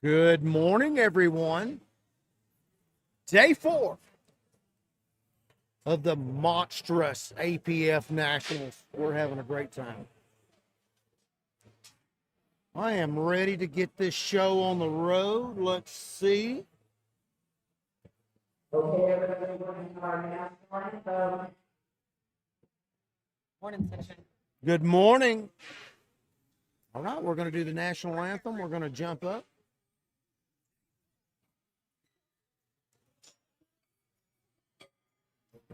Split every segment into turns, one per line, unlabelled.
Good morning, everyone. Day 4 of the monstrous APF Nationals. We're having a great time. I am ready to get this show on the road. Let's see.
Morning session.
Good morning. All right, we're going to do the national anthem. We're going to jump up.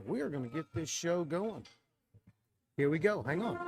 We are going to get this show going. Here we go. Hang on.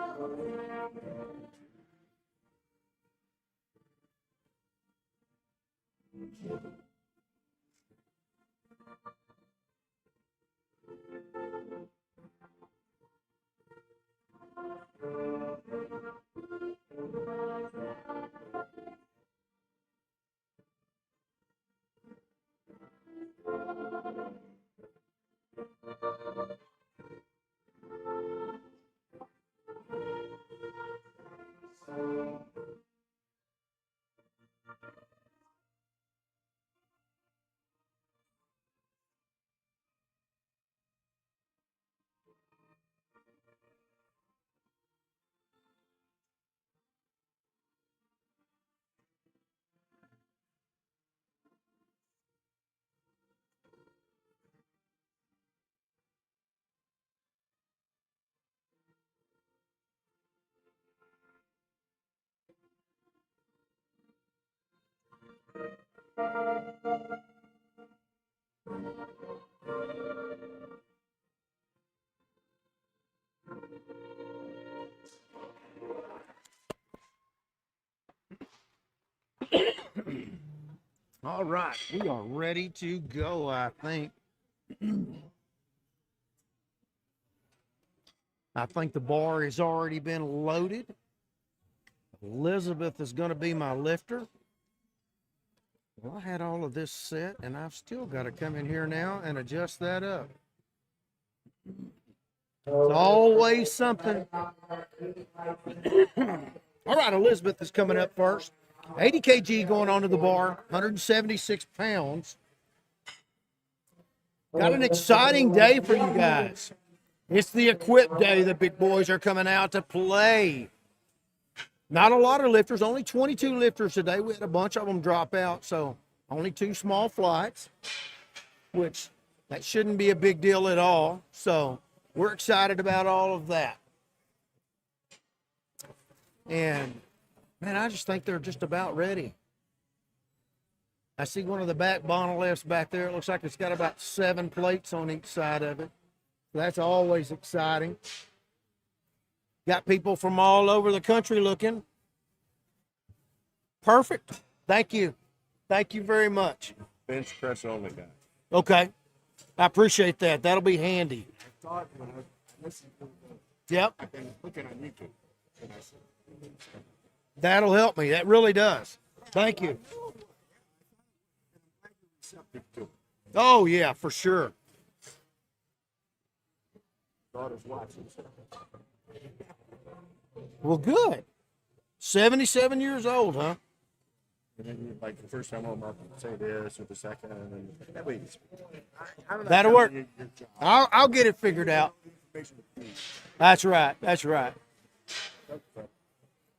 All right, we are ready to go, I think. I think the bar has already been loaded. Elizabeth is going to be my lifter. Well, I had all of this set, and I've still got to come in here now and adjust that up. It's always something. All right, Elizabeth is coming up first. 80 kg going onto the bar, 176 pounds. Got an exciting day for you guys. It's the equip day. The big boys are coming out to play. Not a lot of lifters, only 22 lifters today. We had a bunch of them drop out, so only 2 small flights, which that shouldn't be a big deal at all. So we're excited about all of that. And, man, I just think they're just about ready. I see one of the back monoliths back there. It looks like it's got about 7 plates on each side of it. That's always exciting. Got people from all over the country looking. Perfect. Thank you. Thank you very much.
Bench press only guy.
Okay. I appreciate that. That'll be handy.
I thought when I listened to
Yep.
I've been looking on YouTube, and I said,
That'll help me. That really does. Thank you.
receptive to it.
Oh, yeah, for sure.
Daughter's watching. So.
Well, good. 77 years old, huh?
And then, like, the first time I'm up and say this, or the second, and then that way how did I
That'll
tell
work.
you your job?
I'll get it figured out.
Information with you.
That's right. That's right.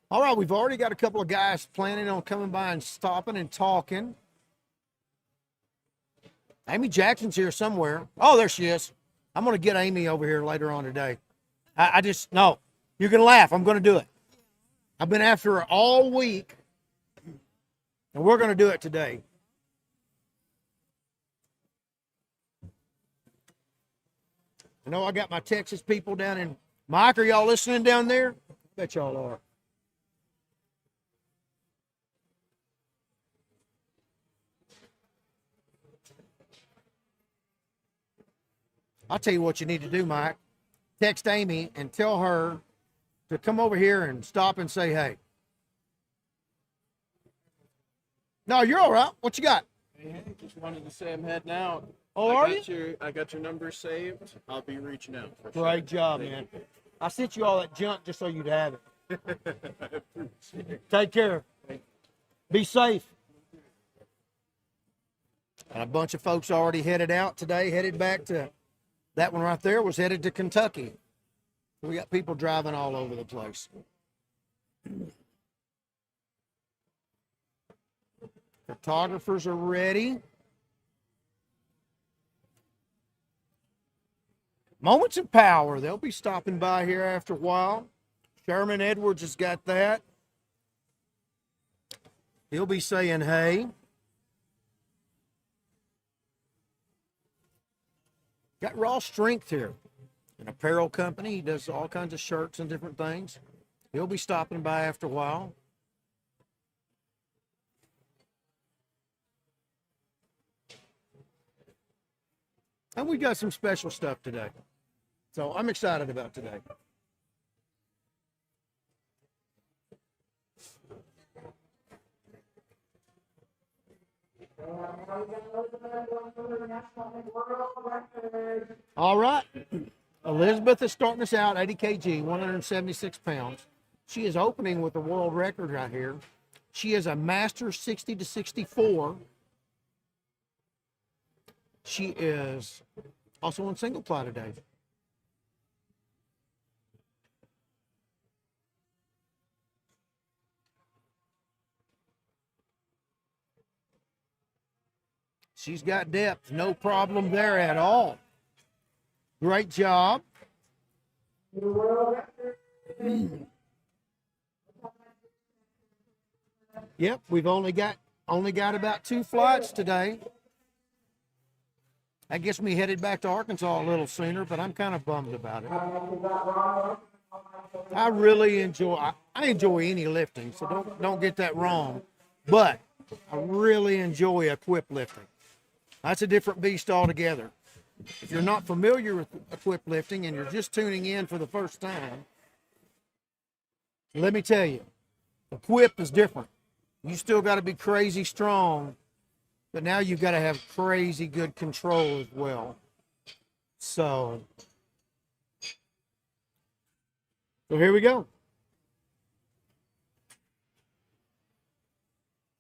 All right, we've already got a couple of guys planning on coming by and stopping and talking. Amy Jackson's here somewhere. Oh, there she is. I'm going to get Amy over here later on today. No, you can laugh. I'm going to do it. I've been after her all week, and we're going to do it today. I know I got my Texas people down in. Mike, are y'all listening down there? I bet y'all are. I'll tell you what you need to do, Mike. Text Amy and tell her to come over here and stop and say hey. No, you're all right. What you got?
Hey, just wanted to say I'm heading out.
Oh, are you?
I got your number saved. I'll be reaching out. For
Great job, man. I sent you all that junk just so you'd have it. Take care. Be safe. And a bunch of folks already headed out today, headed back to, that one right there was headed to Kentucky. We got people driving all over the place. Photographers are ready. Moments of Power, they'll be stopping by here after a while. Sherman Edwards has got that. He'll be saying hey. Got Raw Strength here, an apparel company. He does all kinds of shirts and different things. He'll be stopping by after a while. And we got some special stuff today. So I'm excited about today. All right. Elizabeth is starting us out, 80 kg, 176 pounds. She is opening with a world record right here. She is a master 60 to 64. She is also on single ply today. She's got depth, no problem there at all. Great job. Yep, we've only got about 2 flights today. That gets me headed back to Arkansas a little sooner, but I'm kind of bummed about it. I really enjoy any lifting, so don't get that wrong. But I really enjoy equip lifting. That's a different beast altogether. If you're not familiar with equip lifting and you're just tuning in for the first time, let me tell you, equip is different. You still got to be crazy strong, but now you've got to have crazy good control as well. So here we go.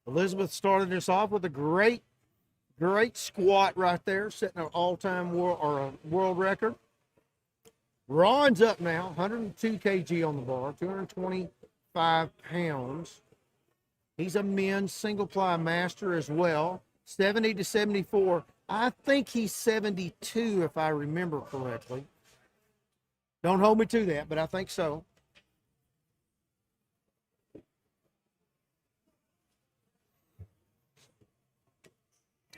Elizabeth started us off with a great squat right there, setting an all-time world record. Ron's up now, 102 kg on the bar, 225 pounds. He's a men's single ply master as well, 70 to 74. I think he's 72 if I remember correctly. Don't hold me to that, but I think so.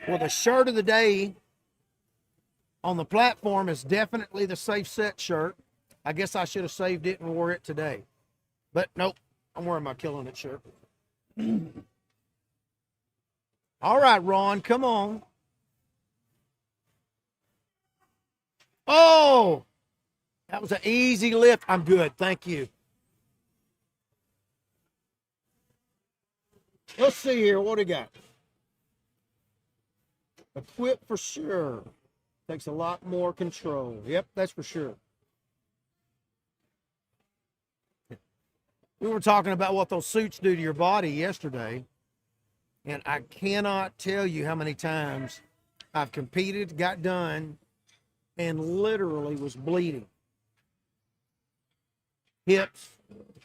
Well, the shirt of the day on the platform is definitely the Safe Set shirt. I guess I should have saved it and wore it today. But nope, I'm wearing my Killing It shirt. All right, Ron, come on. Oh, that was an easy lift. I'm good, thank you. Let's see here, what do we got? Equip for sure. Takes a lot more control. Yep, that's for sure. We were talking about what those suits do to your body yesterday, and I cannot tell you how many times I've competed, got done, and literally was bleeding. Hips,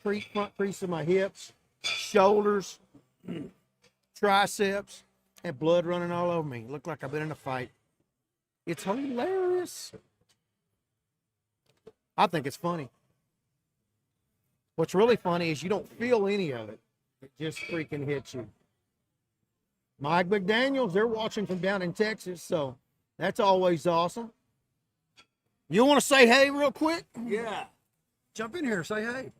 front crease of my hips, shoulders, triceps, and blood running all over me. Looked like I've been in a fight. It's hilarious. I think it's funny. What's really funny is you don't feel any of it. It just freaking hits you. Mike McDaniels, they're watching from down in Texas, so that's always awesome. You want to say hey real quick?
Yeah.
Jump in here, say hey.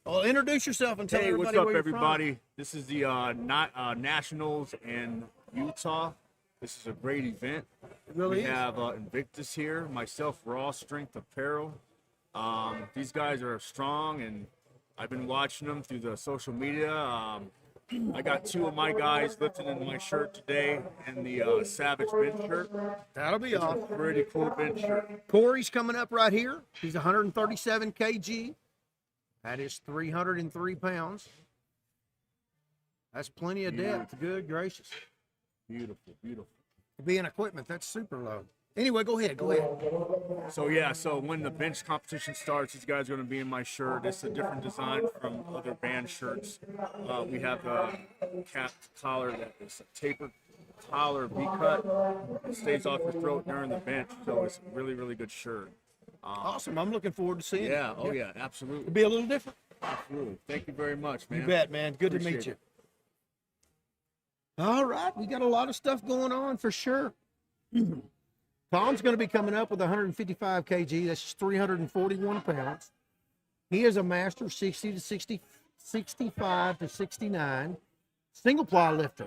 Well, introduce yourself and tell
Hey,
everybody
what's up,
where you're
everybody? This is the Nationals in Utah. This is a great event.
It really
we
is.
have Invictus here, myself, Raw Strength Apparel. These guys are strong, and I've been watching them through the social media. I got 2 of my guys lifting in my shirt today, and the Savage bench shirt.
That'll be awesome.
Pretty cool bench shirt.
Corey's coming up right here. He's 137 kg. That is 303 pounds. That's plenty of depth. Good gracious.
Beautiful, beautiful.
Being equipment, that's super low. Anyway, go ahead. Go ahead.
So yeah, so when the bench competition starts, these guys are going to be in my shirt. It's a different design from other band shirts. We have a capped collar that is a tapered collar, V-cut. It stays off your throat during the bench, so it's a really, really good shirt.
Awesome. I'm looking forward to seeing it.
Yeah, oh yeah, absolutely.
It'll be a little different.
Absolutely. Thank you very much, man.
You bet, man. Good to meet
Appreciate
you. All right. We got a lot of stuff going on for sure. Tom's going to be coming up with 155 kg. That's just 341 pounds. He is a master 60 to 60, 65 to 69 single ply lifter.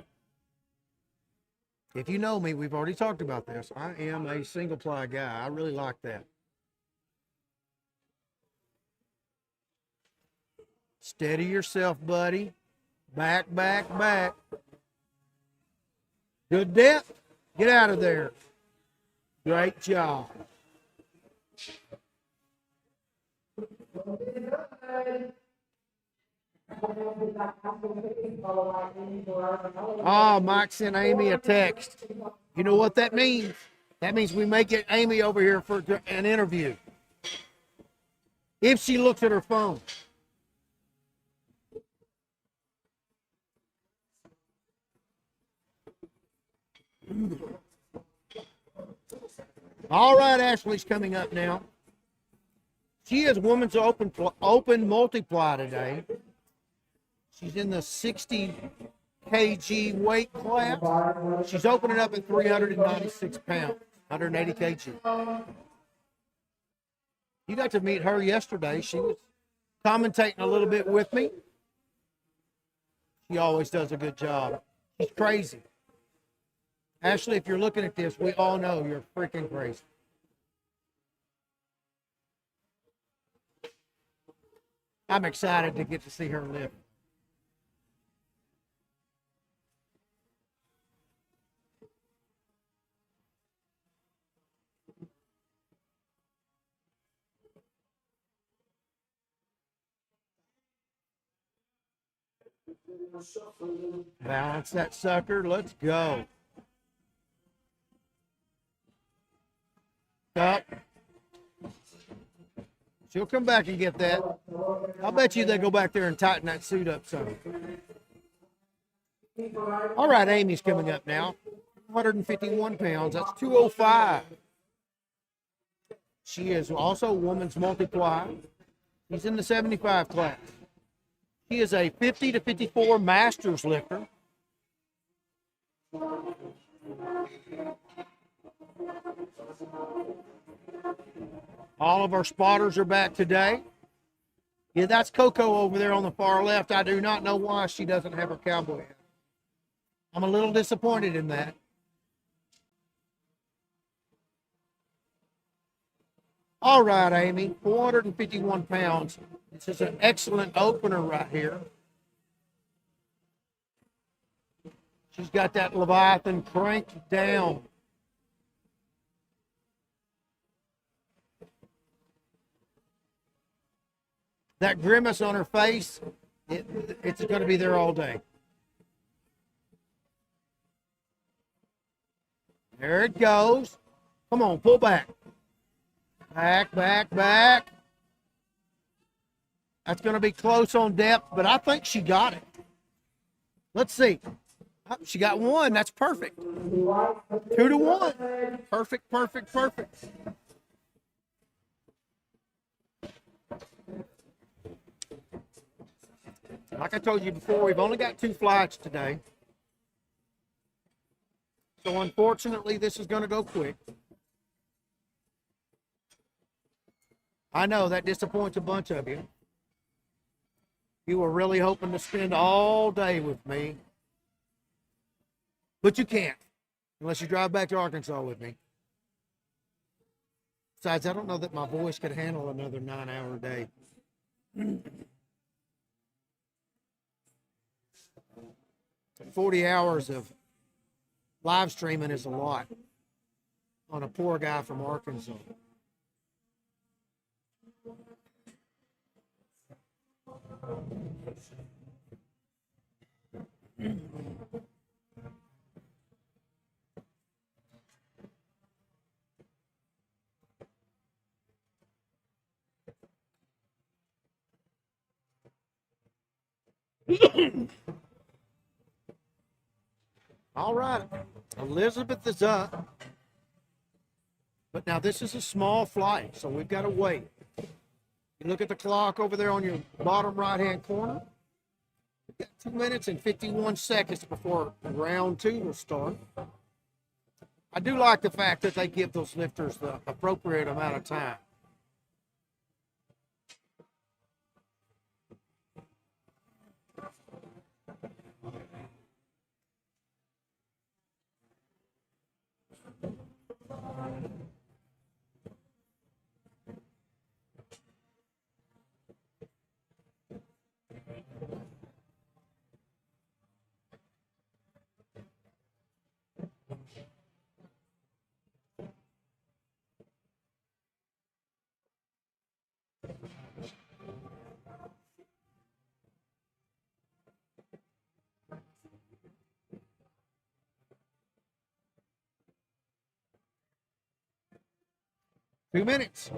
If you know me, we've already talked about this. I am a single ply guy. I really like that. Steady yourself, buddy. Back, back, back. Good depth. Get out of there. Great job. Oh, Mike sent Amy a text. You know what that means? That means we may get Amy over here for an interview. If she looks at her phone. All right, Ashley's coming up now. She is women's open multiply today. She's in the 60 kg weight class. She's opening up at 396 pounds, 180 kg. You got to meet her yesterday. She was commentating a little bit with me. She always does a good job. She's crazy. Ashley, if you're looking at this, we all know you're freaking crazy. I'm excited to get to see her live. Balance that sucker. Let's go. Up. She'll come back and get that. I'll bet you they go back there and tighten that suit up some. All right, Amy's coming up now. 151 pounds. That's 205. She is also women's multiply. She's in the 75 class. She is a 50 to 54 masters lifter. All of our spotters are back today. Yeah, that's Coco over there on the far left. I do not know why she doesn't have her cowboy hat. I'm a little disappointed in that. All right, Amy, 451 pounds. This is an excellent opener right here. She's got that Leviathan cranked down. That grimace on her face, it's going to be there all day. There it goes. Come on, pull back. Back, back, back. That's going to be close on depth, but I think she got it. Let's see. Oh, she got one. That's perfect. 2 to 1. Perfect, perfect, perfect. Like I told you before, we've only got 2 flights today. So unfortunately, this is going to go quick. I know that disappoints a bunch of you. You were really hoping to spend all day with me. But you can't, unless you drive back to Arkansas with me. Besides, I don't know that my voice could handle another 9-hour day. 40 hours of live streaming is a lot on a poor guy from Arkansas. All right. Elizabeth is up. But now this is a small flight, so we've got to wait. You look at the clock over there on your bottom right-hand corner. We've got 2 minutes and 51 seconds before round 2 will start. I do like the fact that they give those lifters the appropriate amount of time. Two minutes.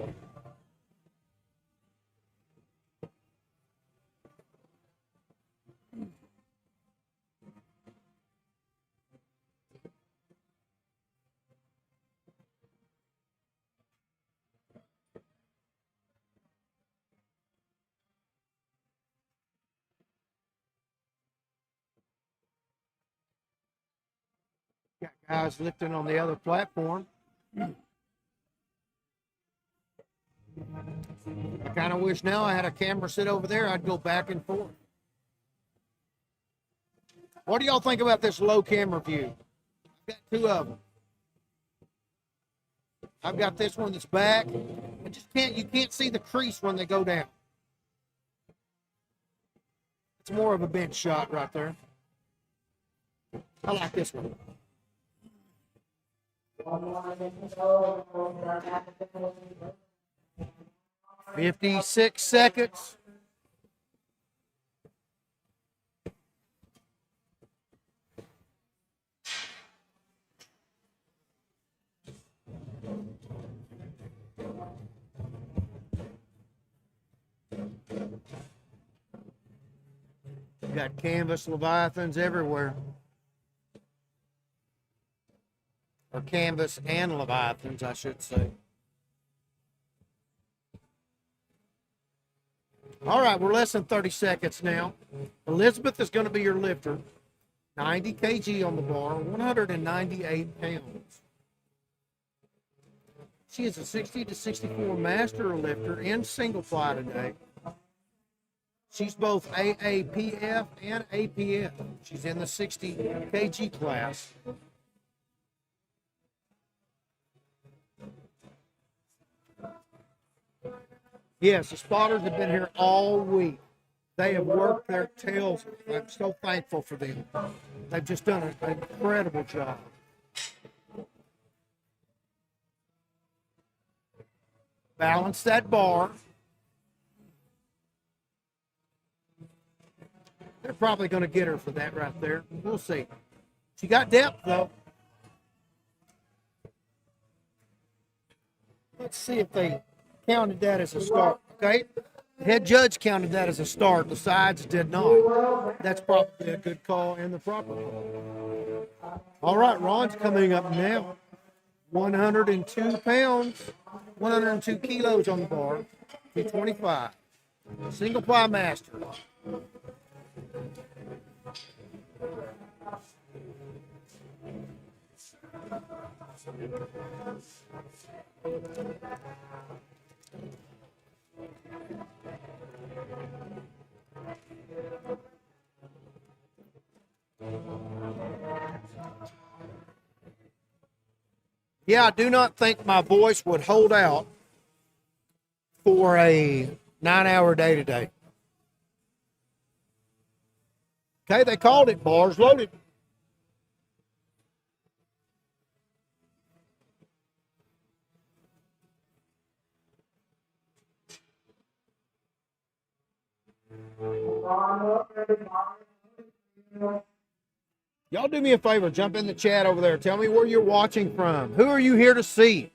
Got guys lifting on the other platform. I kind of wish now I had a camera sit over there. I'd go back and forth. What do y'all think about this low camera view? I've got two of them. I've got this one that's back. You can't see the crease when they go down. It's more of a bench shot right there. I like this one. 56 seconds. Got canvas Leviathans everywhere. Or canvas and Leviathans, I should say. All right, we're less than 30 seconds now. Elizabeth is going to be your lifter. 90 kg on the bar, 198 pounds. She is a 60 to 64 master lifter in single fly today. She's both AAPF and APF. She's in the 60 kg class. Yes, the spotters have been here all week. They have worked their tails off. I'm so thankful for them. They've just done an incredible job. Balance that bar. They're probably going to get her for that right there. We'll see. She got depth, though. Let's see if they counted that as a start, okay? The head judge counted that as a start. The sides did not. That's probably a good call and the proper call. All right, Ron's coming up now. 102 pounds, 102 kilos on the bar, 225. Single ply master. Yeah, I do not think my voice would hold out for a 9-hour day today. Okay, they called it bars loaded. Y'all do me a favor, jump in the chat over there. Tell me where you're watching from. Who are you here to see?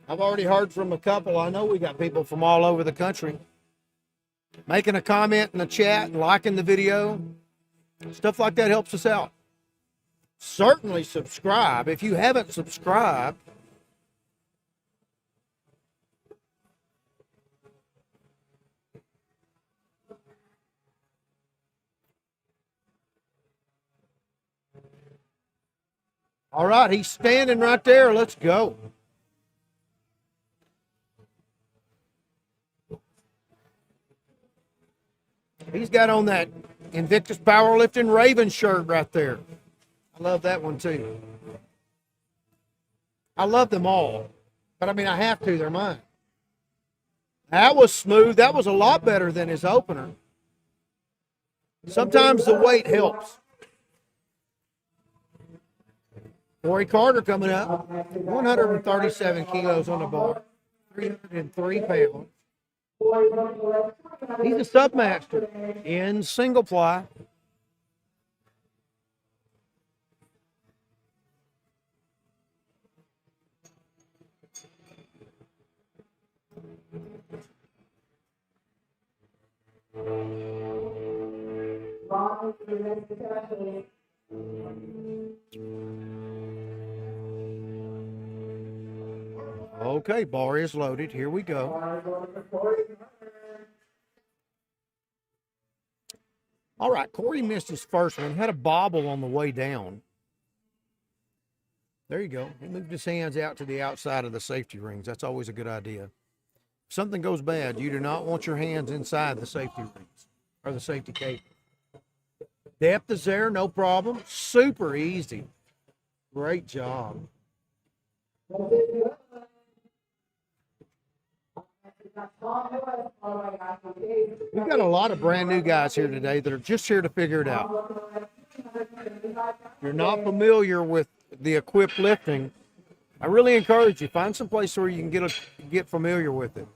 I've already heard from a couple. I know we got people from all over the country. making a comment in the chat, and liking the video. Stuff like that helps us out. Certainly subscribe. If you haven't subscribed, all right, he's standing right there. Let's go. He's got on that Invictus Powerlifting Raven shirt right there. I love that one too. I love them all. But I mean, I have to. They're mine. That was smooth. That was a lot better than his opener. Sometimes the weight helps. Corey Carter coming up. 137 kilos on the bar. 303 pounds. He's a submaster in single ply. Okay, bar is loaded. Here we go. All right, Corey missed his first one. Had a bobble on the way down. There you go. He moved his hands out to the outside of the safety rings. That's always a good idea. If something goes bad, you do not want your hands inside the safety rings or the safety cable. Depth is there, no problem. Super easy. Great job. We've got a lot of brand new guys here today that are just here to figure it out. If you're not familiar with the equipped lifting, I really encourage you, find some place where you can get familiar with it.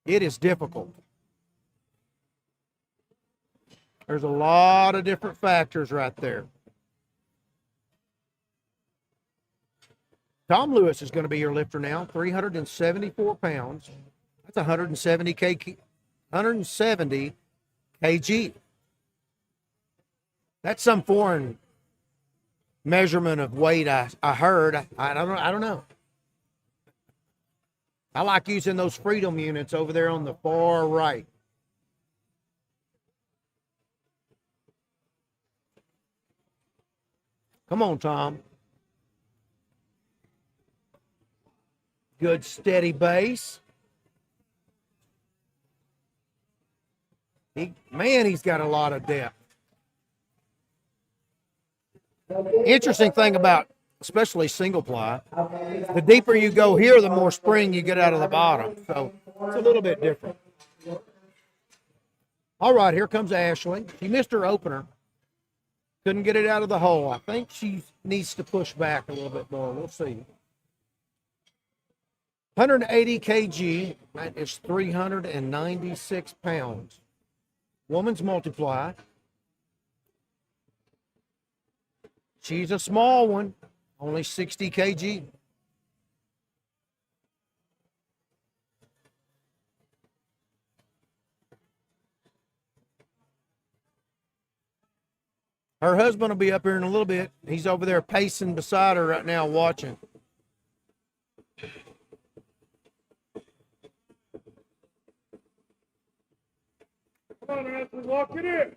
It is difficult. There's a lot of different factors right there. Tom Lewis is going to be your lifter now, 374 pounds. That's 170 kg. That's some foreign measurement of weight I heard. I don't know. I like using those Freedom units over there on the far right. Come on, Tom. Good steady base. He's got a lot of depth. Interesting thing about especially single ply, the deeper you go here, the more spring you get out of the bottom. So it's a little bit different. All right, here comes Ashley. She missed her opener. Couldn't get it out of the hole. I think she needs to push back a little bit more. We'll see. 180 kg. That is 396 pounds. Woman's multiply. She's a small one, only 60 kg. Her husband will be up here in a little bit. He's over there pacing beside her right now watching. Come on, Anthony, walk it in.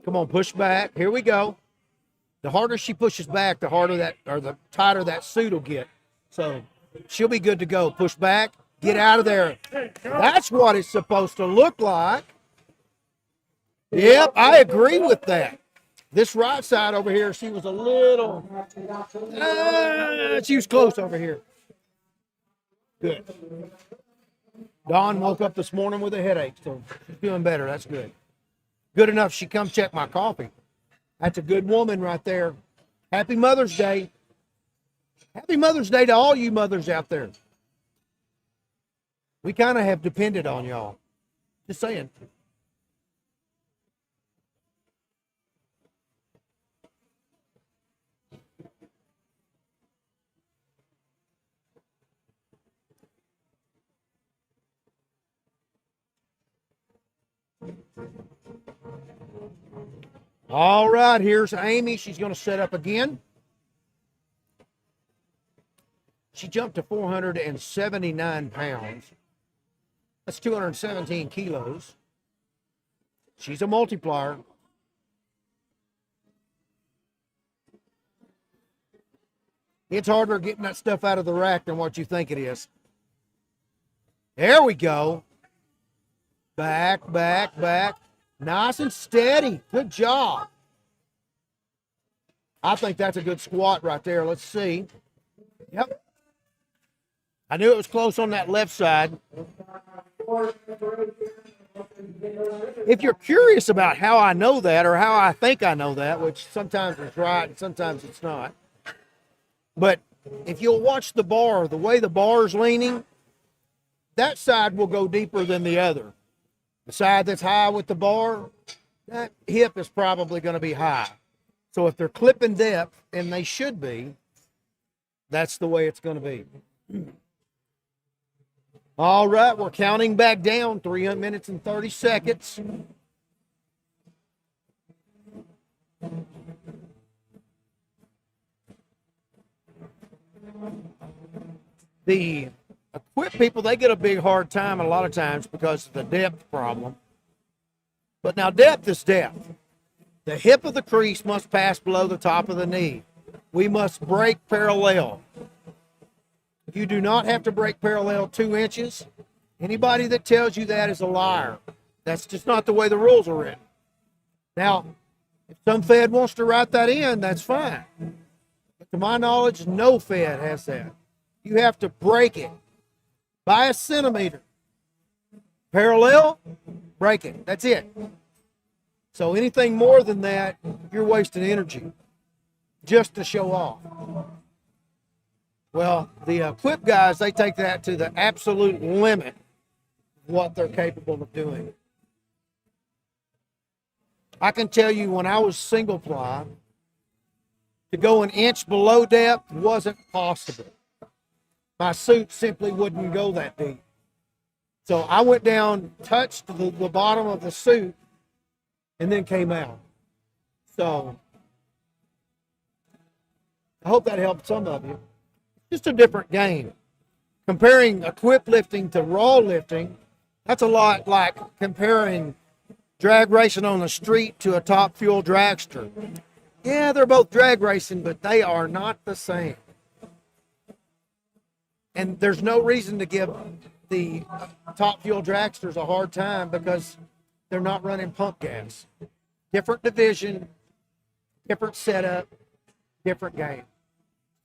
Come on, push back. Here we go. The harder she pushes back, the harder that, or the tighter that suit will get. So she'll be good to go. Push back, get out of there. That's what it's supposed to look like. Yep, I agree with that. This right side over here, she was a little, she was close over here. Good. Dawn woke up this morning with a headache, so she's doing better. That's good. Good enough she come check my coffee. That's a good woman right there. Happy Mother's Day. Happy Mother's Day to all you mothers out there. We kind of have depended on y'all. Just saying. All right, here's Amy. She's going to set up again. She jumped to 479 pounds. That's 217 kilos. She's a multiplier. It's harder getting that stuff out of the rack than what you think it is. There we go. Back, back, back. Nice and steady. Good job. I think that's a good squat right there. Let's see. Yep. I knew it was close on that left side. If you're curious about how I know that or how I think I know that, which sometimes it's right and sometimes it's not, but if you'll watch the bar, the way the bar's leaning, that side will go deeper than the other. The side that's high with the bar, that hip is probably going to be high. So if they're clipping depth, and they should be, that's the way it's going to be. All right, we're counting back down, 3 minutes and 30 seconds. The equip people, they get a big hard time a lot of times because of the depth problem. But now depth is depth. The hip of the crease must pass below the top of the knee. We must break parallel. You do not have to break parallel 2 inches. Anybody that tells you that is a liar. That's just not the way the rules are written. Now, if some Fed wants to write that in, that's fine. But to my knowledge, no Fed has that. You have to break it by a centimeter. Parallel, break it. That's it. So anything more than that, you're wasting energy just to show off. Well, the equip guys, they take that to the absolute limit of what they're capable of doing. I can tell you when I was single ply, to go an inch below depth wasn't possible. My suit simply wouldn't go that deep. So I went down, touched the bottom of the suit, and then came out. So I hope that helped some of you. Just a different game. Comparing equip lifting to raw lifting, that's a lot like comparing drag racing on the street to a top fuel dragster. Yeah, they're both drag racing, but they are not the same. And there's no reason to give the top fuel dragsters a hard time because they're not running pump gas. Different division, different setup, different game.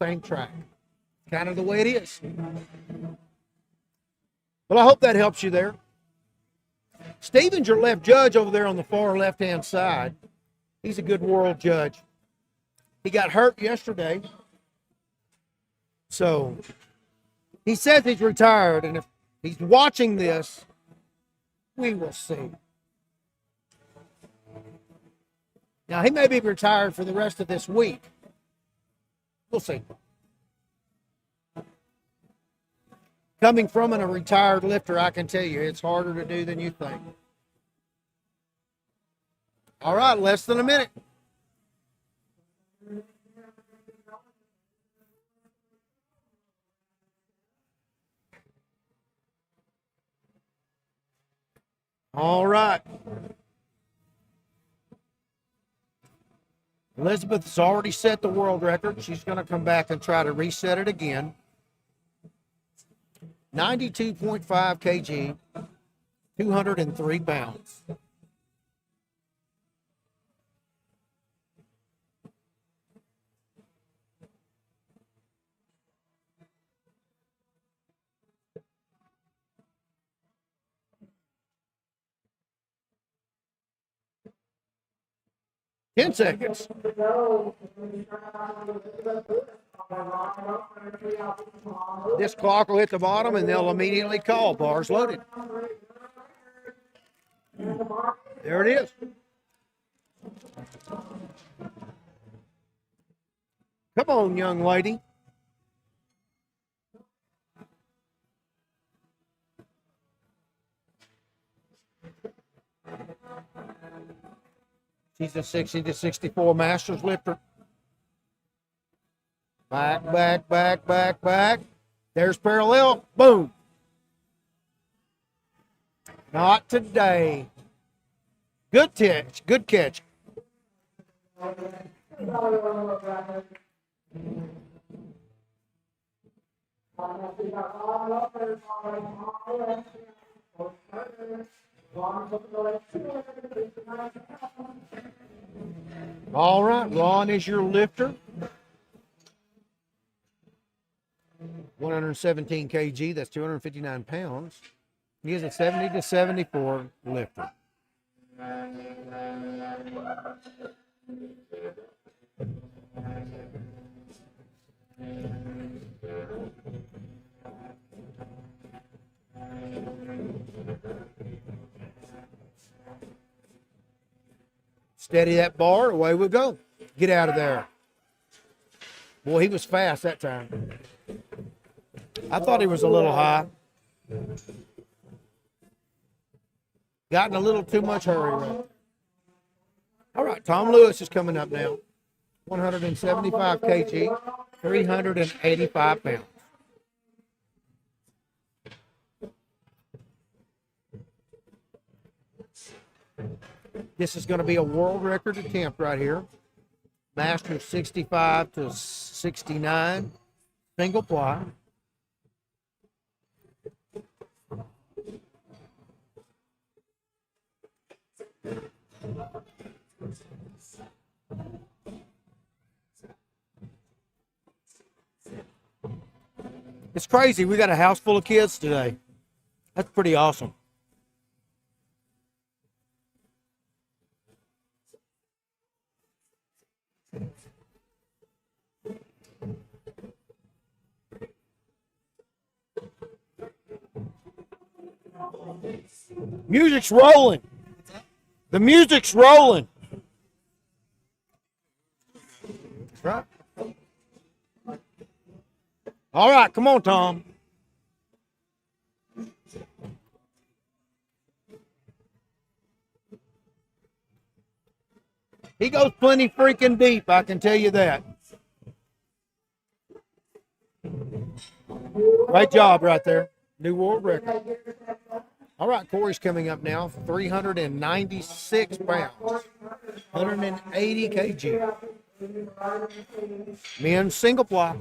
Same track. Kind of the way it is. Well, I hope that helps you there. Steven's your left judge over there on the far left-hand side. He's a good world judge. He got hurt yesterday. So he says he's retired, and if he's watching this, we will see. Now, he may be retired for the rest of this week. We'll see. Coming from a retired lifter, I can tell you it's harder to do than you think. All right, less than a minute. All right. Elizabeth's already set the world record. She's going to come back and try to reset it again. 92.5 kg, 203 pounds. Ten seconds. This clock will hit the bottom and they'll immediately call. Bars loaded. There it is. Come on, young lady. She's a 60 to 64 Masters lifter. Back, back, back, back, back. There's parallel. Boom. Not today. Good catch. Good catch. All right, Ron is your lifter. 117 kg, that's 259 pounds. He is a 70 to 74 lifter. Steady that bar, away we go. Get out of there. Boy, he was fast that time. I thought he was a little high. Got in a little too much hurry. Right? All right, Tom Lewis is coming up now. 175 kg, 385 pounds. This is going to be a world record attempt right here. Master 65 to 69, single ply. It's crazy. We got a house full of kids today. That's pretty awesome. Music's rolling. The music's rolling. That's right. All right, come on, Tom. He goes plenty freaking deep, I can tell you that. Great job right there. New world record. All right, Corey's coming up now. 396 pounds. 180 kg. Men single ply.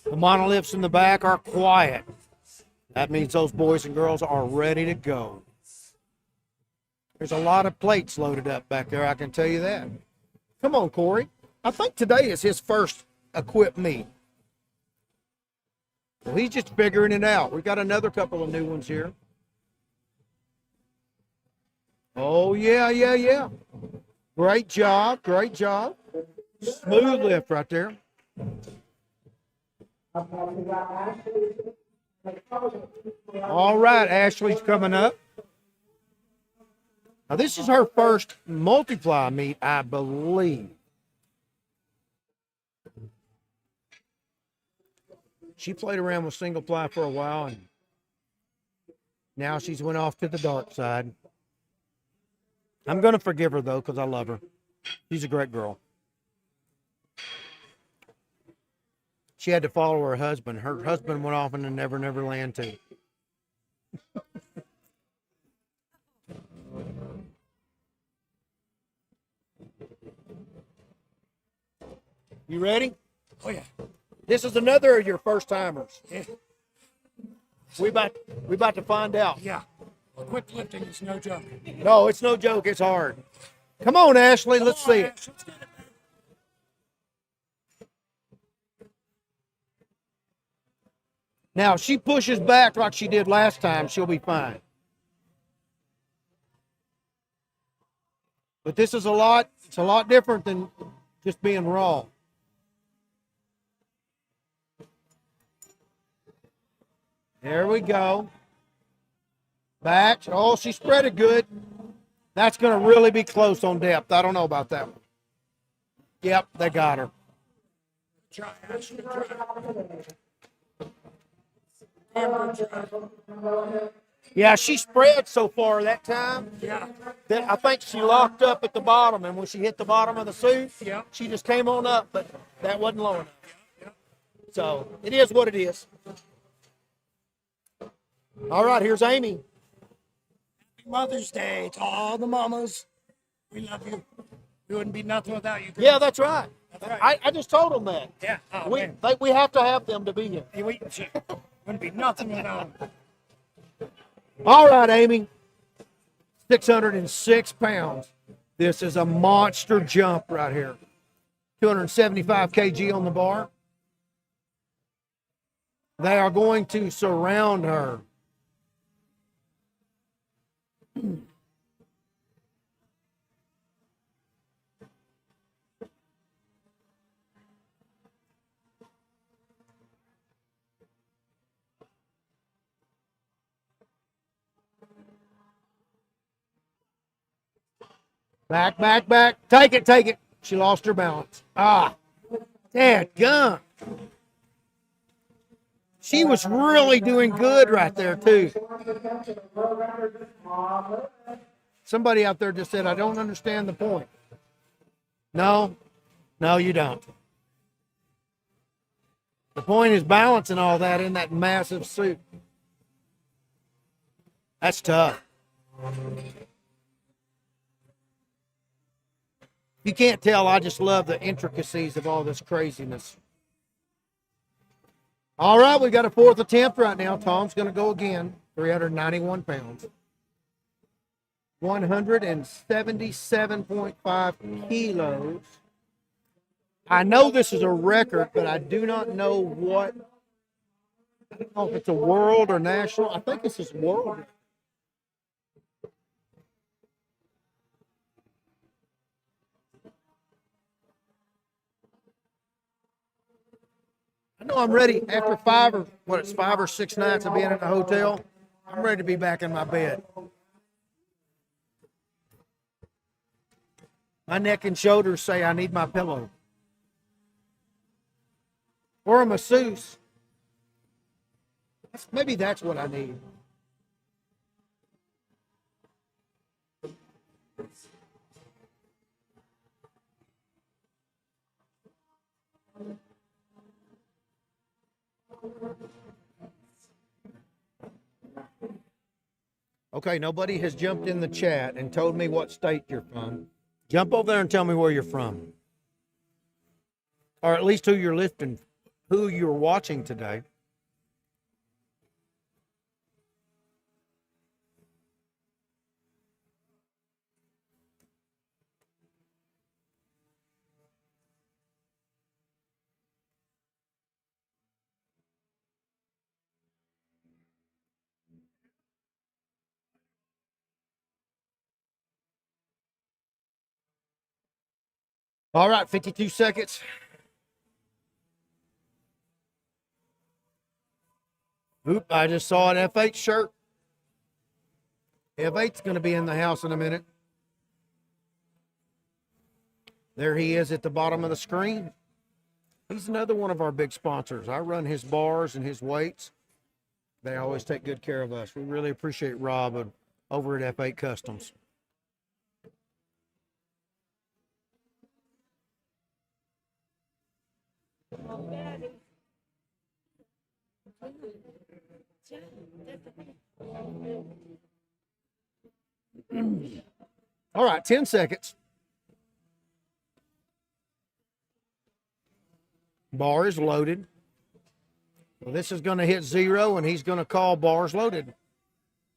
The monoliths in the back are quiet. That means those boys and girls are ready to go. There's a lot of plates loaded up back there, I can tell you that. Come on, Corey. I think today is his first equipped meet. Well, he's just figuring it out. We've got another couple of new ones here. Oh, yeah. Great job. Smooth lift right there. All right, Ashley's coming up. Now, this is her first multiply meet, I believe. She played around with single ply for a while, and now she's went off to the dark side. I'm going to forgive her, though, because I love her. She's a great girl. She had to follow her husband. Her husband went off in the Never Never Land, too. You ready?
Oh, yeah.
This is another of your first timers. We about to find out.
Yeah. Quick lifting is no joke.
No, it's no joke. It's hard. Come on, Ashley. Let's see it.
Ash, let's get it, man.
Now, if she pushes back like she did last time, she'll be fine. But this is it's a lot different than just being raw. There we go. Back. Oh, she spread it good. That's going to really be close on depth. I don't know about that one. Yep, they got her.
Try, Ashley, try. Amber, try.
Yeah, she spread so far that time.
Yeah.
That I think she locked up at the bottom, and when she hit the bottom of the suit,
Yeah.
she just came on up, but that wasn't low enough. So it is what it is. All right, here's Amy.
Happy Mother's Day to all the mamas. We love you. We wouldn't be nothing without you. Girls.
Yeah, that's right.
That's right.
I just told them that.
Yeah. Oh, man.
We have to have them to be here.
Yeah, wouldn't be nothing without them.
All right, Amy. 606 pounds. This is a monster jump right here. 275 kg on the bar. They are going to surround her. Back, back, back. Take it, take it. She lost her balance. Ah, dadgum. She was really doing good right there, too. Somebody out there just said, I don't understand the point. No, you don't. The point is balancing all that in that massive suit. That's tough. You can't tell, I just love the intricacies of all this craziness. All right, we got a fourth attempt right now. Tom's going to go again. 391 pounds. 177.5 kilos. I know this is a record, but I do not know what. I don't know if it's a world or national. I think this is world. I know I'm ready after 5 or 6 nights of being in the hotel. I'm ready to be back in my bed. My neck and shoulders say I need my pillow. Or a masseuse. Maybe that's what I need. Okay, nobody has jumped in the chat and told me what state you're from. Jump over there and tell me where you're from. Or at least who you're lifting, who you're watching today. All right, 52 seconds. Oop, I just saw an F8 shirt. F8's going to be in the house in a minute. There he is at the bottom of the screen. He's another one of our big sponsors. I run his bars and his weights. They always take good care of us. We really appreciate Rob over at F8 Customs. All right, 10 seconds. Bar is loaded. Well, this is going to hit 0, and he's going to call bars loaded.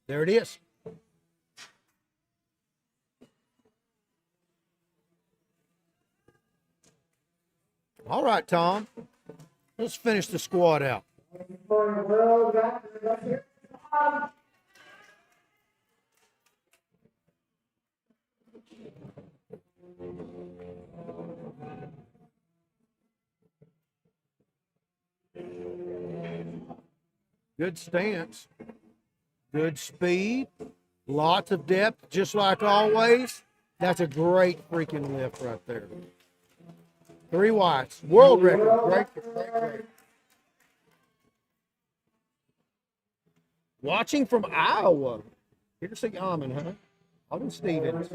There it is. All right, Tom. Let's finish the squat out. Good stance. Good speed. Lots of depth, just like always. That's a great freaking lift right there. 3 watts. World record. Great. Watching from Iowa. Here's a Yaman, huh? Alden Stevens.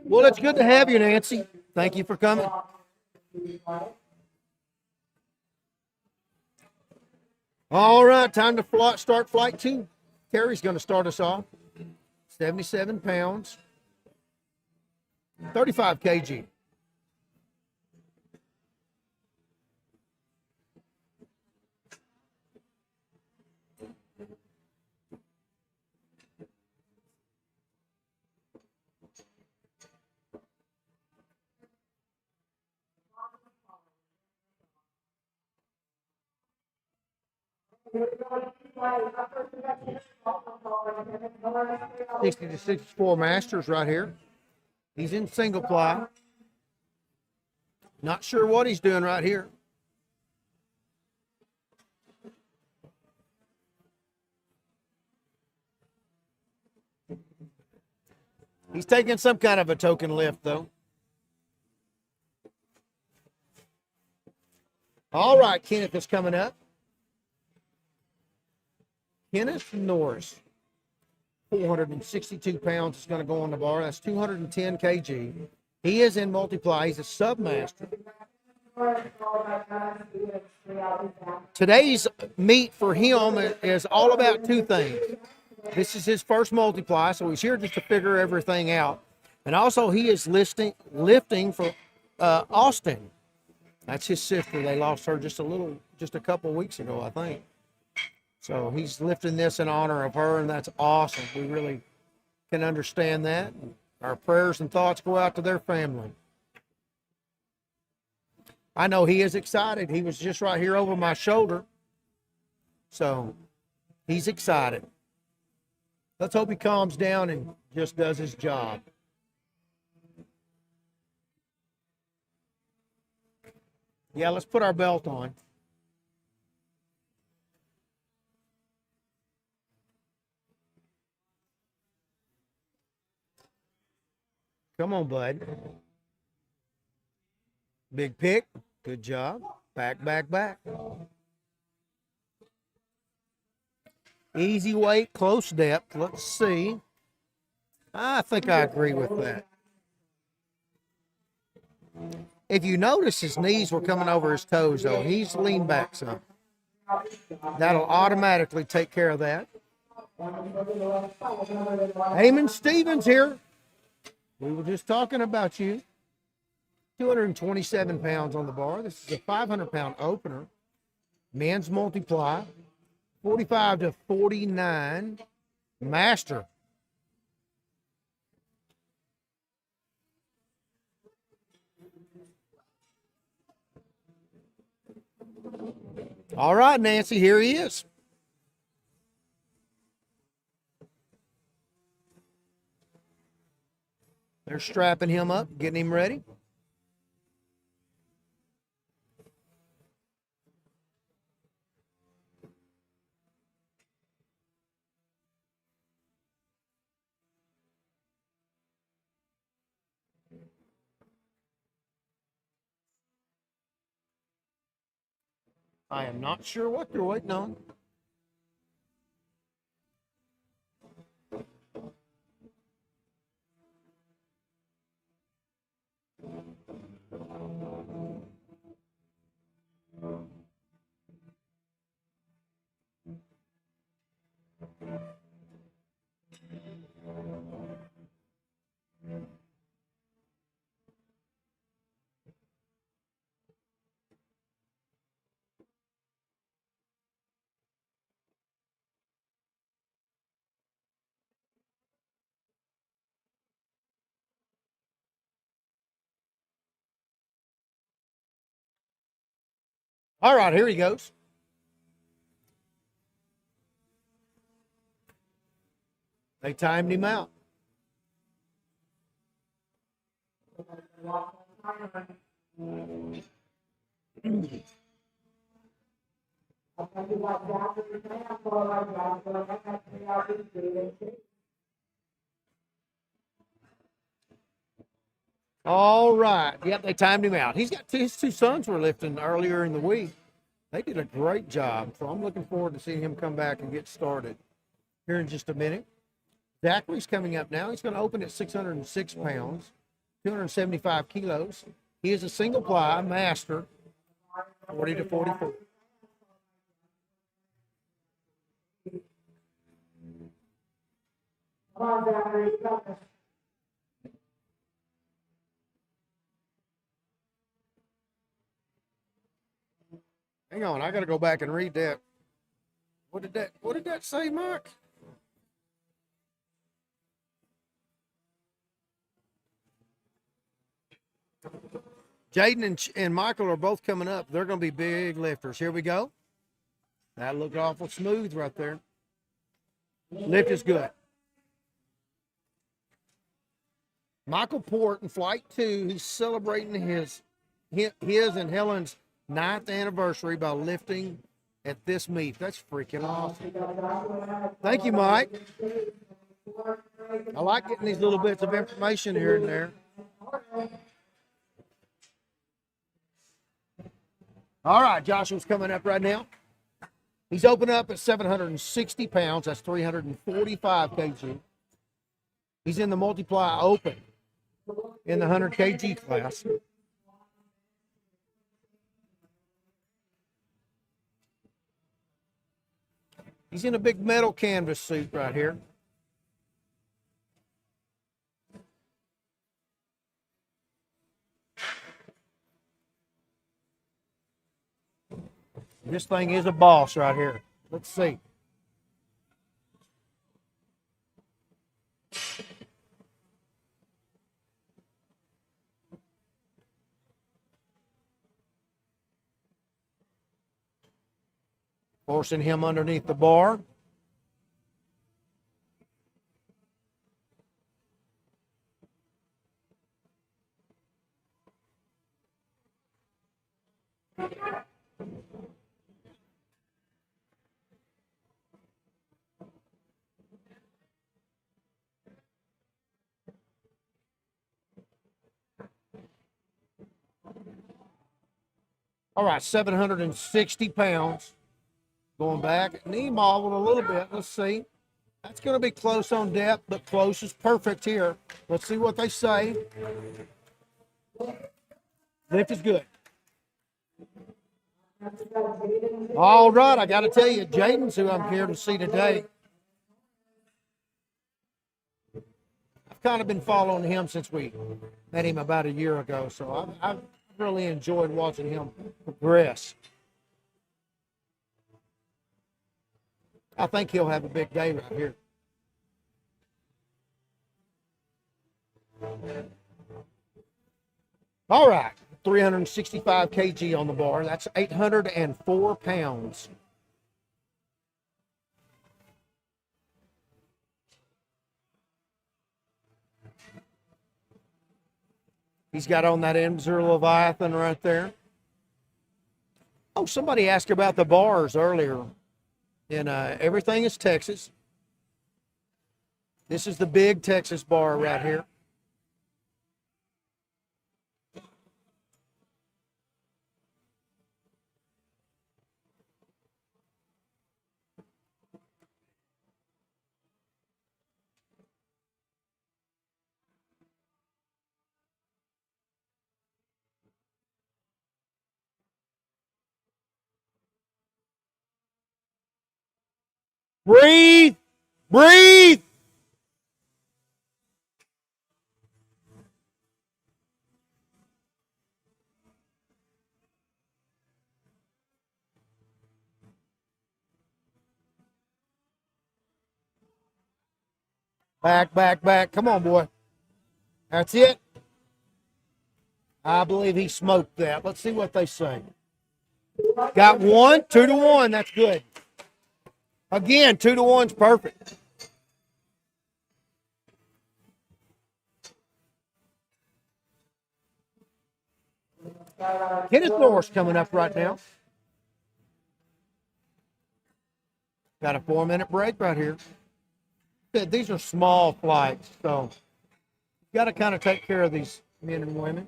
Well, it's good to have you, Nancy. Thank you for coming. All right, time to start flight 2. Terry's going to start us off. 77 pounds, 35 kg. $60 to $64 Masters right here. He's in single ply. Not sure what he's doing right here. He's taking some kind of a token lift, though. All right, Kenneth is coming up. Kenneth Norris, 462 pounds is going to go on the bar. That's 210 kg. He is in multiply. He's a submaster. Today's meet for him is all about 2 things. This is his first multiply, so he's here just to figure everything out. And also, he is lifting for Austin. That's his sister. They lost her just a couple weeks ago, I think. So he's lifting this in honor of her, and that's awesome. We really can understand that. Our prayers and thoughts go out to their family. I know he is excited. He was just right here over my shoulder. So he's excited. Let's hope he calms down and just does his job. Yeah, let's put our belt on. Come on, bud. Big pick. Good job. Back. Easy weight, close depth. Let's see. I think I agree with that. If you notice, his knees were coming over his toes, though. He's leaned back some. That'll automatically take care of that. Eamon Stevens here. We were just talking about you. 227 pounds on the bar. This is a 500-pound opener. Men's multiply. 45 to 49. Master. All right, Nancy, here he is. They're strapping him up, getting him ready. I am not sure what they're waiting on. All right, here he goes. They timed him out. All right. Yep, they timed him out. His two sons were lifting earlier in the week. They did a great job. So I'm looking forward to seeing him come back and get started here in just a minute. Zachary's coming up now. He's going to open at 606 pounds, 275 kilos. He is a single ply master, 40 to 44. Hang on, I got to go back and read that. What did that say, Mike? Jaden and Michael are both coming up. They're going to be big lifters. Here we go. That looked awful smooth right there. Lift is good. Michael Port in Flight 2, he's celebrating his and Helen's 9th anniversary by lifting at this meet. That's freaking awesome. Thank you, Mike. I like getting these little bits of information here and there. All right, Joshua's coming up right now. He's open up at 760 pounds. That's 345 kg. He's in the multiply open in the 100 kg class. He's in a big metal canvas suit right here. This thing is a boss right here. Let's see. Forcing him underneath the bar. All right, 760 pounds. Going back, knee wobbled a little bit. Let's see. That's going to be close on depth, but close is perfect here. Let's see what they say. Lift is good. All right, I got to tell you, Jaden's who I'm here to see today. I've kind of been following him since we met him about a year ago, so I've really enjoyed watching him progress. I think he'll have a big day right here. All right, 365 kg on the bar. That's 804 pounds. He's got on that Emser Leviathan right there. Oh, somebody asked about the bars earlier. And everything is Texas. This is the big Texas bar right here. Breathe. Breathe. Back, back, back. Come on, boy. That's it. I believe he smoked that. Let's see what they say. Got 1, 2 to 1. That's good. Again, 2 to 1's perfect. Kenneth Norris coming up right now. Got a 4-minute break right here. These are small flights, so you got to kind of take care of these men and women.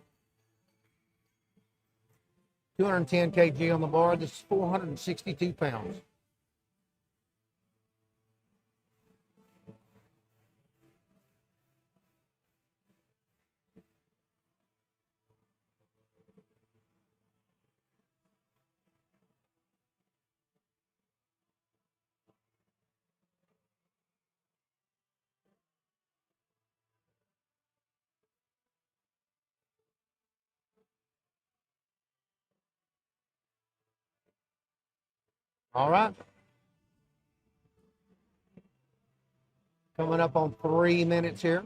210 kg on the bar. This is 462 pounds. All right. Coming up on 3 minutes here.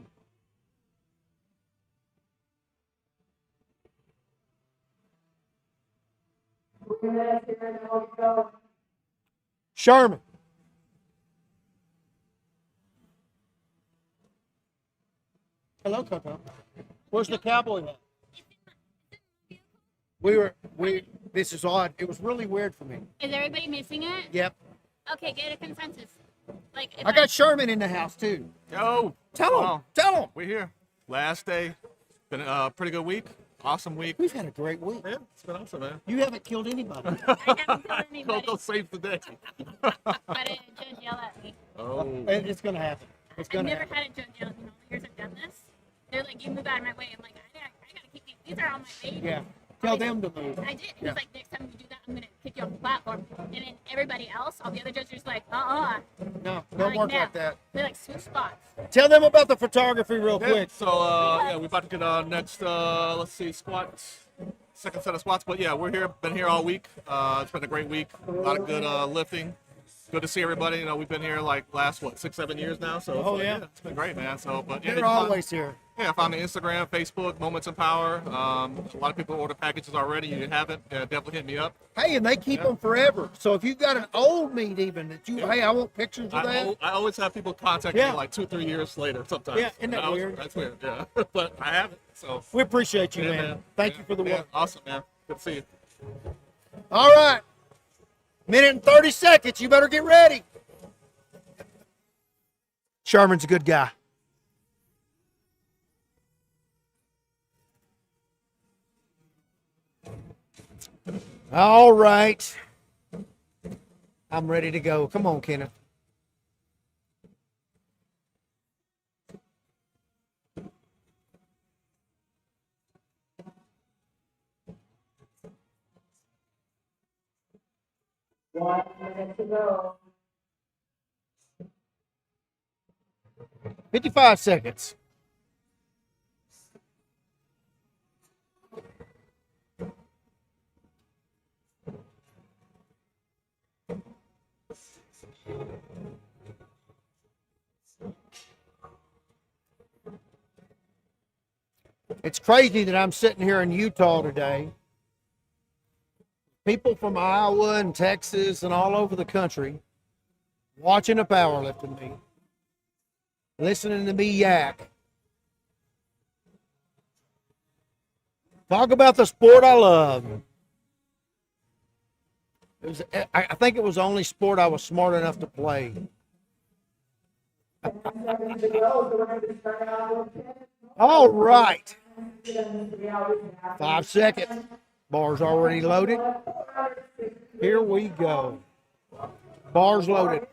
Sherman. Hello, Coco. Where's the cowboy hat? This is odd. It was really weird for me.
Is everybody missing it?
Yep.
Okay, get a consensus. Like, if
I got Sherman in the house too.
Yo,
Tell him.
wow.
Tell him.
We're here. Last day. Been a pretty good week. Awesome week.
We've had a great week.
Yeah, it's been awesome, man.
You haven't killed anybody.
I haven't killed anybody,
Coco saved the day.
but a judge yell at me.
Oh.
It's gonna happen. It's
I've
gonna
never
happen.
had a judge yell at me in all the years I've done this. They're like, you move out of my way. I'm like, I gotta keep these are all my babies.
Yeah. Tell them to move.
I did. He's
Yeah.
like, next time you do that, I'm gonna kick you off the platform. And then everybody else, all the other judges, are like,
No,
I'm
don't work
no.
like that.
They're like, switch spots.
Tell them about the photography real
Yeah,
quick.
so yeah, we're about to get next let's see, squats. Second set of squats, but yeah, we're here. Been here all week. It's been a great week. A lot of good lifting. Good to see everybody. You know, we've been here like last 6-7 years now. So
Oh,
it's,
yeah.
it's been great, man. So, but yeah,
They're
you can find-
always here.
Yeah, find me Instagram, Facebook, Moments in Power. A lot of people order packages already. You haven't? Yeah, definitely hit me up.
Hey, and they keep them forever. So if you've got an old meat even that you, hey, I want pictures of that.
I always have people contact
Yeah.
me like 2-3 years later sometimes.
Yeah, isn't that weird?
That's weird, yeah. But I haven't. So
We appreciate you,
yeah,
man. Thank
Yeah,
you for the
yeah,
work.
Awesome, man. Good to see you.
All right. Minute and 30 seconds. You better get ready. Sherman's a good guy. All right. I'm ready to go. Come on, Kenneth.
One minute to go.
55 seconds. It's crazy that I'm sitting here in Utah today. People from Iowa and Texas and all over the country watching a powerlifting meet, listening to me yak. Talk about the sport I love. I think it was the only sport I was smart enough to play. All right. 5 seconds. Bar's already loaded. Here we go. Bar's loaded.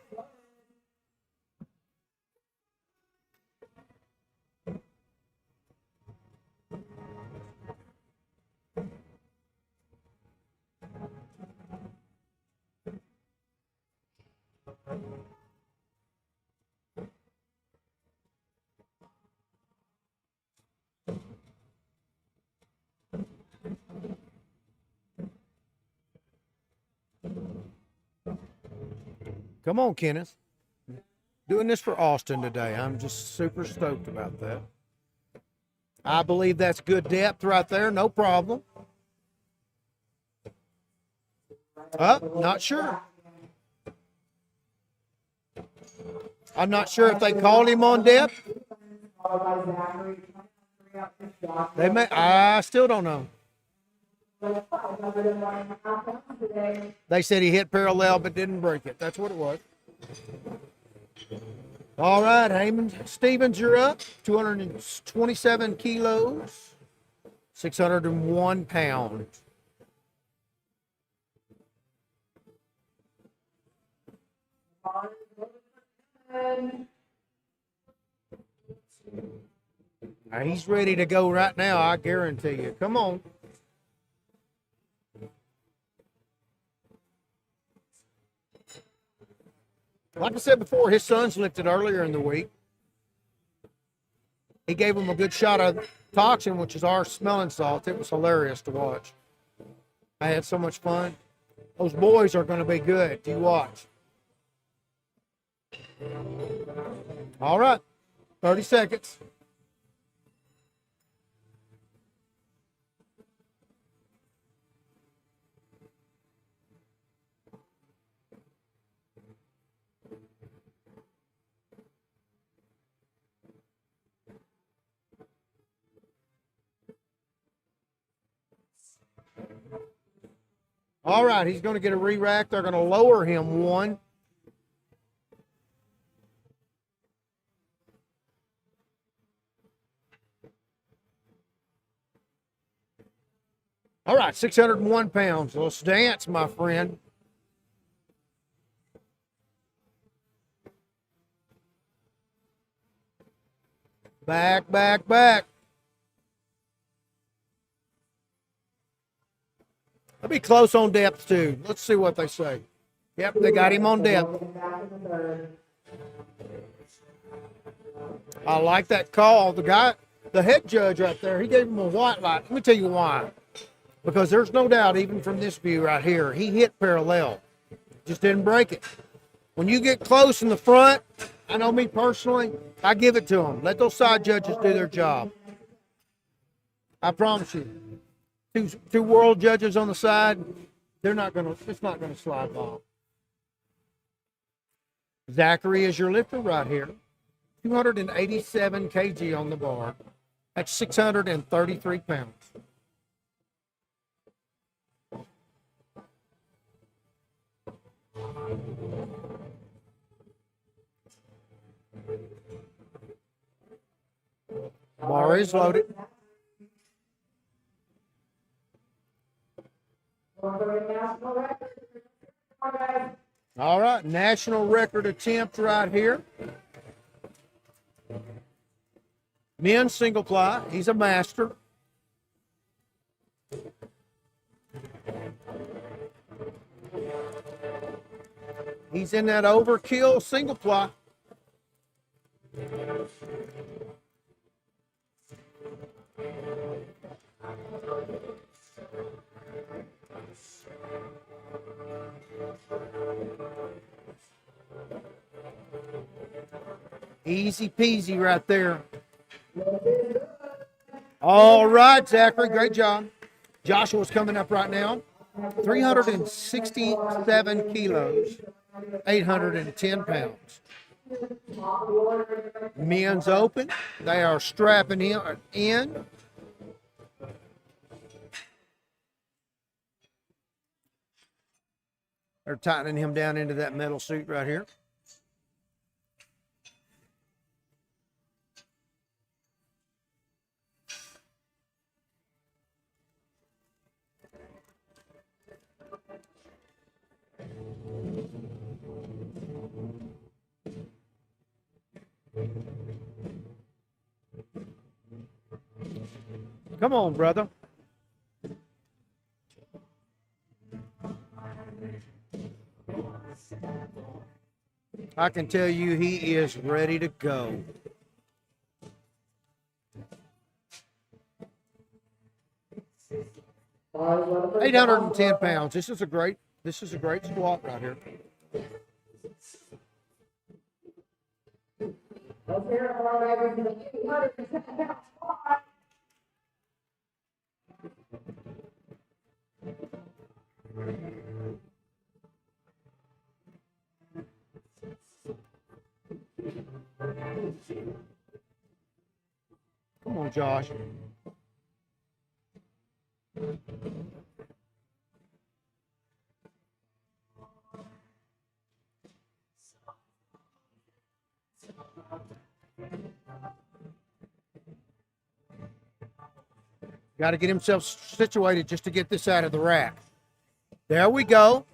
Come on, Kenneth. Doing this for Austin today. I'm just super stoked about that. I believe that's good depth right there. No problem. Not sure. I'm not sure if they called him on depth. They may. I still don't know. They said he hit parallel but didn't break it. That's what it was. All right, Heyman Stevens, you're up. 227 kilos, 601 pounds. Now, he's ready to go right now, I guarantee you. Come on. Like I said before, his son's lifted earlier in the week. He gave him a good shot of toxin, which is our smelling salt. It was hilarious to watch. I had so much fun. Those boys are going to be good. You watch. All right, 30 seconds. All right, he's going to get a re-rack. They're going to lower him one. All right, 601 pounds. Let's dance, my friend. Back, back, back. They'll be close on depth, too. Let's see what they say. Yep, they got him on depth. I like that call. The guy, the head judge right there, he gave him a white light. Let me tell you why. Because there's no doubt, even from this view right here, he hit parallel. Just didn't break it. When you get close in the front, I know me personally, I give it to them. Let those side judges do their job. I promise you. Two world judges on the side, it's not gonna slide by. Zachary is your lifter right here. 287 kg on the bar. That's 633 pounds. Bar is loaded. All right, national record attempt right here. Men's single ply. He's a master. He's in that overkill single ply. Easy peasy right there. All right, Zachary, great job. Joshua's coming up right now. 367 kilos, 810 pounds. Men's open. They are strapping him in. They're tightening him down into that metal suit right here. Come on, brother. I can tell you he is ready to go. £810. This is a great squat right here. Come on, Josh. Got to get himself situated just to get this out of the rack. There we go.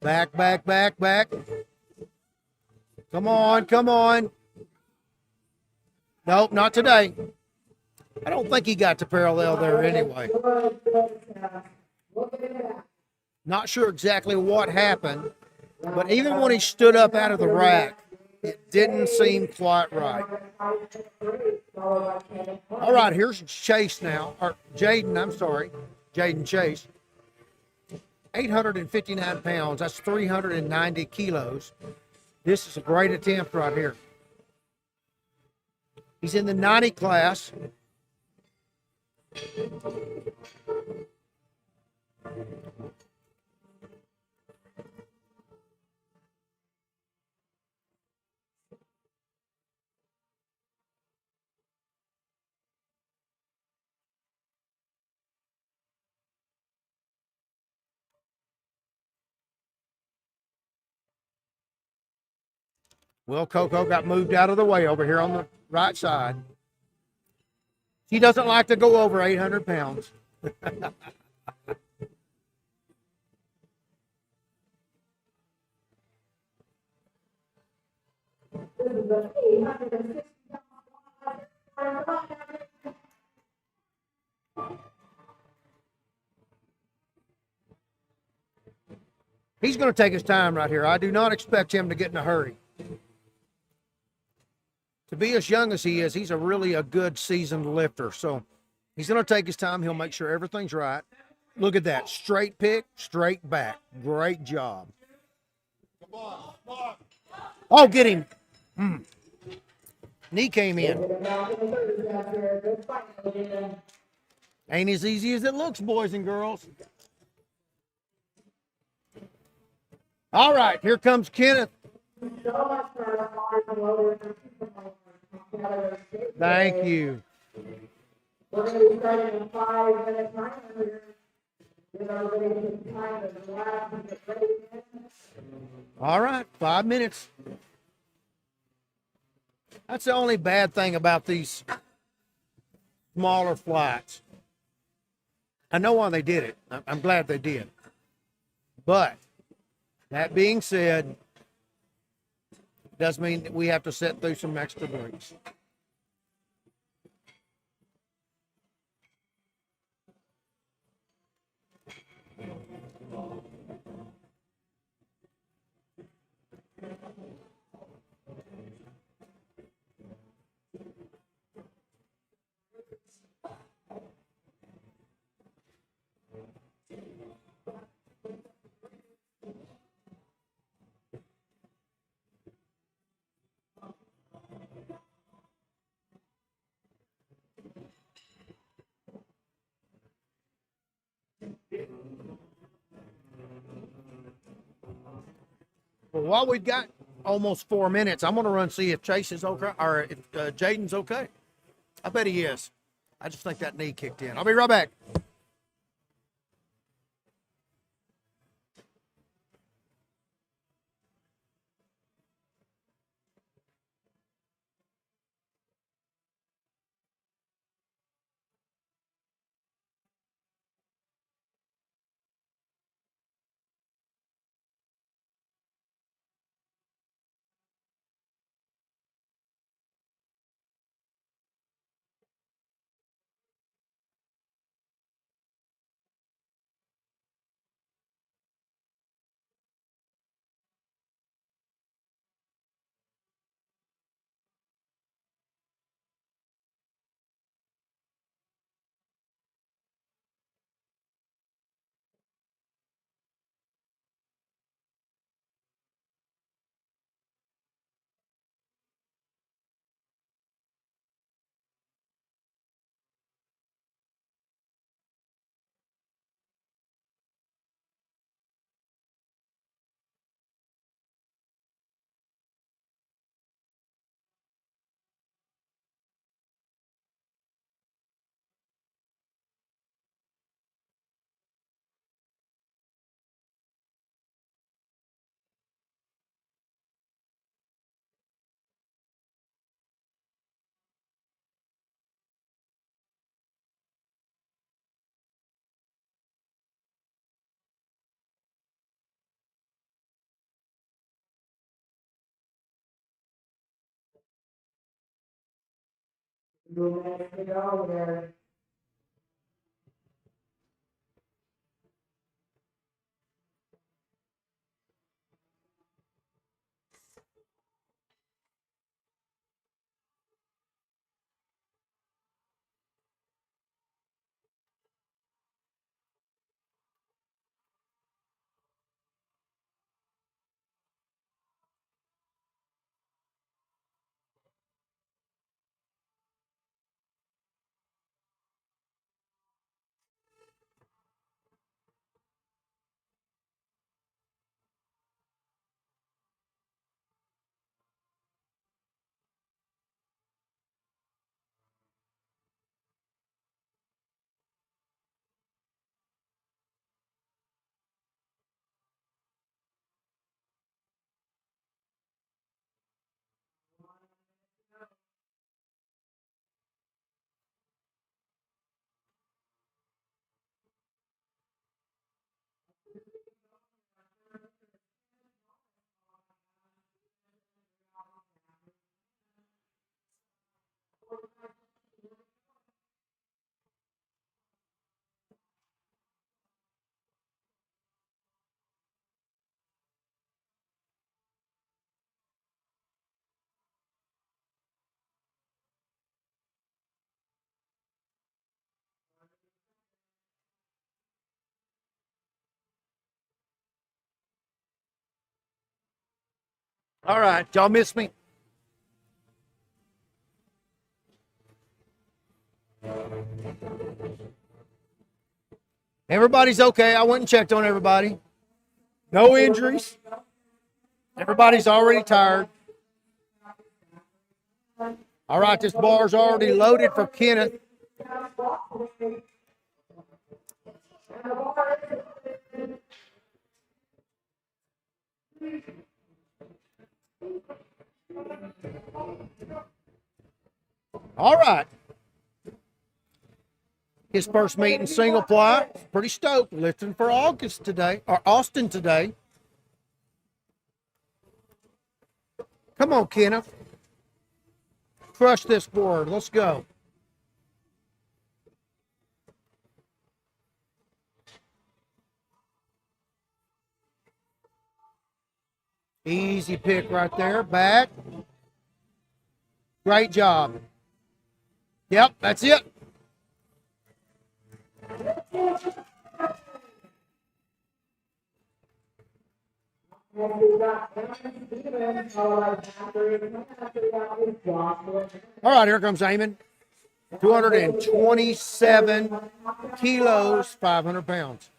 Back, back, back, back. Come on, come on. Nope, not today. I don't think he got to parallel there anyway. Not sure exactly what happened, but even when he stood up out of the rack, it didn't seem quite right. All right, here's Chase now, or Jaden, I'm sorry, Jaden Chase. 859 pounds, that's 390 kilos. This is a great attempt right here. He's in the 90 class. Will Coco got moved out of the way over here on the right side. He doesn't like to go over 800 pounds. He's going to take his time right here. I do not expect him to get in a hurry. To be as young as he is, he's really a good seasoned lifter. So he's going to take his time. He'll make sure everything's right. Look at that. Straight pick, straight back. Great job. Oh, get him. Knee came in. Ain't as easy as it looks, boys and girls. All right, here comes Kenneth. Thank you.
We're going to be starting in 5 minutes.
All right, 5 minutes. That's the only bad thing about these smaller flights. I know why they did it. I'm glad they did. But that being said, does mean that we have to sit through some extra drinks. Well, while we've got almost 4 minutes, I'm going to run see if Chase is okay or if Jaden's okay. I bet he is. I just think that knee kicked in. I'll be right back.
2 minutes to go there.
All right, y'all miss me? Everybody's okay. I went and checked on everybody. No injuries. Everybody's already tired. All right, this bar's already loaded for Kenneth. All right. His first meet in single ply. Pretty stoked. Lifting for August today, or Austin today. Come on, Kenneth. Crush this board. Let's go. Easy pick right there. Back. Great job. Yep, that's it. All right, here comes Eamon. 227 kilos, 500 pounds.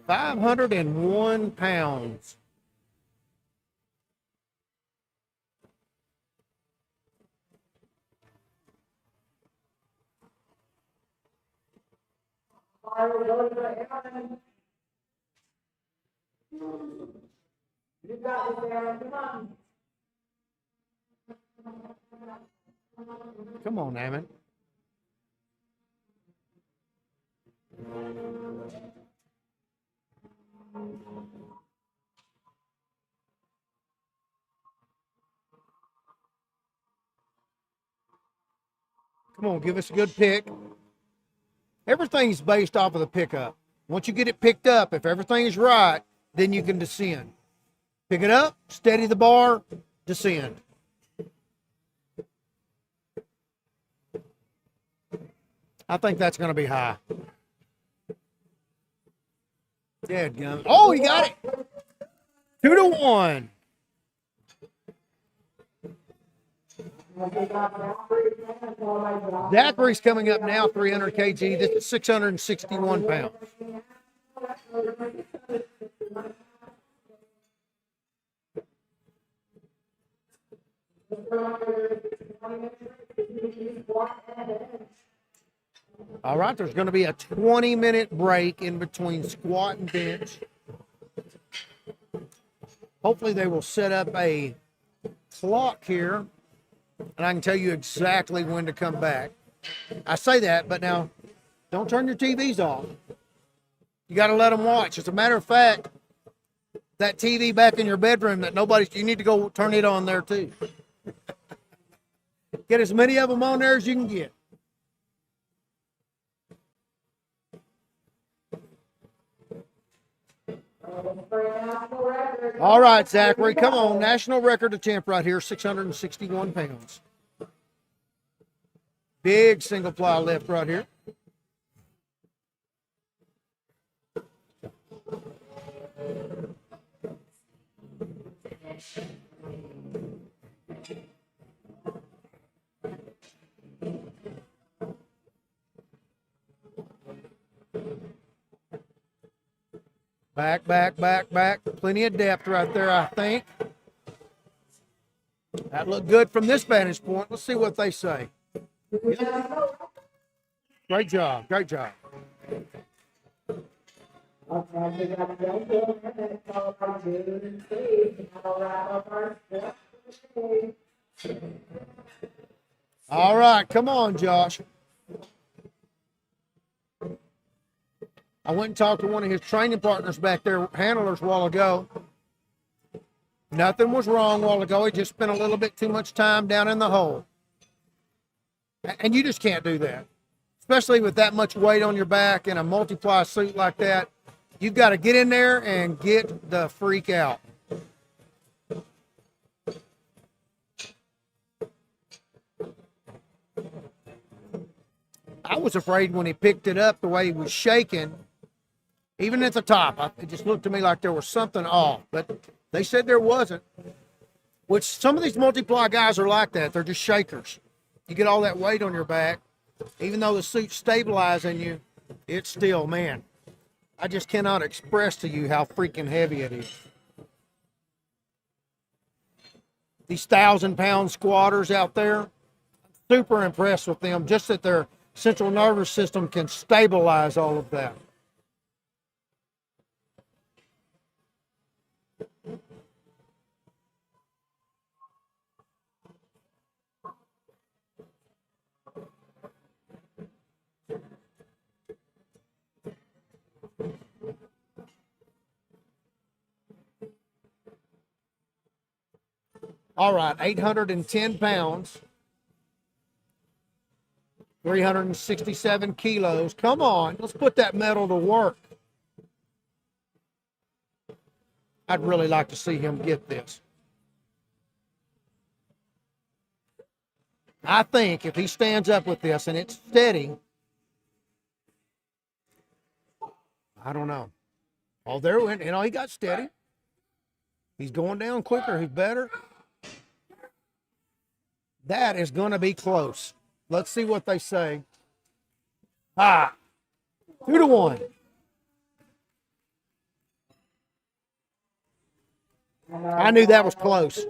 £501.
You got it, Aaron. Come on.
Come on, Eamon. Come on, give us a good pick. Everything's based off of the pickup. Once you get it picked up, if everything is right, then you can descend. Pick it up, steady the bar, descend. I think that's going to be high. Dadgum. Oh, he got it. 2-1. Zachary's coming up now, 300 kg. This is 661 pounds. All right, there's going to be a 20-minute break in between squat and bench. Hopefully they will set up a clock here, and I can tell you exactly when to come back. I say that, but now don't turn your TVs off. You got to let them watch. As a matter of fact, that TV back in your bedroom that you need to go turn it on there too. Get as many of them on there as you can get. All right, Zachary, come on. National record attempt right here, 661 pounds. Big single ply lift right here. Back, back, back, back. Plenty of depth right there, I think. That looked good from this vantage point. Let's see what they say. Yep. Great job. Great job. All right, come on, Josh. I went and talked to one of his training partners back there, handlers, a while ago. Nothing was wrong a while ago. He just spent a little bit too much time down in the hole. And you just can't do that, especially with that much weight on your back in a multiply suit like that. You've got to get in there and get the freak out. I was afraid when he picked it up the way he was shaking, even at the top, it just looked to me like there was something off, but they said there wasn't, which some of these multiply guys are like that. They're just shakers. You get all that weight on your back, even though the suit's stabilizing you, it's still, man, I just cannot express to you how freaking heavy it is. These 1,000-pound squatters out there, super impressed with them, just that their central nervous system can stabilize all of that. All right, 810 pounds, 367 kilos. Come on, let's put that metal to work. I'd really like to see him get this. I think if he stands up with this and it's steady, I don't know. Oh, there went, he got steady. He's going down quicker. He's better. That is going to be close. Let's see what they say. 2-1. I knew that was close.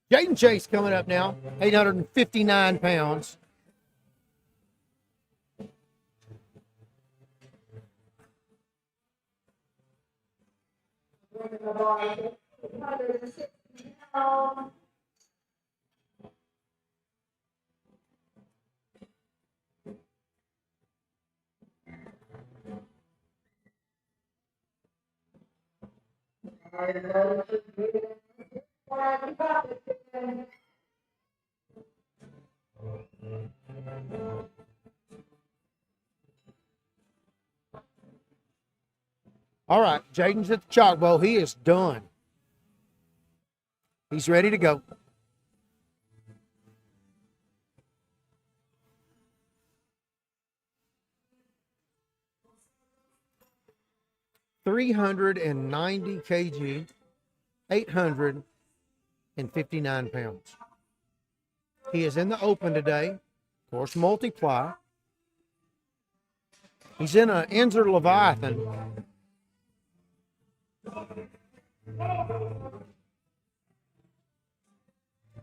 Jaden Chase coming up now, 859 pounds. All right, Jaden's at the chalk bowl. He is done. He's ready to go. $390 kg, 859 pounds. He is in the open today. Of course, multiply. He's in an Enzer Leviathan.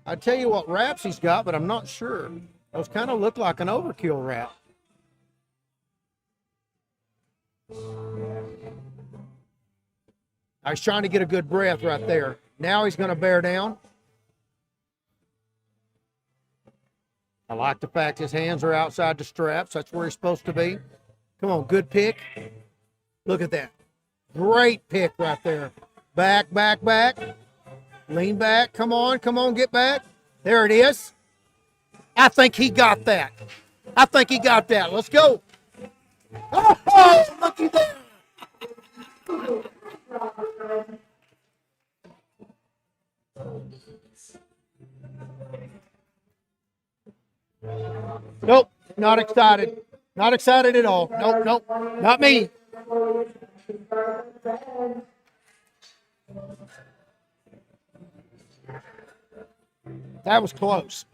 I tell you what wraps he's got, but I'm not sure. Those kind of look like an overkill wrap. I was trying to get a good breath right there. Now he's going to bear down. I like the fact his hands are outside the straps. That's where he's supposed to be. Come on, good pick. Look at that. Great pick right there. Back, back, back. Lean back. Come on, get back. There it is. I think he got that. I think he got that. Let's go. Oh, looky there. Nope, not excited. Not excited at all. Nope, nope, not me. That was close.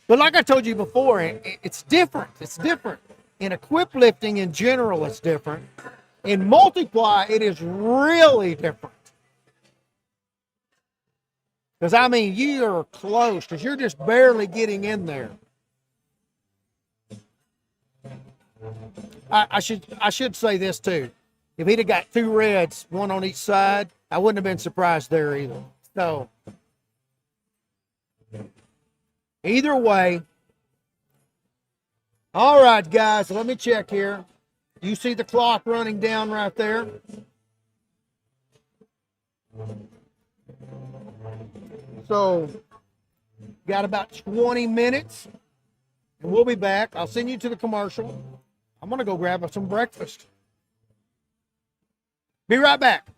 But like I told you before, it's different. It's different. In equip lifting in general, it's different. In multiply, it is really different. Because, I mean, you are close because you're just barely getting in there. I should say this too. If he'd have got 2 reds, 1 on each side, I wouldn't have been surprised there either. So, either way. All right, guys, let me check here. You see the clock running down right there? So, got about 20 minutes, and we'll be back. I'll send you to the commercial. I'm going to go grab some breakfast. Be right back.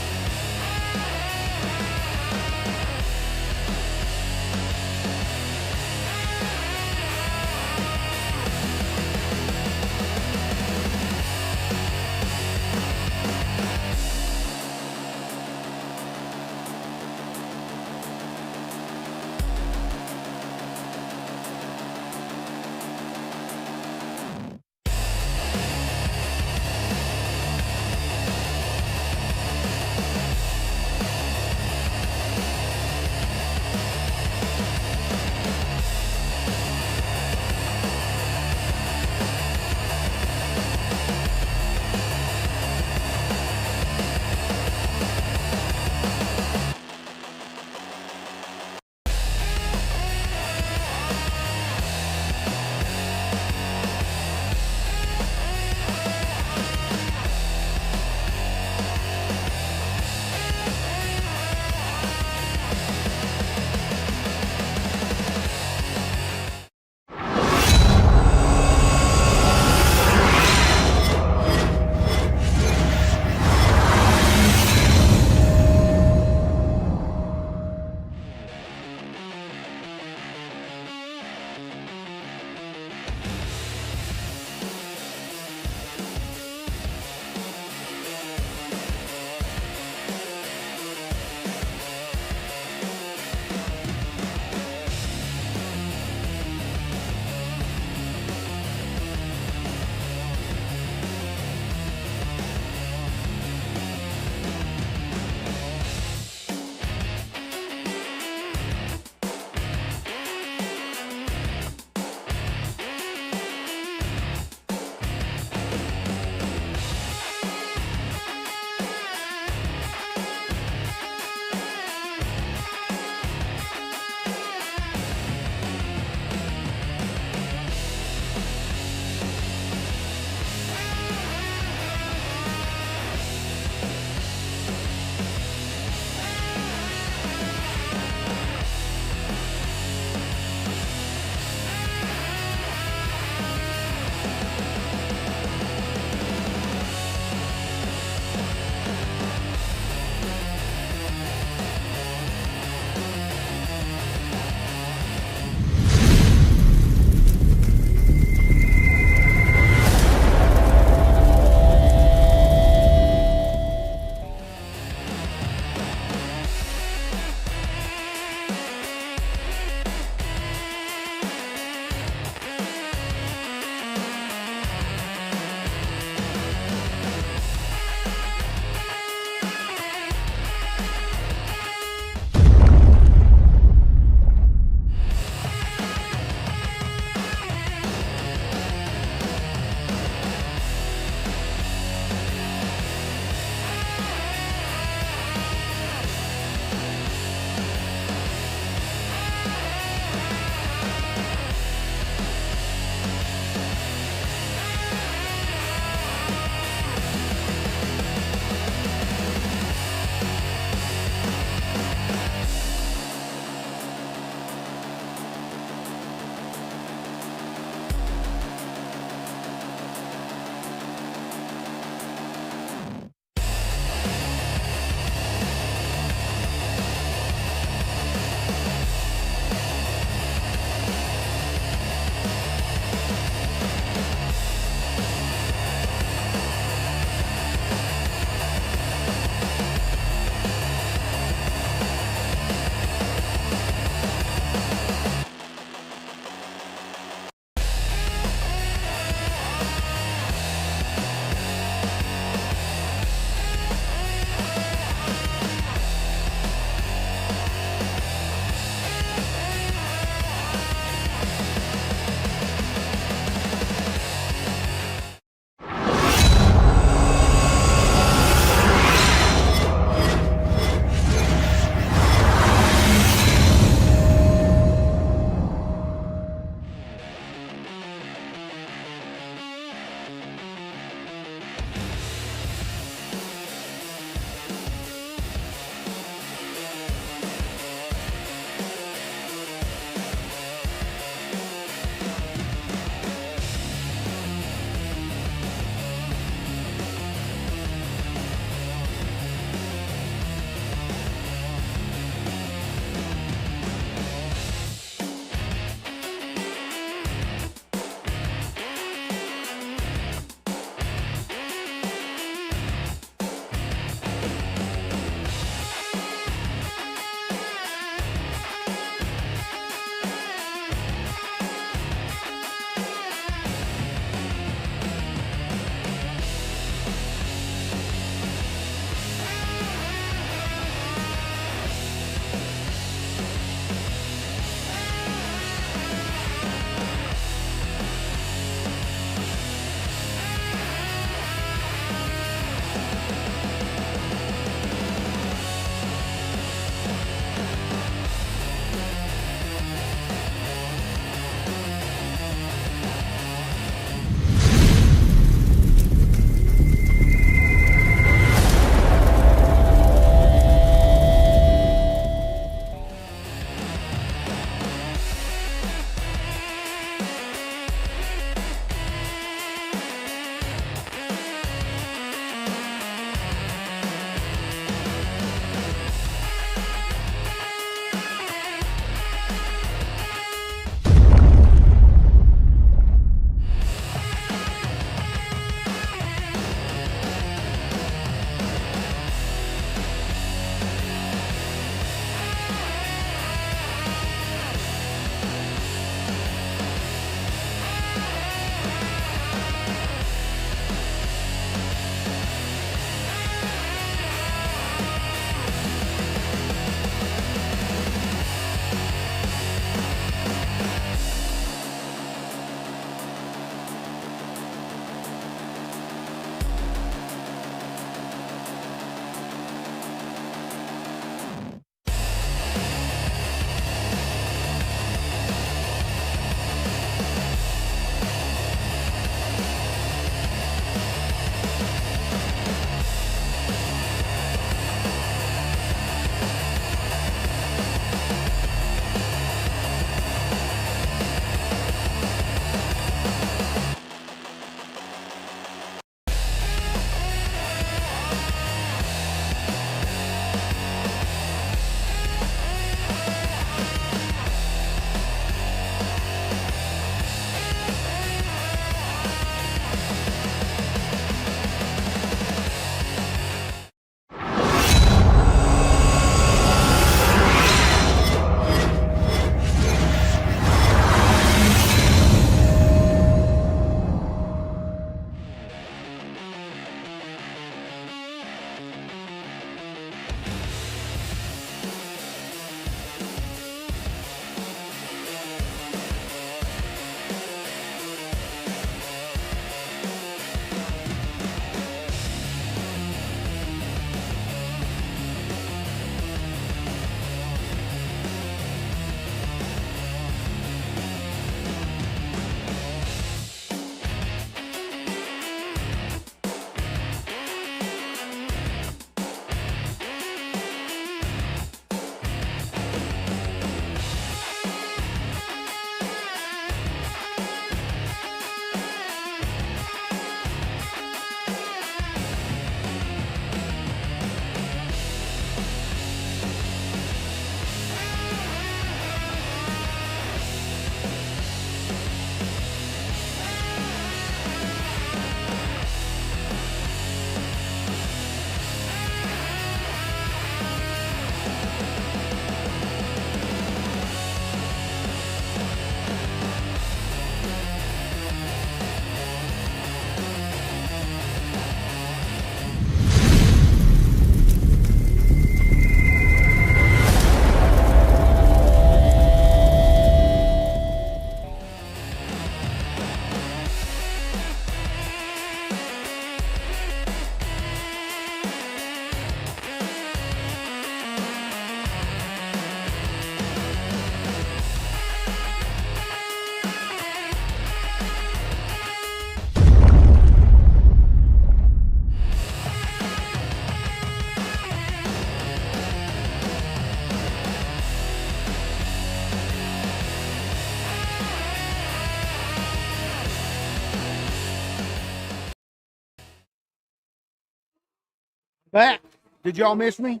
Back. Did y'all miss me?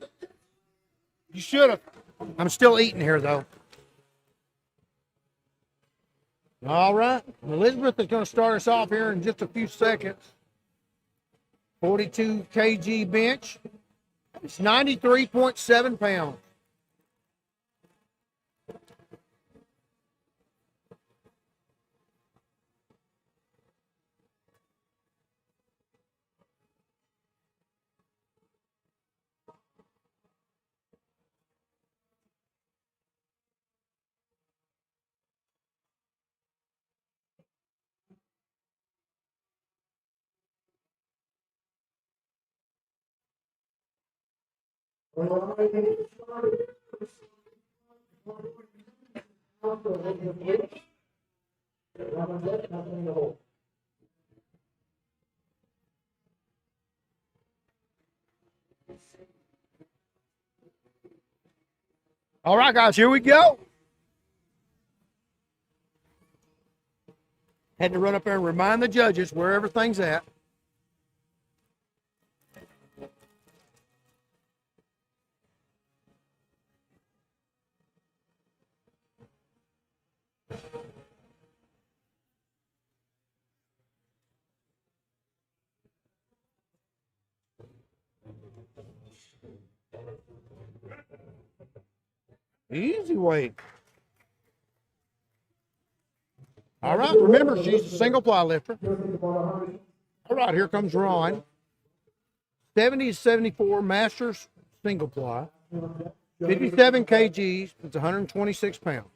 You should have. I'm still eating here, though. All right. Elizabeth is going to start us off here in just a few seconds. 42 kg bench. It's 93.7 pounds. All right, guys, here we go. Had to run up there and remind the judges where everything's at. Easy weight. All right, remember, she's a single ply lifter. All right, here comes Ron. 70 to 74 masters single ply. 57 kgs, it's 126 pounds.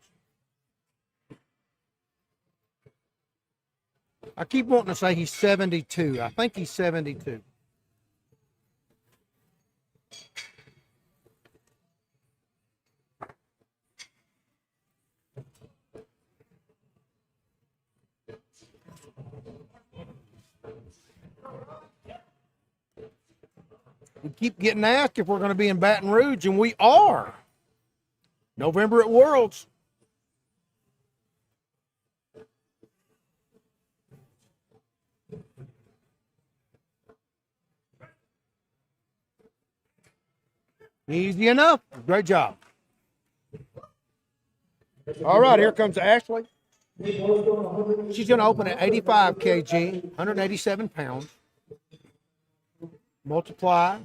I keep wanting to say he's 72. I think he's 72. We keep getting asked if we're going to be in Baton Rouge, and we are. November at Worlds. Easy enough. Great job. All right, here comes Ashley. She's going to open at 85 kg, 187 pounds. Multiply.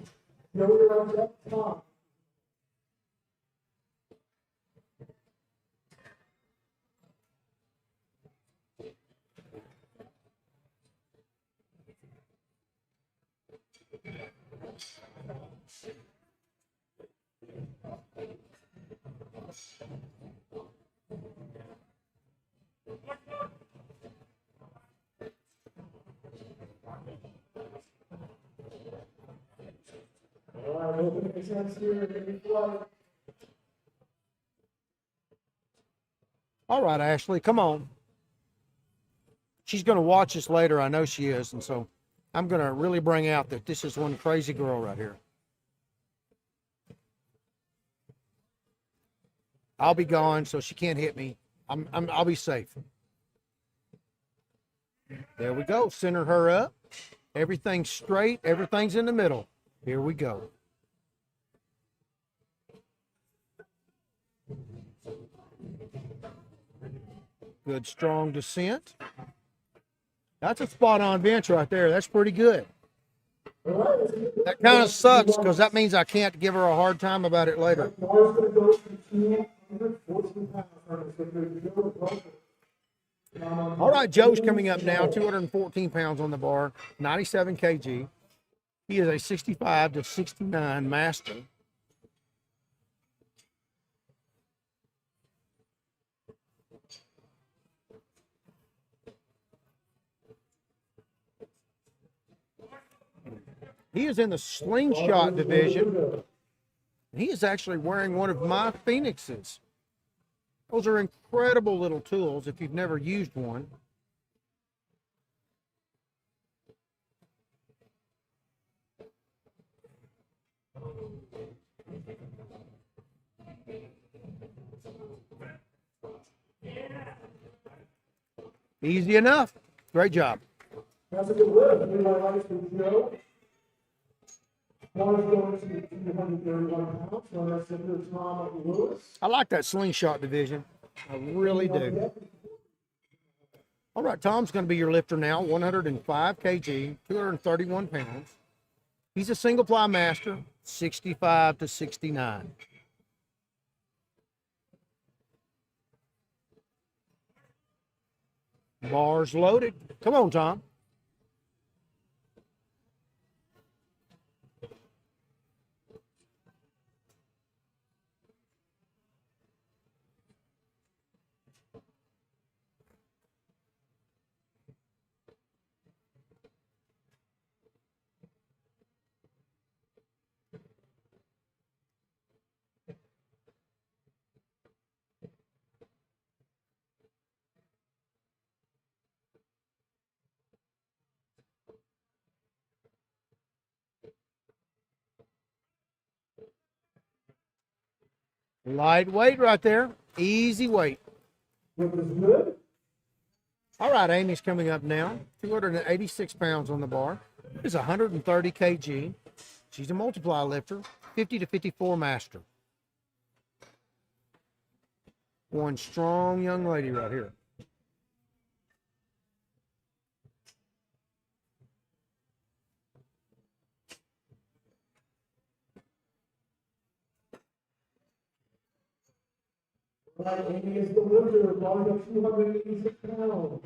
All right, Ashley, come on. She's going to watch us later. I know she is. And so I'm going to really bring out that this is one crazy girl right here. I'll be gone, so she can't hit me. I'll be safe. There we go. Center her up. Everything's straight. Everything's in the middle. Here we go. Good, strong descent. That's a spot-on bench right there. That's pretty good. That kind of sucks because that means I can't give her a hard time about it later. All right, Joe's coming up now, 214 pounds on the bar, 97 kg. He is a 65 to 69 master. He is in the slingshot division. He is actually wearing one of my Phoenixes. Those are incredible little tools if you've never used one. Easy enough. Great job. I like that slingshot division. I really do. All right, Tom's going to be your lifter now, 105 kg, 231 pounds. He's a single ply master, 65 to 69. Bars loaded. Come on, Tom. Lightweight right there. Easy weight. All right, Amy's coming up now. 286 pounds on the bar. Is 130 kg. She's a multiply lifter, 50 to 54 master. One strong young lady right here.
Right, Amy is the loser, volume of 286 pounds.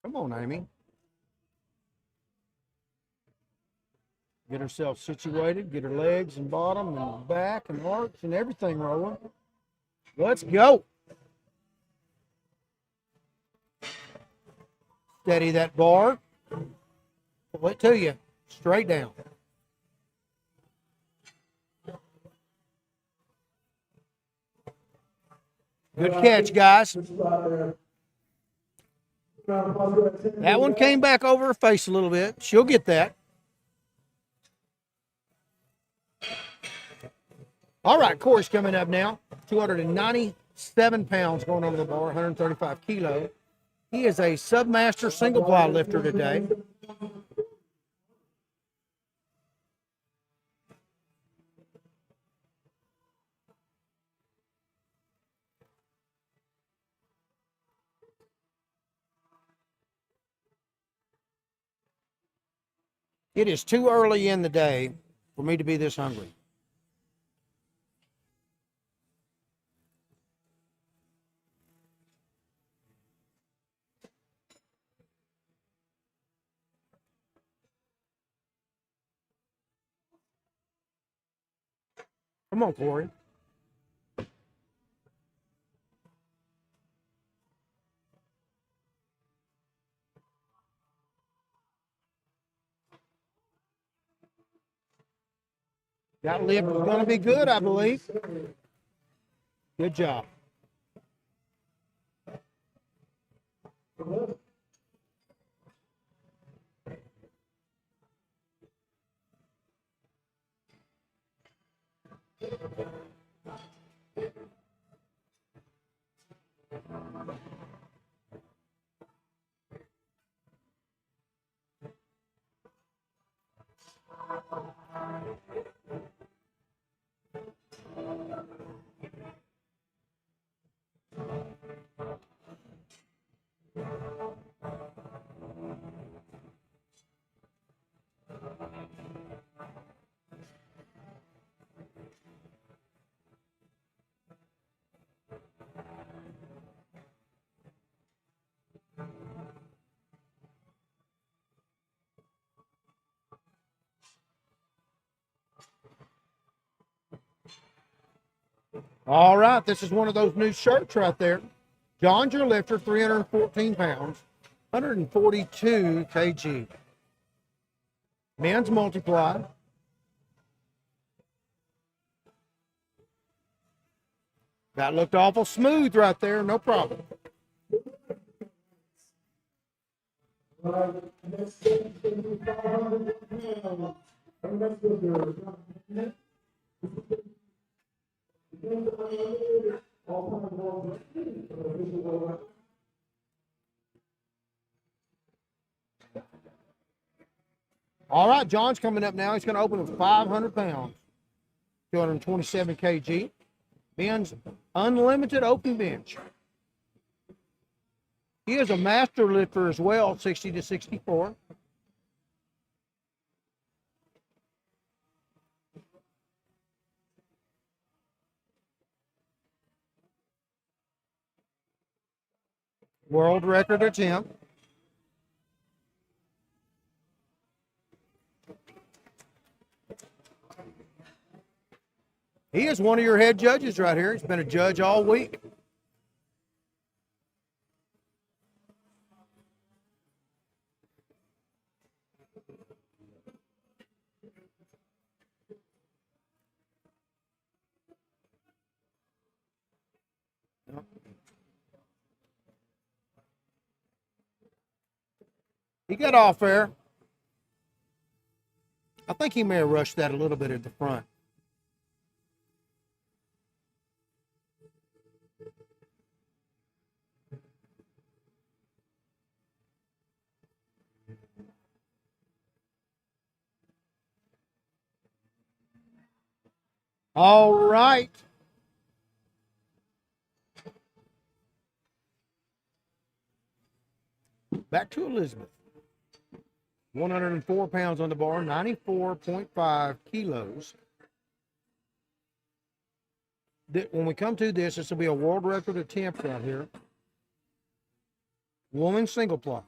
Come on, Amy. Get herself situated, get her legs and bottom and back and arch and everything rolling. Let's go. Steady that bar. Pull it to you. Straight down. Good catch, guys. That one came back over her face a little bit. She'll get that. All right, Corey's coming up now. 297 pounds going over the bar, 135 kilo. He is a submaster single ply lifter today. It is too early in the day for me to be this hungry. Come on, Corey. That lift is going to be good, I believe. Good job. All right, this is one of those new shirts right there. John's your lifter, 314 pounds, 142 kg. Men's multiply. That looked awful smooth right there. No problem.
All right, next is 500 pounds. Our next lister, all-time world record.
All right, John's coming up now. He's going to open with 500 pounds, 227 kg. Ben's unlimited open bench. He is a master lifter as well, 60 to 64. World record attempt. He is one of your head judges right here. He's been a judge all week. He got off there. I think he may have rushed that a little bit at the front. All right. Back to Elizabeth. 104 pounds on the bar, 94.5 kilos. When we come to this will be a world record attempt right here. Woman single ply.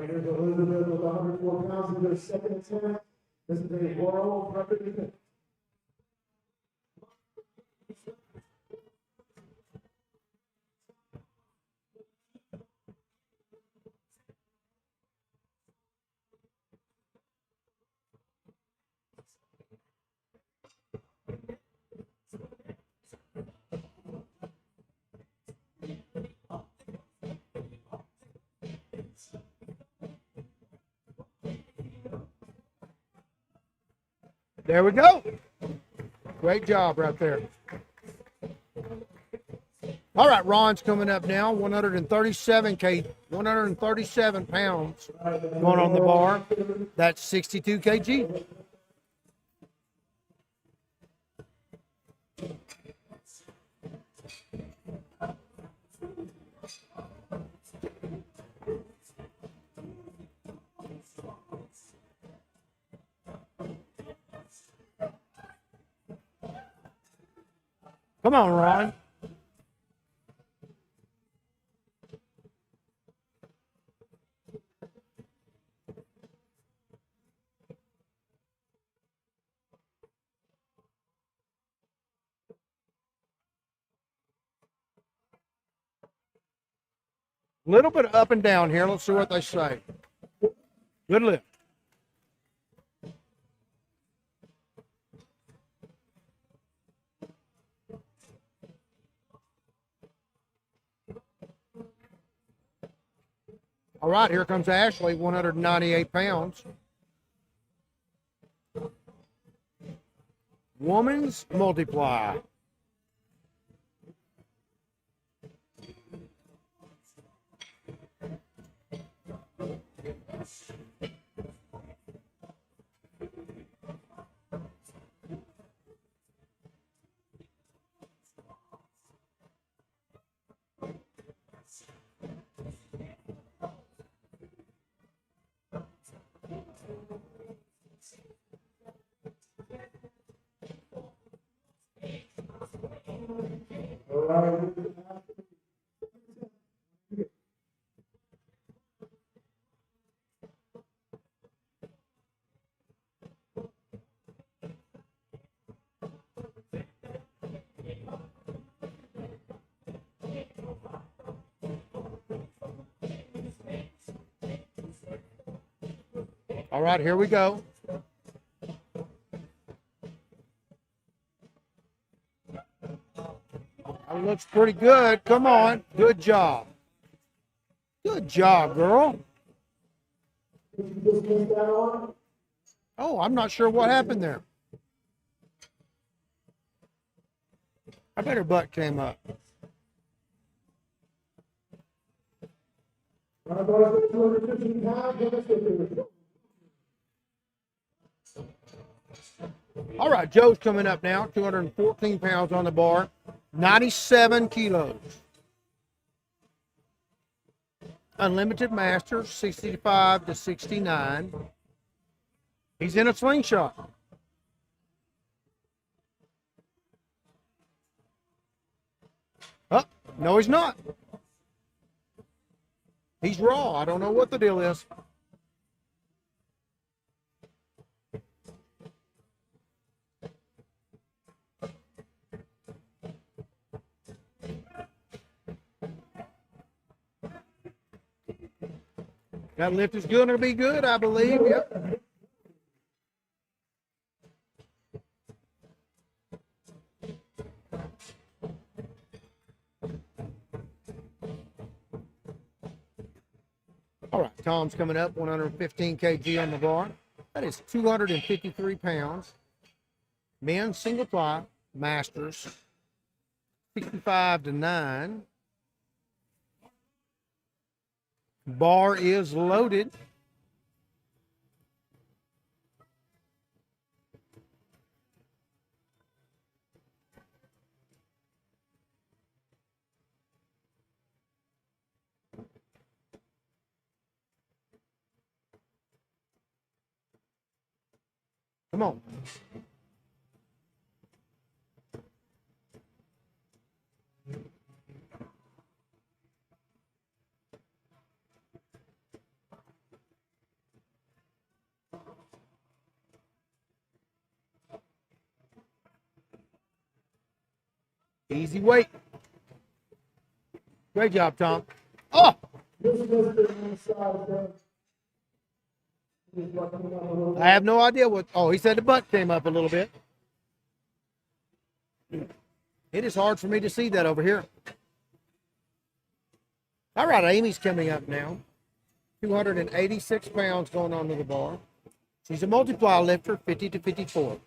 Here's Elizabeth with 104 pounds in their second attempt. This is a world record event.
There we go. Great job right there. All right, Ron's coming up now. 137 pounds going on the bar. That's 62 kg. Come on, Ron. A little bit up and down here. Let's see what they say. Good lift. All right, here comes Ashley, 198 pounds. Woman's multiply. All right, here we go. That looks pretty good. Come on. Good job. Good job, girl. Oh, I'm not sure what happened there. I bet her butt came up. All right, Joe's coming up now. 214 pounds on the bar. 97 kilos. Unlimited Masters, 65 to 69. He's in a slingshot. Oh, no, he's not. He's raw. I don't know what the deal is. That lift is going to be good, I believe. Yep. All right, Tom's coming up, 115 kg on the bar. That is 253 pounds. Men's single ply, Masters, 65 to 9. Bar is loaded. Come on. Easy weight. Great job, Tom. Oh! I have no idea what. Oh, he said the butt came up a little bit. It is hard for me to see that over here. All right, Amy's coming up now. 286 pounds going on to the bar. She's a multiply lifter, 50 to 54.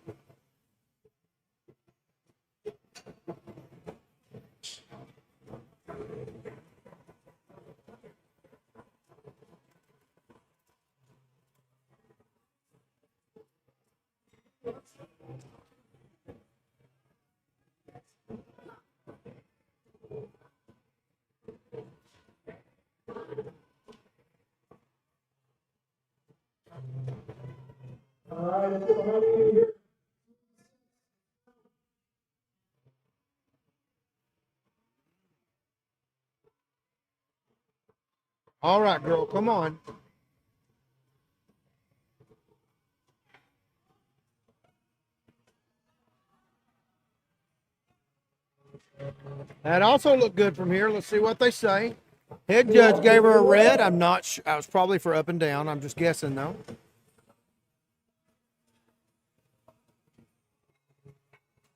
All right, girl, come on. That also looked good from here. Let's see what they say. Head judge gave her a red. I'm not sure. I was probably for up and down. I'm just guessing, though.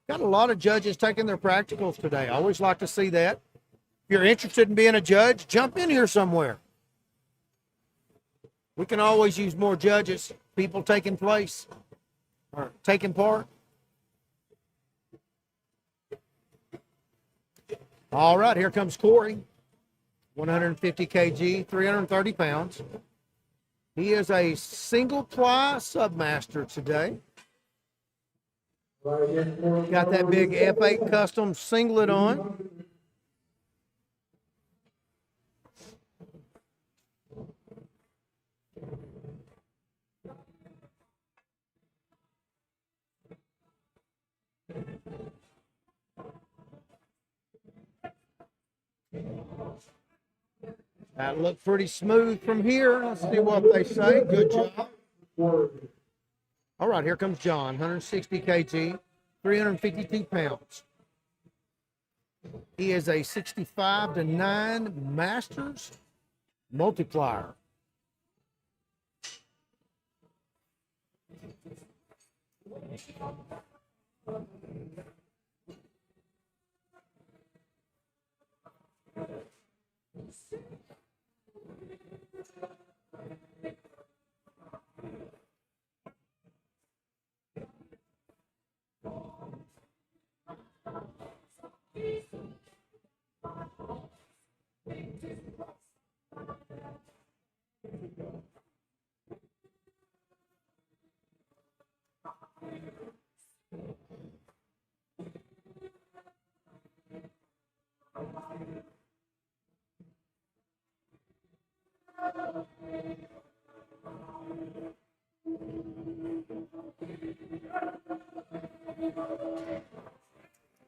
Got a lot of judges taking their practicals today. I always like to see that. If you're interested in being a judge, jump in here somewhere. We can always use more judges, people taking place or taking part. All right, here comes Corey, 150 kg, 330 pounds. He is a single ply submaster today. Got that big F8 custom singlet on. That looked pretty smooth from here. Let's see what they say. Good job. All right, here comes John, 160 kg, 352 pounds. He is a 65-9 Masters multiplier.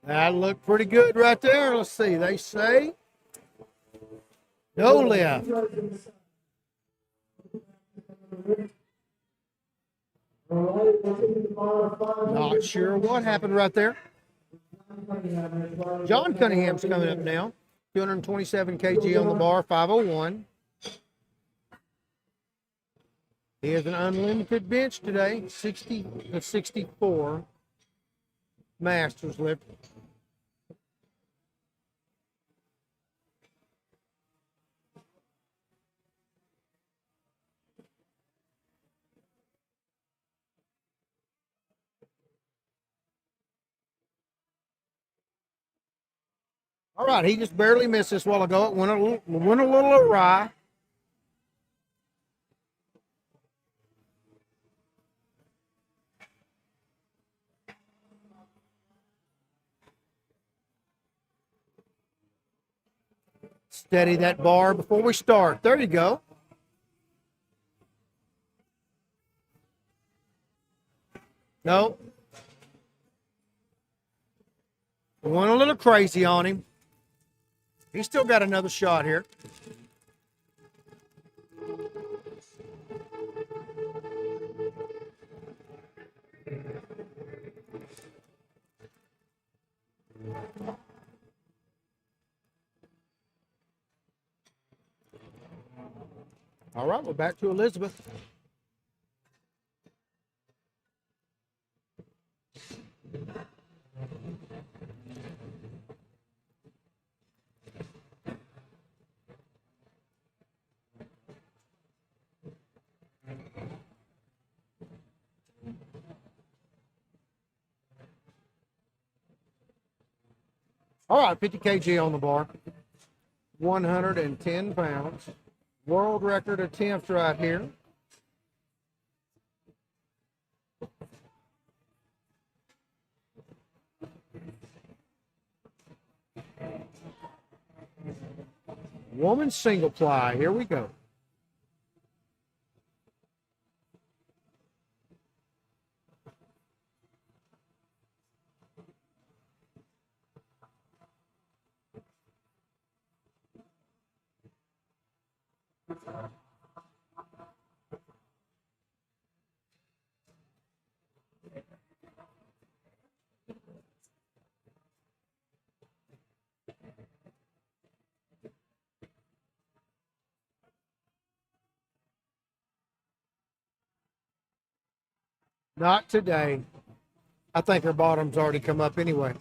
That looked pretty good right there. Let's see. They say no lift. Not sure what happened right there. John Cunningham's coming up now. 227 kg on the bar, 501. He has an unlimited bench today, 60 to 64 Masters lift. All right, he just barely missed this while ago. It went a little awry. Steady that bar before we start. There you go. No. Went a little crazy on him. He's still got another shot here. All right, we're back to Elizabeth. All right, 50 kg on the bar, 110 pounds. World record attempt right here. Woman single ply. Here we go. Not today. I think her bottom's already come up anyway.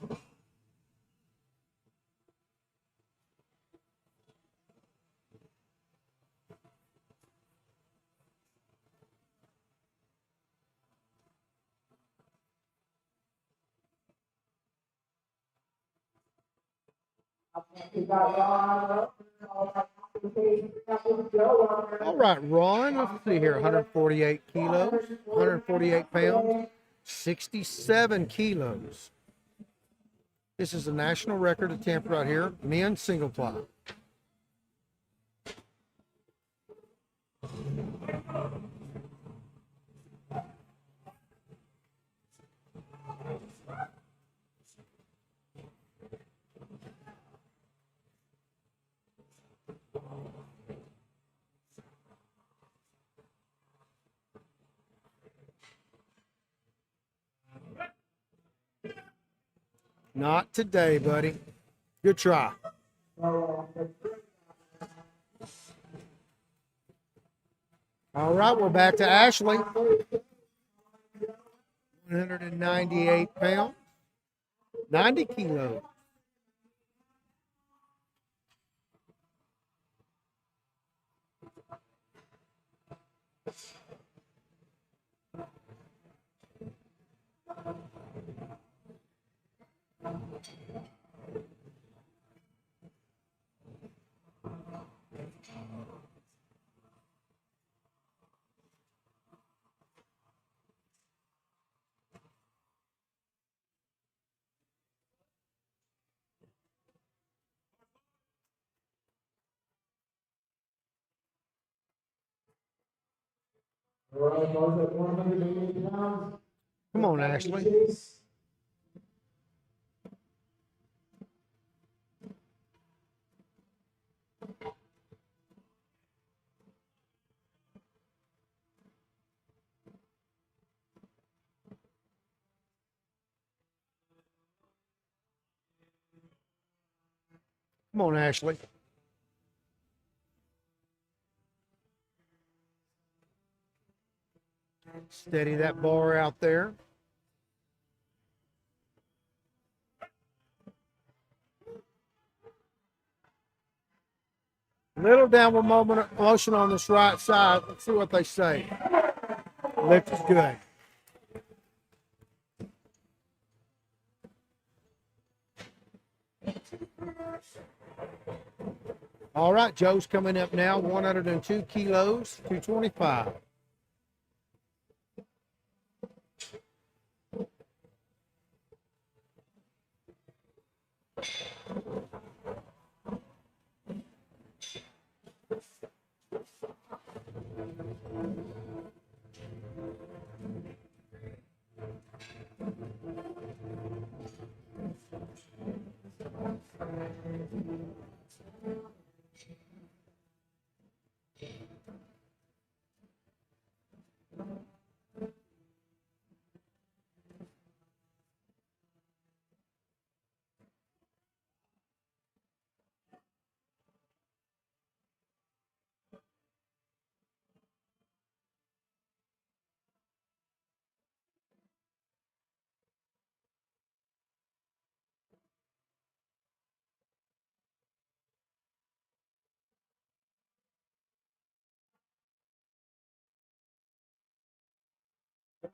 All right, Ron, let's see here. 148 kilos, 148 pounds, 67 kilos. This is a national record attempt right here. Men single ply. Not today, buddy. Good try. All right, we're back to Ashley. 198 pounds, 90 kilos.
All right, boys, at 180 pounds.
Come on, Ashley.
Chase.
Come on, Ashley. Steady that bar out there. Little downward motion on this right side. Let's see what they say. Lift is good. All right, Joe's coming up now. 102 kilos, 225.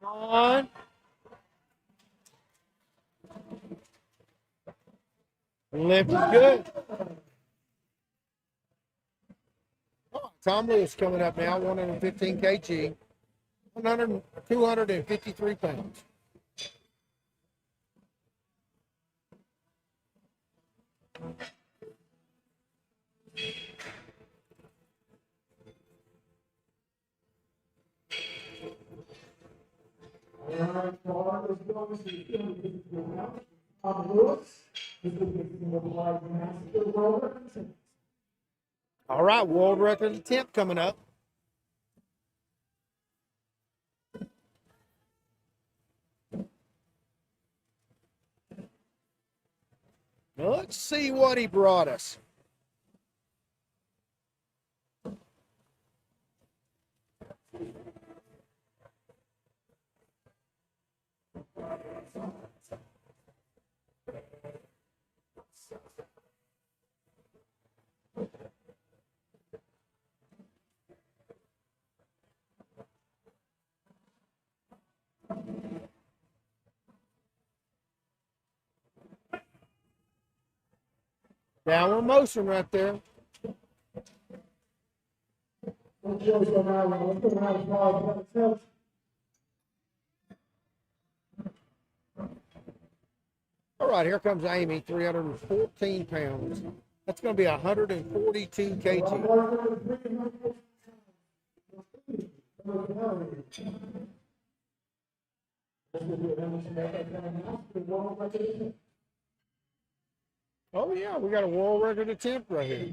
Come on. Lift is good. Oh, Tom Lewis coming up now, 115 kg, 253 pounds.
All right, Paul, let's go. This is Tom Lewis. This is the World Master World Record.
All right, world record attempt coming up. Let's see what he brought us. Downward motion right there.
Let's go now. Let's go now. Paul.
All right, here comes Amy, 314 pounds. That's going to be 142 kg. Oh, yeah, we got a world record attempt right here.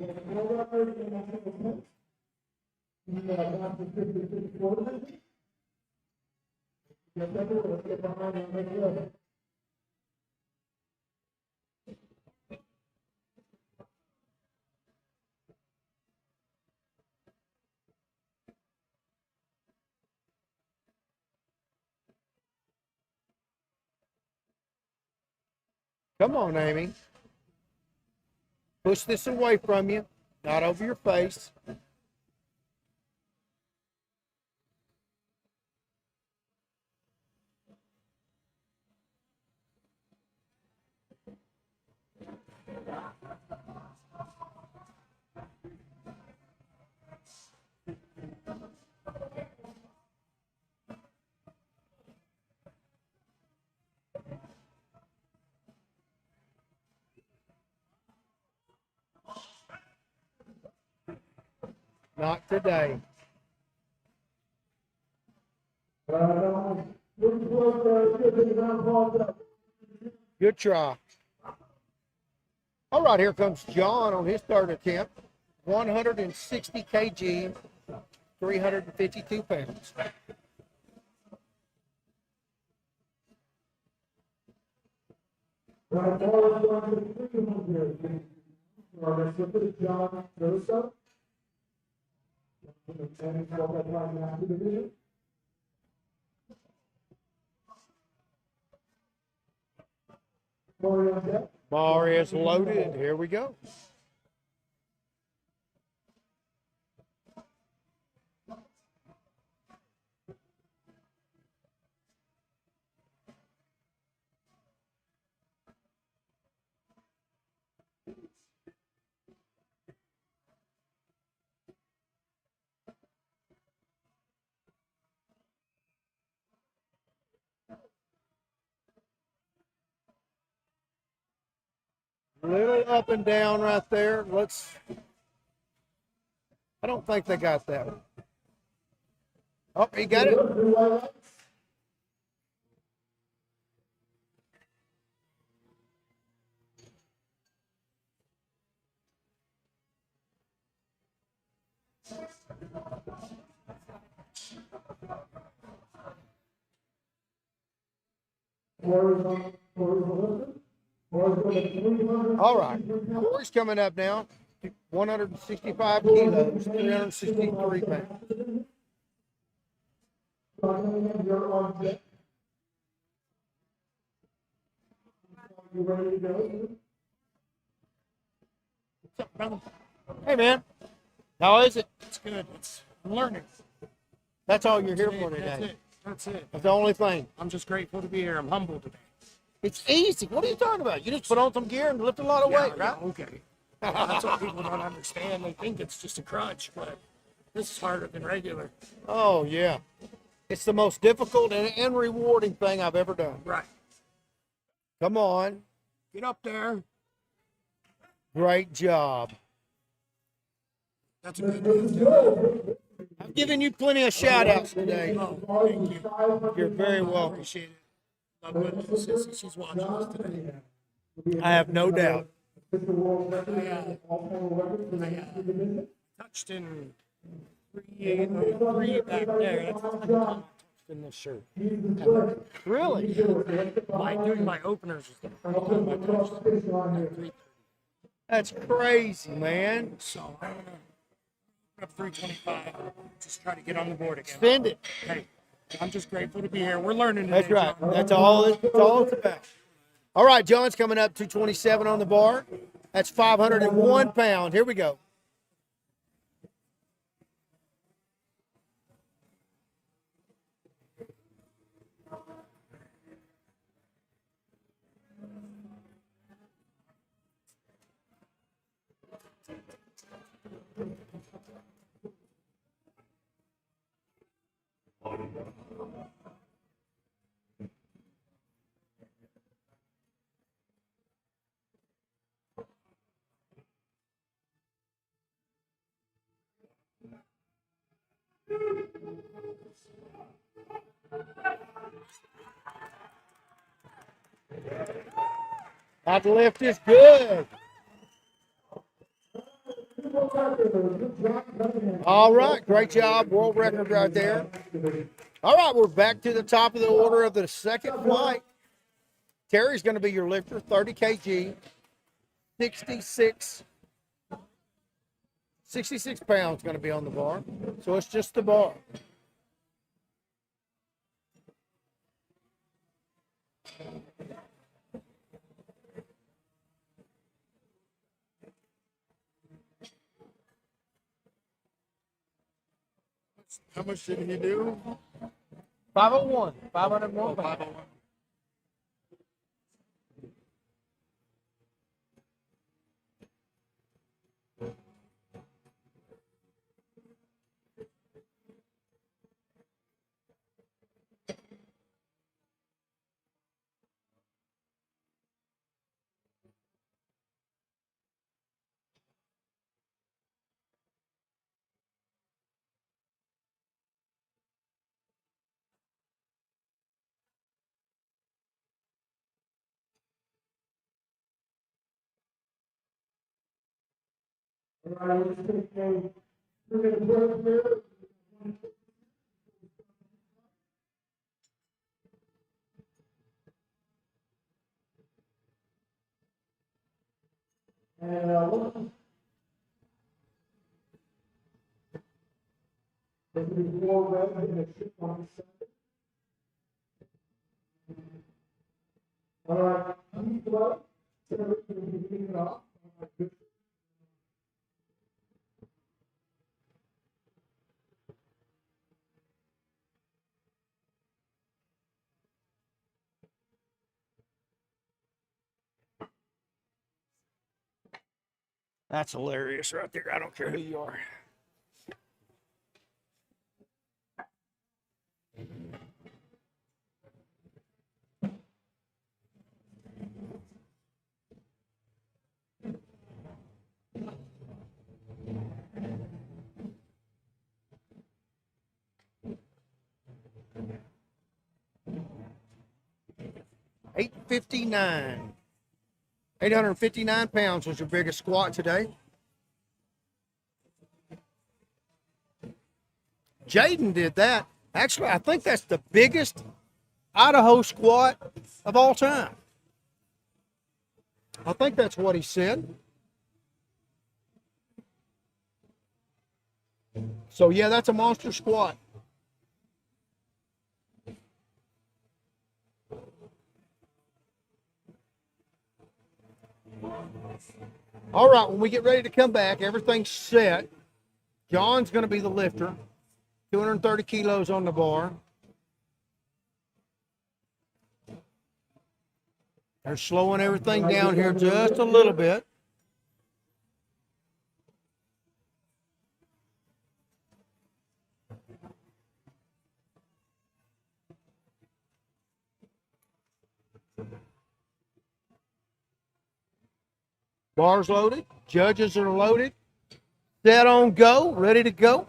Come on, Amy. Push this away from you, not over your face. Not today. Good try. All right, here comes John on his third attempt. 160 kg, 352 pounds.
John Joseph. And 12 master division.
Bar is loaded. Here we go. Little up and down right there. I don't think they got that one. Oh, he got it. All right. Corey's coming up now. 165 kilos, 363 pounds.
You ready to go?
What's up, brother?
Hey, man. How is it?
It's good. I'm learning.
That's all you're here for
That's
today.
it. That's it.
That's the only thing.
I'm just grateful to be here. I'm humbled today.
It's easy. What are you talking about? You just put on some gear and lift a lot of weight, right?
Okay. That's what people don't understand. They think it's just a crutch, but this is harder than regular.
Oh, yeah. It's the most difficult and rewarding thing I've ever done.
Right.
Come on.
Get up there.
Great job.
That's a good deal.
I've given you plenty of shout-outs today.
Oh, thank you.
You're very
I
welcome.
appreciate it. Love it. Sissy, she's watching us today.
I have no doubt.
I touched in three back there. That's the second time I touched in this shirt.
Really?
Doing my openers was the first time I touched at 330.
That's crazy, man.
So I'm gonna put up 325. Just try to get on the board again.
Spend it.
Hey, I'm just grateful to be here. We're learning today.
That's right.
John.
That's all it's about. All right, John's coming up 227 on the bar. That's 501 pounds. Here we go. That lift is good. All right, great job. World record right there. All right, we're back to the top of the order of the second flight. Terry's going to be your lifter, 30 kg, 66 pounds going to be on the bar. So it's just the bar.
How much did he do?
501. 501 pounds.
501.
All right, let's take a, we're gonna break here. And, there's gonna be 4 reps and a shift on the side. All right, I'm glad. So we're gonna be leaving it off.
That's hilarious right there. I don't care who you are. $859. 859 pounds was your biggest squat today. Jaden did that. Actually, I think that's the biggest Idaho squat of all time. I think that's what he said. So, yeah, that's a monster squat. All right, when we get ready to come back, everything's set. John's going to be the lifter. 230 kilos on the bar. They're slowing everything down here just a little bit. Bars loaded. Judges are loaded. Set on go. Ready to go.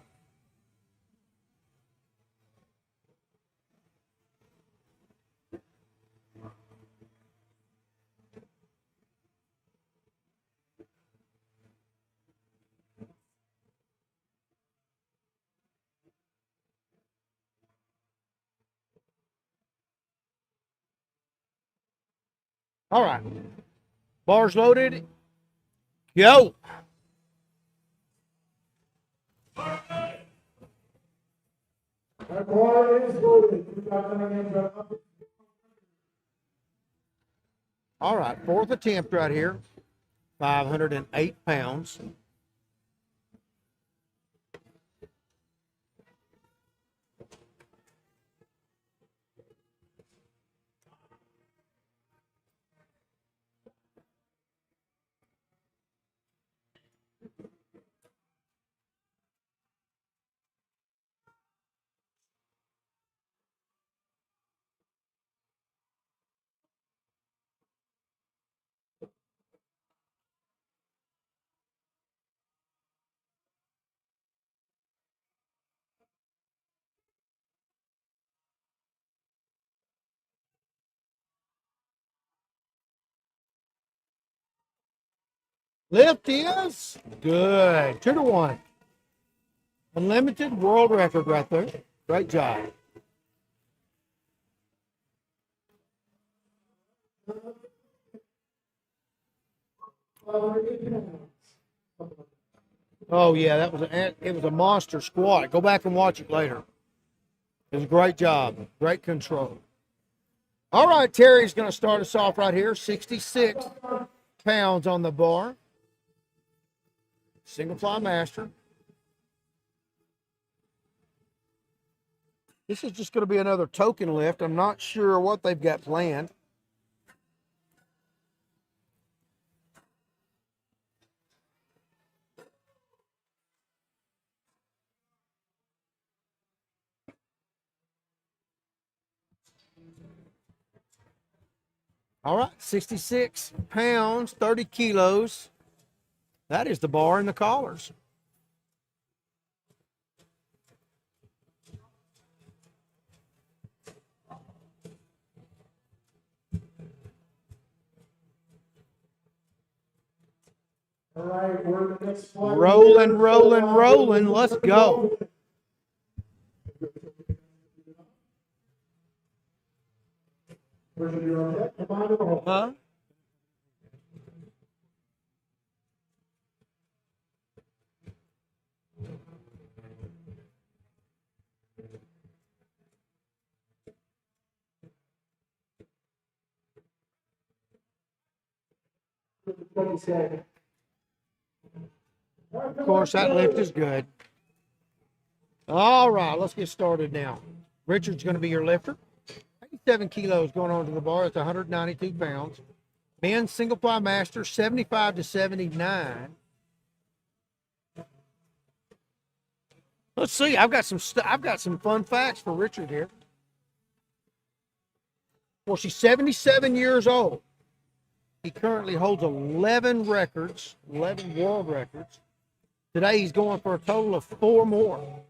All right. Bars loaded. Go.
That bar is loaded. We got coming in the upper.
All right. Fourth attempt right here. 508 pounds. Lift is good. 2-1. Unlimited world record right there. Great job. Oh yeah, it was a monster squat. Go back and watch it later. It was a great job. Great control. All right, Terry's going to start us off right here. 66 pounds on the bar. Single fly master. This is just going to be another token lift. I'm not sure what they've got planned. All right, 66 pounds, 30 kilos. That is the bar and the collars.
All right, we're the next flight.
Rolling, rolling, rolling. Let's go.
Where's your okay? Come on, roll.
Huh?
What you say?
Of course, that lift is good. All right, let's get started now. Richard's going to be your lifter. 87 kilos going on to the bar. It's 192 pounds. Men's single ply master, 75 to 79. Let's see. I've got some fun facts for Richard here. Well, she's 77 years old. He currently holds 11 records, 11 world records. Today he's going for a total of 4 more.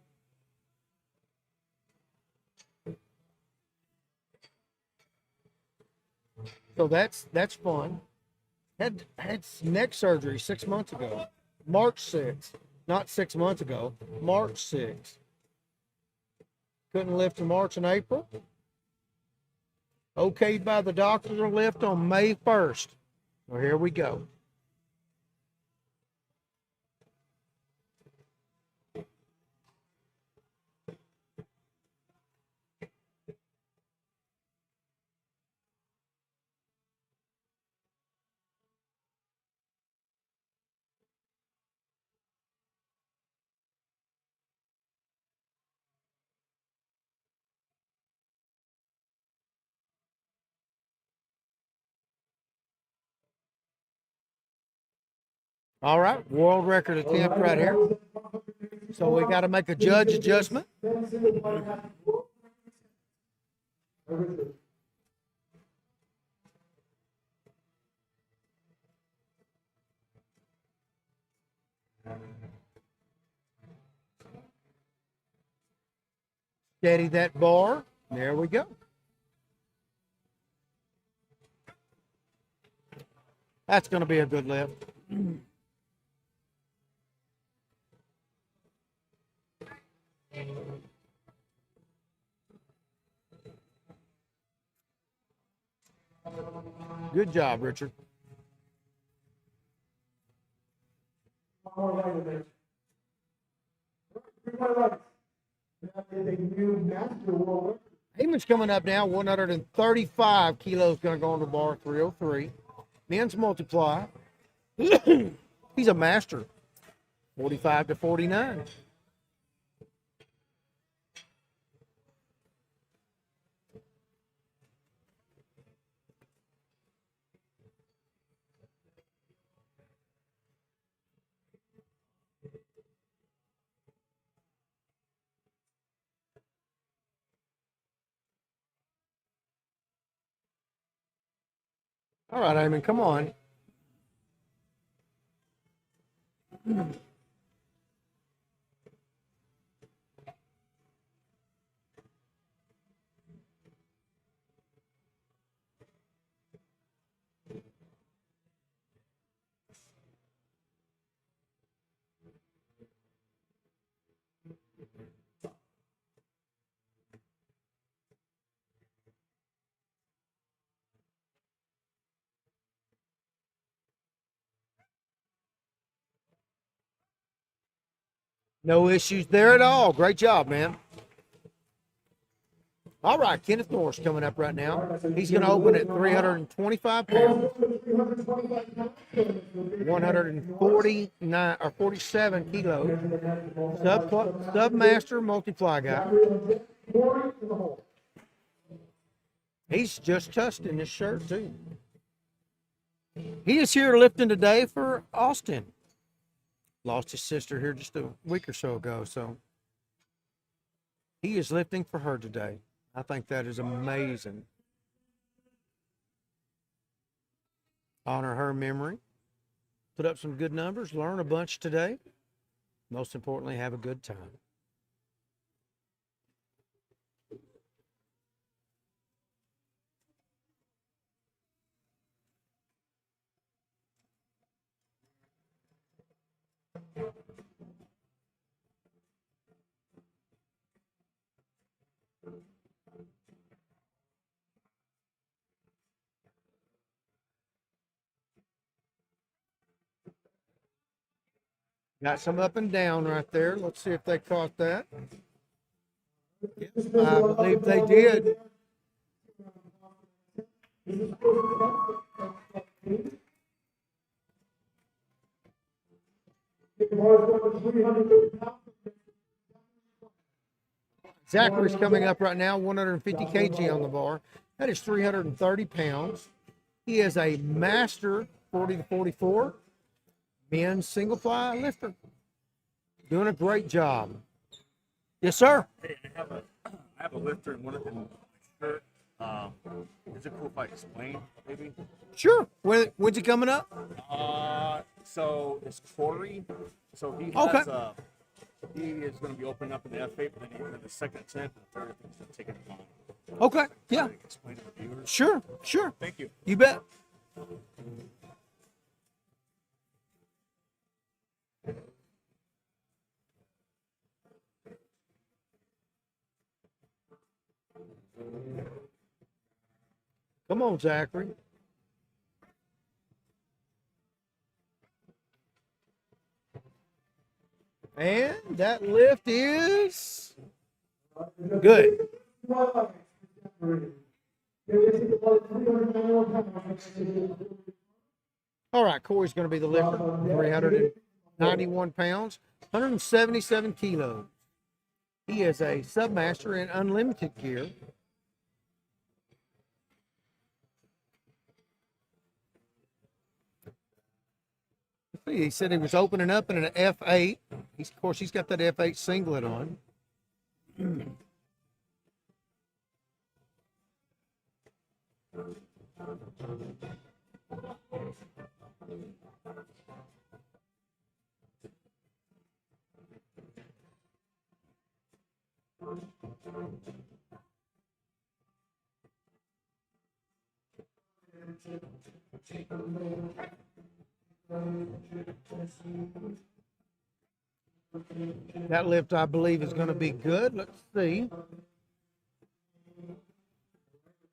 So that's fun. Had neck surgery 6 months ago. March 6th. Not 6 months ago. March 6th. Couldn't lift in March and April. Okayed by the doctor to lift on May 1st. Well, here we go. All right, world record attempt right here. So we got to make a judge adjustment. Steady that bar. There we go. That's going to be a good lift. Good job, Richard.
One more leg of it. 3 more legs. That is a new master world record.
Heyman's coming up now. 135 kilos going to go on the bar. 303. Men's multiply. He's a master. 45 to 49. All right, Eamon, come on. No issues there at all. Great job, man. All right, Kenneth Norris coming up right now. He's going to open at 325 pounds. 149 or 47 kilos. Submaster multiply guy.
Corey in the hole.
He's just tussed in his shirt, too. He is here lifting today for Austin. Lost his sister here just a week or so ago, so he is lifting for her today. I think that is amazing. Honor her memory. Put up some good numbers, learn a bunch today. Most importantly, have a good time. Got some up and down right there. Let's see if they caught that. I believe they did. Zachary's coming up right now, 150 kg on the bar. That is 330 pounds. He is a master 40 to 44 men's single ply lifter. Doing a great job. Yes, sir.
Hey, I have a lifter in one of my shirt. Is it cool if I explain, maybe?
Sure. When's he coming up?
So it's Corey. So he has,
Okay.
he is going to be opening up in the F8, but then the second attempt and the third attempt is going to take it on.
Okay. Yeah.
Explain to the viewers.
Sure. Sure.
Thank you.
You bet. Come on, Zachary. And that lift is good. All right, Corey's going to be the lifter. 391 pounds, 177 kilos. He is a submaster in unlimited gear. He said he was opening up in an F8. Of course, he's got that F8 singlet on. That lift, I believe, is going to be good. Let's see.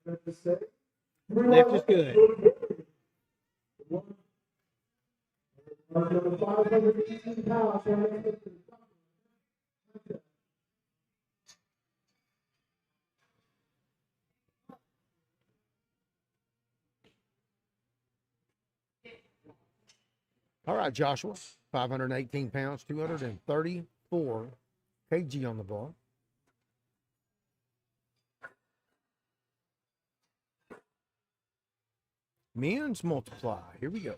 Lift is good. All right, Joshua, 518 pounds, 234 kg on the bar. Men's multiply. Here we go.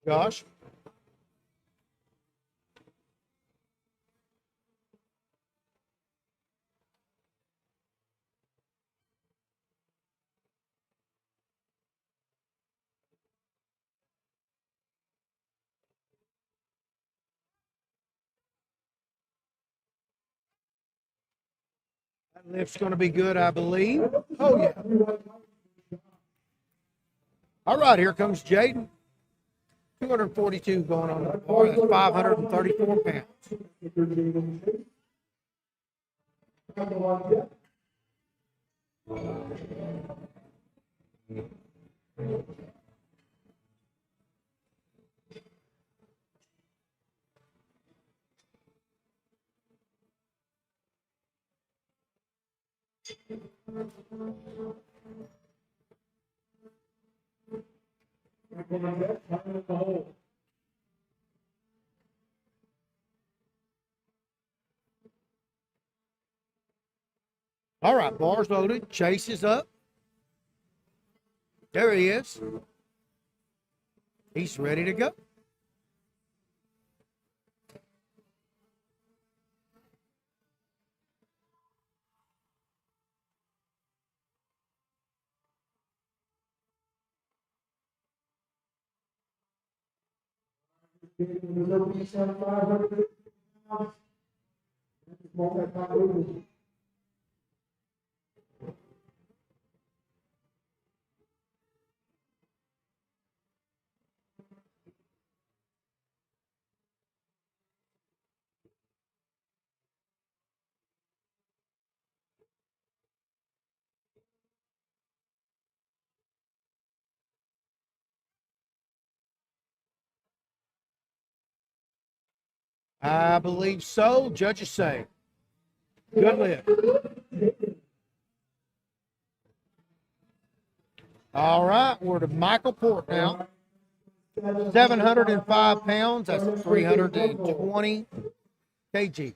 Josh? That lift's going to be good, I believe. Oh, yeah. All right, here comes Jaden. 242 going on the bar. That's 534 pounds. All right, bars loaded. Chase is up. There he is. He's ready to go. I believe so. Judges say. Good lift. All right, we're to Michael Port now. 705 pounds. That's 320 kg.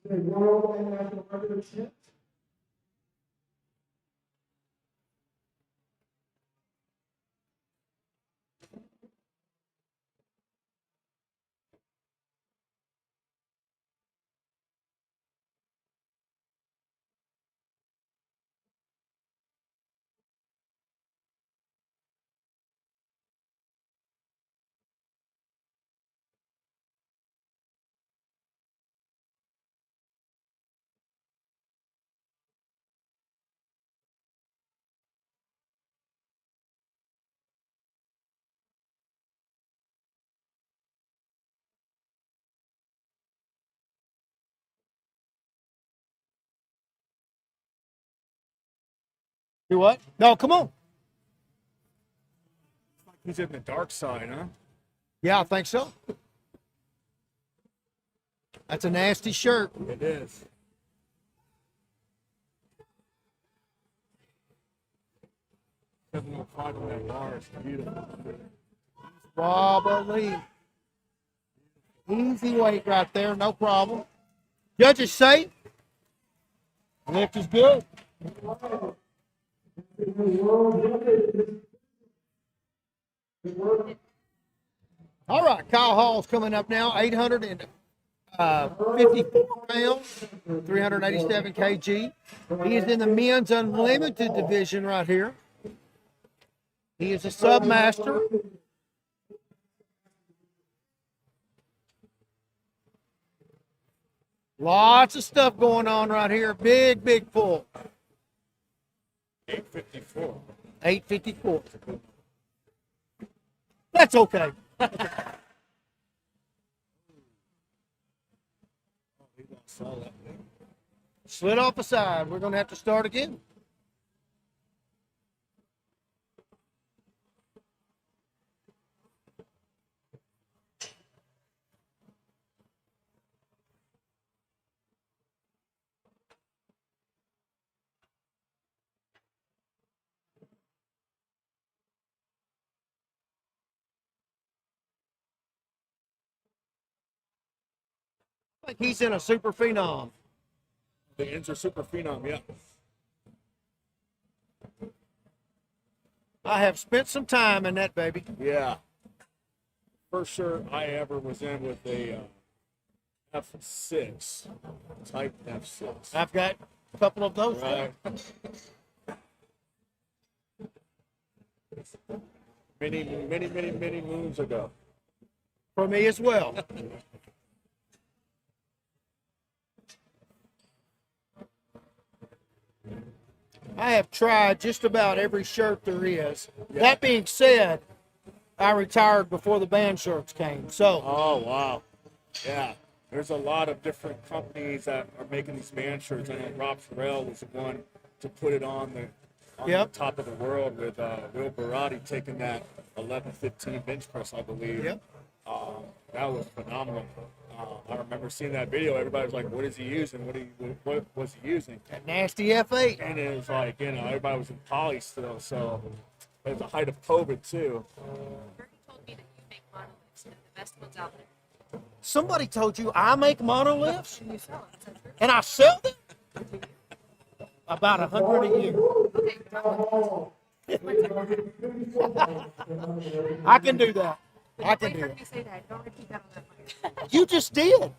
World and national record attempt.
Do what? No, come on.
He's in the dark side, huh?
Yeah, I think so. That's a nasty shirt.
It is. Seven oh five on that bar is beautiful.
Wobbly. Easy weight right there, no problem. Judges say lift is good. All right, Kyle Hall's coming up now, 854 pounds, 387 kg. He is in the men's unlimited division right here. He is a submaster. Lots of stuff going on right here. Big, big pull.
854.
854. That's okay. Slid off the side. We're going to have to start again. I think he's in a super phenom.
The ends are super phenom, yeah.
I have spent some time in that baby.
Yeah. first shirt I ever was in with a F6, type F6.
I've got a couple of those.
Right. Many moons ago.
For me as well. I have tried just about every shirt there is. That being said, I retired before the band shirts came. So,
Oh, wow. Yeah. There's a lot of different companies that are making these band shirts. I know Rob Farrell was the one to put it on the top of the world with Will Barati taking that 1115 bench press, I believe.
Yep.
That was phenomenal. I remember seeing that video. Everybody was like, "What is he using? What was he using?"
that nasty F8.
And it was like, everybody was in poly still. So it was the height of COVID too.
Bernie told me that you make monoliths, and the best ones out there.
Somebody told you I make monoliths
And you sell it. Is that true?
and I sell them? About 100 a year.
Okay, tell
I can do that. I
me.
can
Wait
do
for
it.
me to say that. Don't repeat that on that mic.
You just did.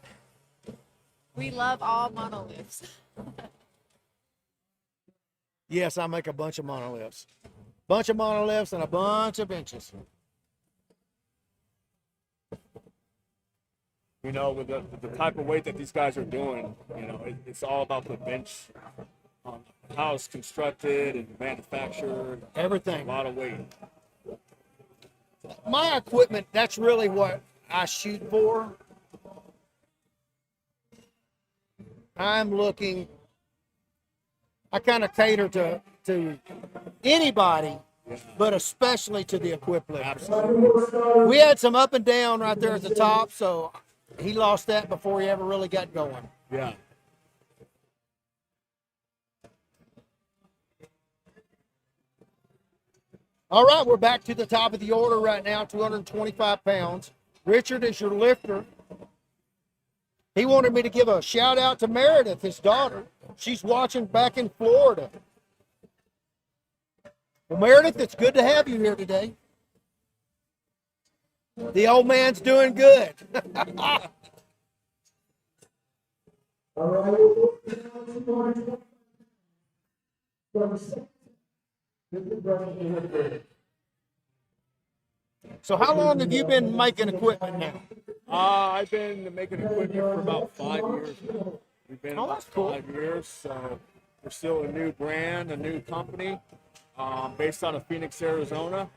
We love all monoliths.
Yes, I make a bunch of monoliths. Bunch of monoliths and a bunch of benches.
With the type of weight that these guys are doing, it's all about the bench, how it's constructed and manufactured.
Everything.
A lot of weight.
My equipment, that's really what I shoot for. I'm looking, I kind of cater to anybody, but especially to the equipped lifter. We had some up and down right there at the top, so he lost that before he ever really got going.
Yeah.
All right, we're back to the top of the order right now, 225 pounds. Richard is your lifter. He wanted me to give a shout out to Meredith, his daughter. She's watching back in Florida. Well, Meredith, it's good to have you here today. The old man's doing good.
All right.
So how long have you been making equipment now?
I've been making equipment for about 5 years now. We've been
Oh,
about
that's cool.
5 years, so we're still a new brand, a new company, based out of Phoenix, Arizona.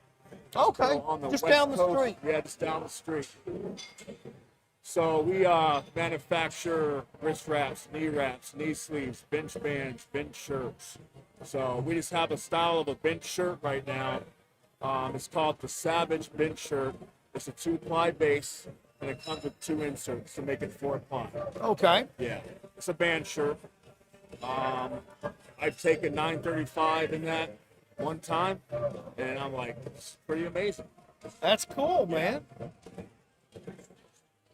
Okay,
So on the
just
West
down the
Coast.
street.
Yeah, just down the street. So we manufacture wrist wraps, knee sleeves, bench bands, bench shirts. So we just have a style of a bench shirt right now. It's called the Savage Bench Shirt. It's a 2-ply base, and it comes with 2 inserts to make it 4-ply.
Okay.
Yeah, it's a band shirt. I've taken 935 in that one time, and I'm like, it's pretty amazing.
That's cool, man.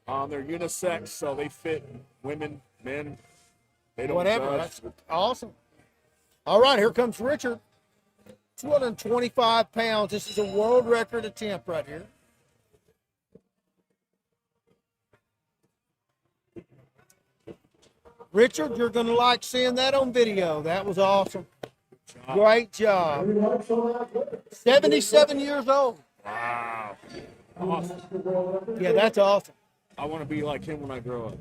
They're unisex, so they fit women, men. They don't
Whatever.
judge.
That's awesome. All right, here comes Richard. 225 pounds. This is a world record attempt right here. Richard, you're going to like seeing that on video. That was awesome. Great job. 77 years old.
Wow. Awesome.
Yeah, that's awesome.
I want to be like him when I grow up.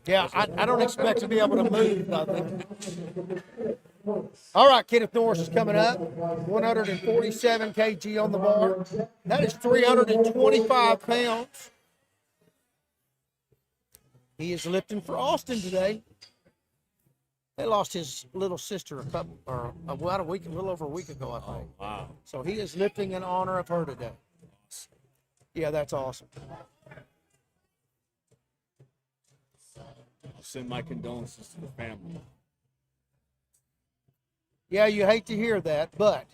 Yeah, I don't expect to be able to move by then. All right, Kenneth Norris is coming up. 147 kg on the bar. That is 325 pounds. He is lifting for Austin today. They lost his little sister about a little over a week ago, I think.
Wow.
So he is lifting in honor of her today. Yeah, that's awesome.
I'll send my condolences to the family.
Yeah, you hate to hear that, but,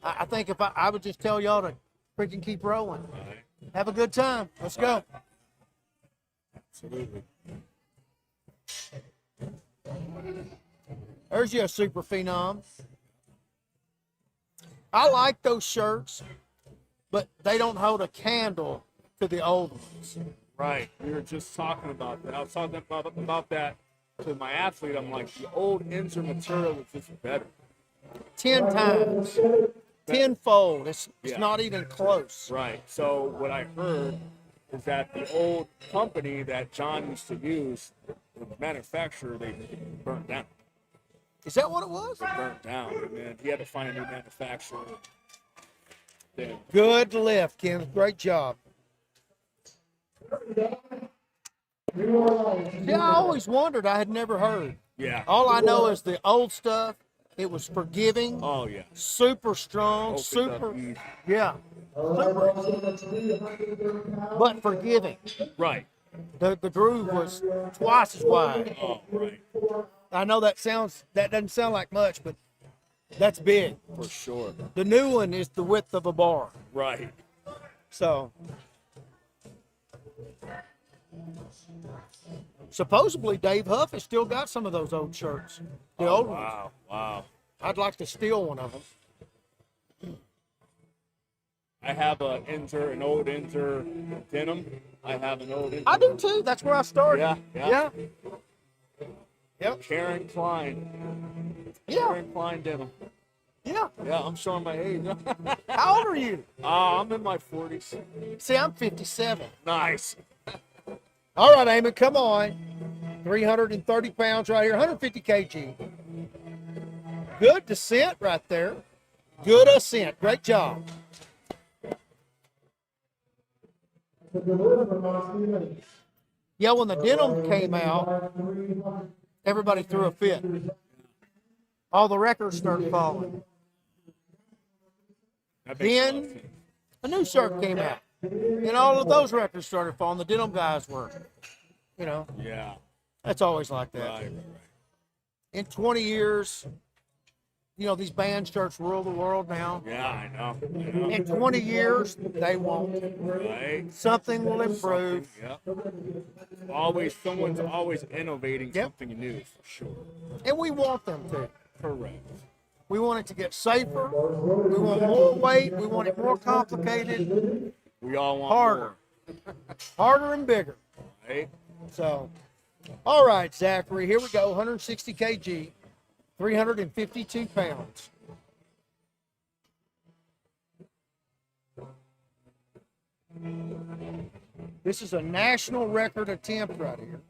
I think if I would just tell y'all to freaking keep rolling.
All right.
Have a good time. Let's go.
Absolutely.
There's you a super phenom. I like those shirts but they don't hold a candle to the old ones.
Right. We were just talking about that. I was talking about that to my athlete. I'm like, the old insert material is just better.
10 times, tenfold. It's
Yeah.
not even close.
Right. So what I heard is that the old company that John used to use, the manufacturer, they burnt down.
Is that what it was?
They burnt down, and then he had to find a new manufacturer. Then,
Good lift, Kim. Great job. Yeah, I always wondered. I had never heard.
yeah.
All I know is the old stuff. It was forgiving,
Oh yeah.
super strong,
Opens
super,
up easy.
yeah, super, but forgiving.
Right.
The groove was twice as wide.
Oh right.
I know that doesn't sound like much, but that's big.
For sure.
The new one is the width of a bar.
Right.
So supposedly Dave Huff has still got some of those old shirts. The old ones.
Wow. Wow.
I'd like to steal one of them.
I have an old Inzer denim. I have an old Inzer.
I do too. That's where I started.
Yeah, yeah.
Yep.
Karen Klein.
Yeah.
Karen Klein denim.
Yeah.
Yeah, I'm showing my age.
How old are you?
I'm in my 40s.
See, I'm 57.
Nice.
All right, Eamon, come on. 330 pounds right here, 150 kg. Good descent right there. Good ascent. Great job. Yeah, when the denim came out, everybody threw a fit. All the records started falling.
That makes a lot of
Then
sense.
a new shirt came out. And all of those records started falling. The denim guys were,
Yeah.
that's always like that.
Right.
In 20 years, these band shirts rule the world now.
Yeah, I know.
In 20 years, they won't.
Right.
Something will improve.
Yep. Someone's always innovating something new, for sure.
And we want them to.
Correct.
We want it to get safer. We want more weight. We want it more complicated,
We all want
harder, harder and bigger.
more, right?
So, all right, Zachary, here we go. 160 kg, 352 pounds. This is a national record attempt right here.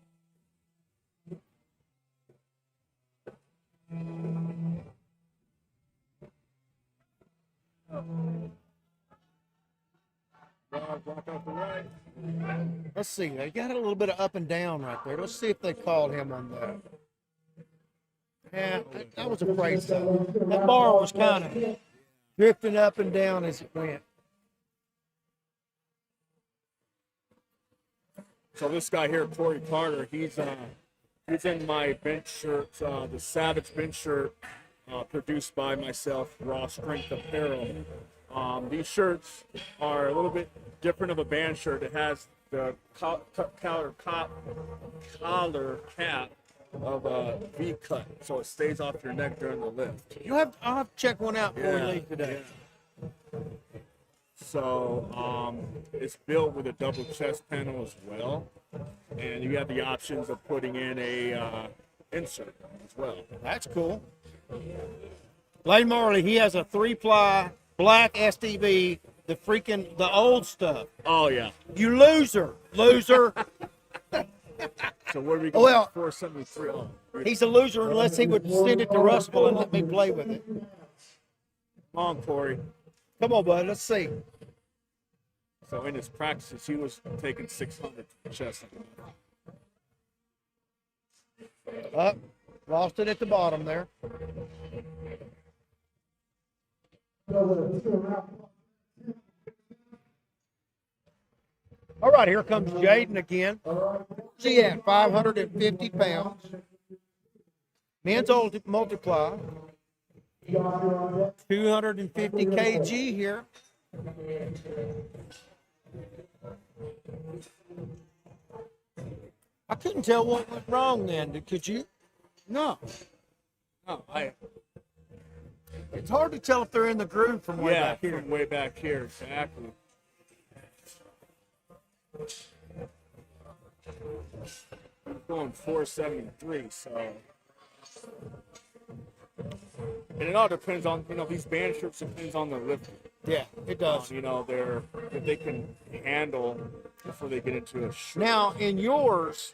Let's see. They got a little bit of up and down right there. Let's see if they called him on that. Yeah, I was afraid so. That bar was kind of drifting up and down as it went.
So this guy here, Corey Carter, he's in my bench shirt, the Savage bench shirt, produced by myself, Raw Strength Apparel. These shirts are a little bit different of a band shirt. It has the collar cap of a V cut, so it stays off your neck during the lift.
I'll have to check one out before we leave today.
Yeah. So it's built with a double chest panel as well, and you have the options of putting in a insert as well.
That's cool. Lane Marley, he has a 3-ply black SDB, the old stuff.
Oh yeah.
You loser.
So what are we going
Well,
473 on?
He's a loser unless he would send it to Russell and let me play with it.
Come on, Corey.
Come on, bud. Let's see.
So in his practices, he was taking 600 chest.
Up. Lost it at the bottom there. All right, here comes Jaden again. Where's he at? 550 pounds. Men's multiply. 250 kg here. I couldn't tell what went wrong then. Could you?
No.
It's hard to tell if they're in the groove from way
Yeah,
back here.
from way back here, exactly. I'm going 473, so. And it all depends on, these band strips depends on the lifter.
Yeah, it does.
If they can handle before they get into a shirt.
Now, in yours,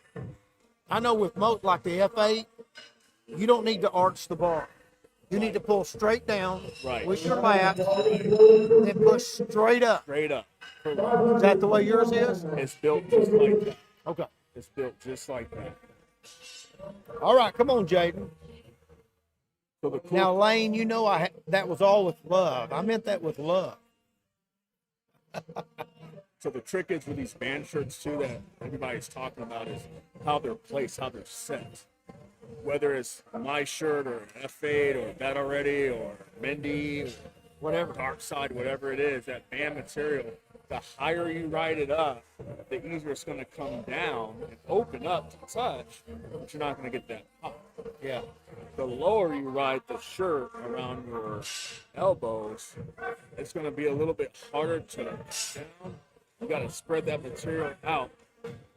I know with most, like the F8, you don't need to arch the bar. You need to pull straight down
Right.
with your lats, then push straight up.
Straight up.
Is that the way yours is?
It's built just like that.
Okay.
It's built just like that.
All right, come on, Jaden.
So the cool
Now, Lane, you know that was all with love. I meant that with love.
So the trick is with these band shirts too that everybody's talking about is how they're placed, how they're set. Whether it's my shirt or F8 or Bet Already or Mendy,
Whatever.
Dark Side, whatever it is, that band material, the higher you ride it up, the easier it's going to come down and open up to touch, but you're not going to get that pop.
Yeah.
The lower you ride the shirt around your elbows, it's going to be a little bit harder to down. You got to spread that material out,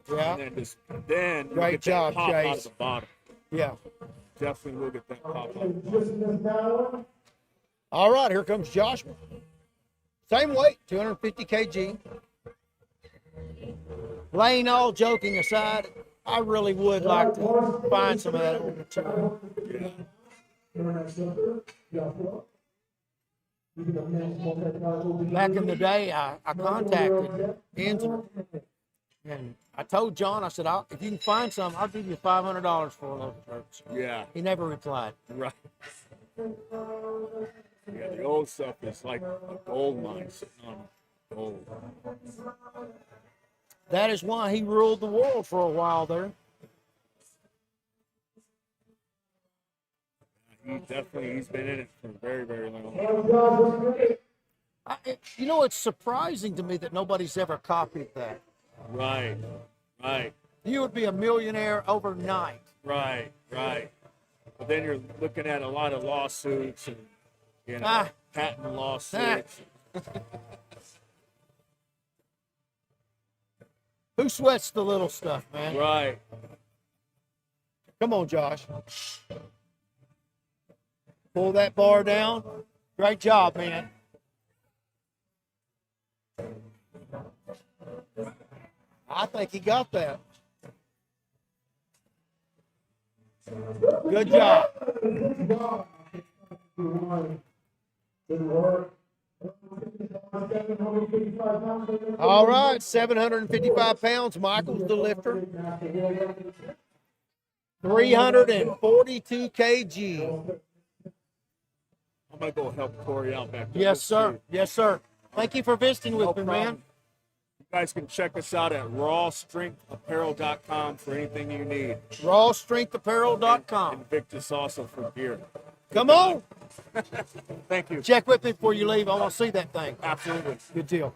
Yeah.
and then you
Great
get
job,
that pop out
Chase.
of the bottom.
Yeah.
Definitely will get that pop out.
Just missed that one.
All right, here comes Joshua. Same weight, 250 kg. Lane, all joking aside, I really would like to find some of that old material.
Yeah.
Back in the day, I contacted Enzo, and I told John, I said, if you can find some, I'll give you $500 for one of those shirts.
Yeah.
He never replied.
Right. Yeah, the old stuff is like a gold mine sitting on gold.
That is why he ruled the world for a while there.
He's been in it for a very, very long time.
It's surprising to me that nobody's ever copied that.
Right, right,
You would be a millionaire overnight.
right, right. But then you're looking at a lot of lawsuits and,
Ah.
patent lawsuits.
Who sweats the little stuff, man?
Right.
Come on, Josh. Pull that bar down. Great job, man. I think he got that. Good job. All right, 755 pounds. Michael's the lifter. 342 kg.
I'm going to go help Corey out back there.
Yes, sir. Yes, sir. Thank you for visiting with
No
me,
problem.
man.
You guys can check us out at rawstrengthapparel.com for anything you need.
Rawstrengthapparel.com.
Invictus also for gear.
Come on.
Thank you.
Check with me before you leave. I want to see that thing.
Absolutely.
Good deal.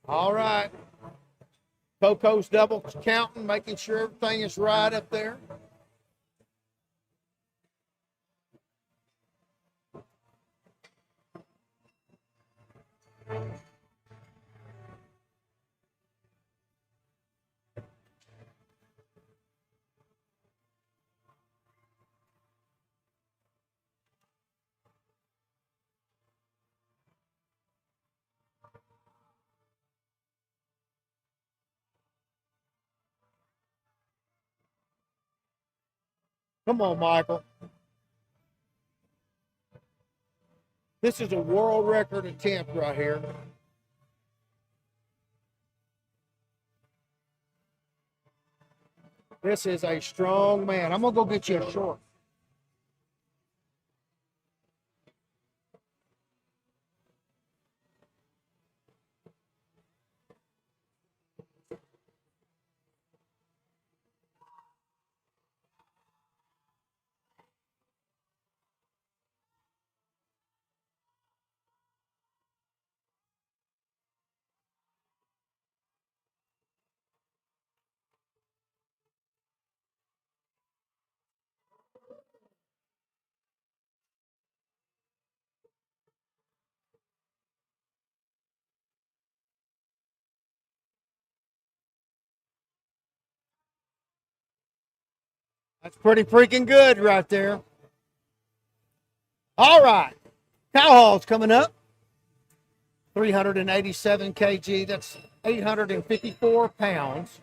All right. Coco's double counting, making sure everything is right up there. Come on, Michael. This is a world record attempt right here. This is a strong man. I'm going to go get you a short. That's pretty freaking good right there. All right. Cow haul's coming up. 387 kg. That's 854 pounds.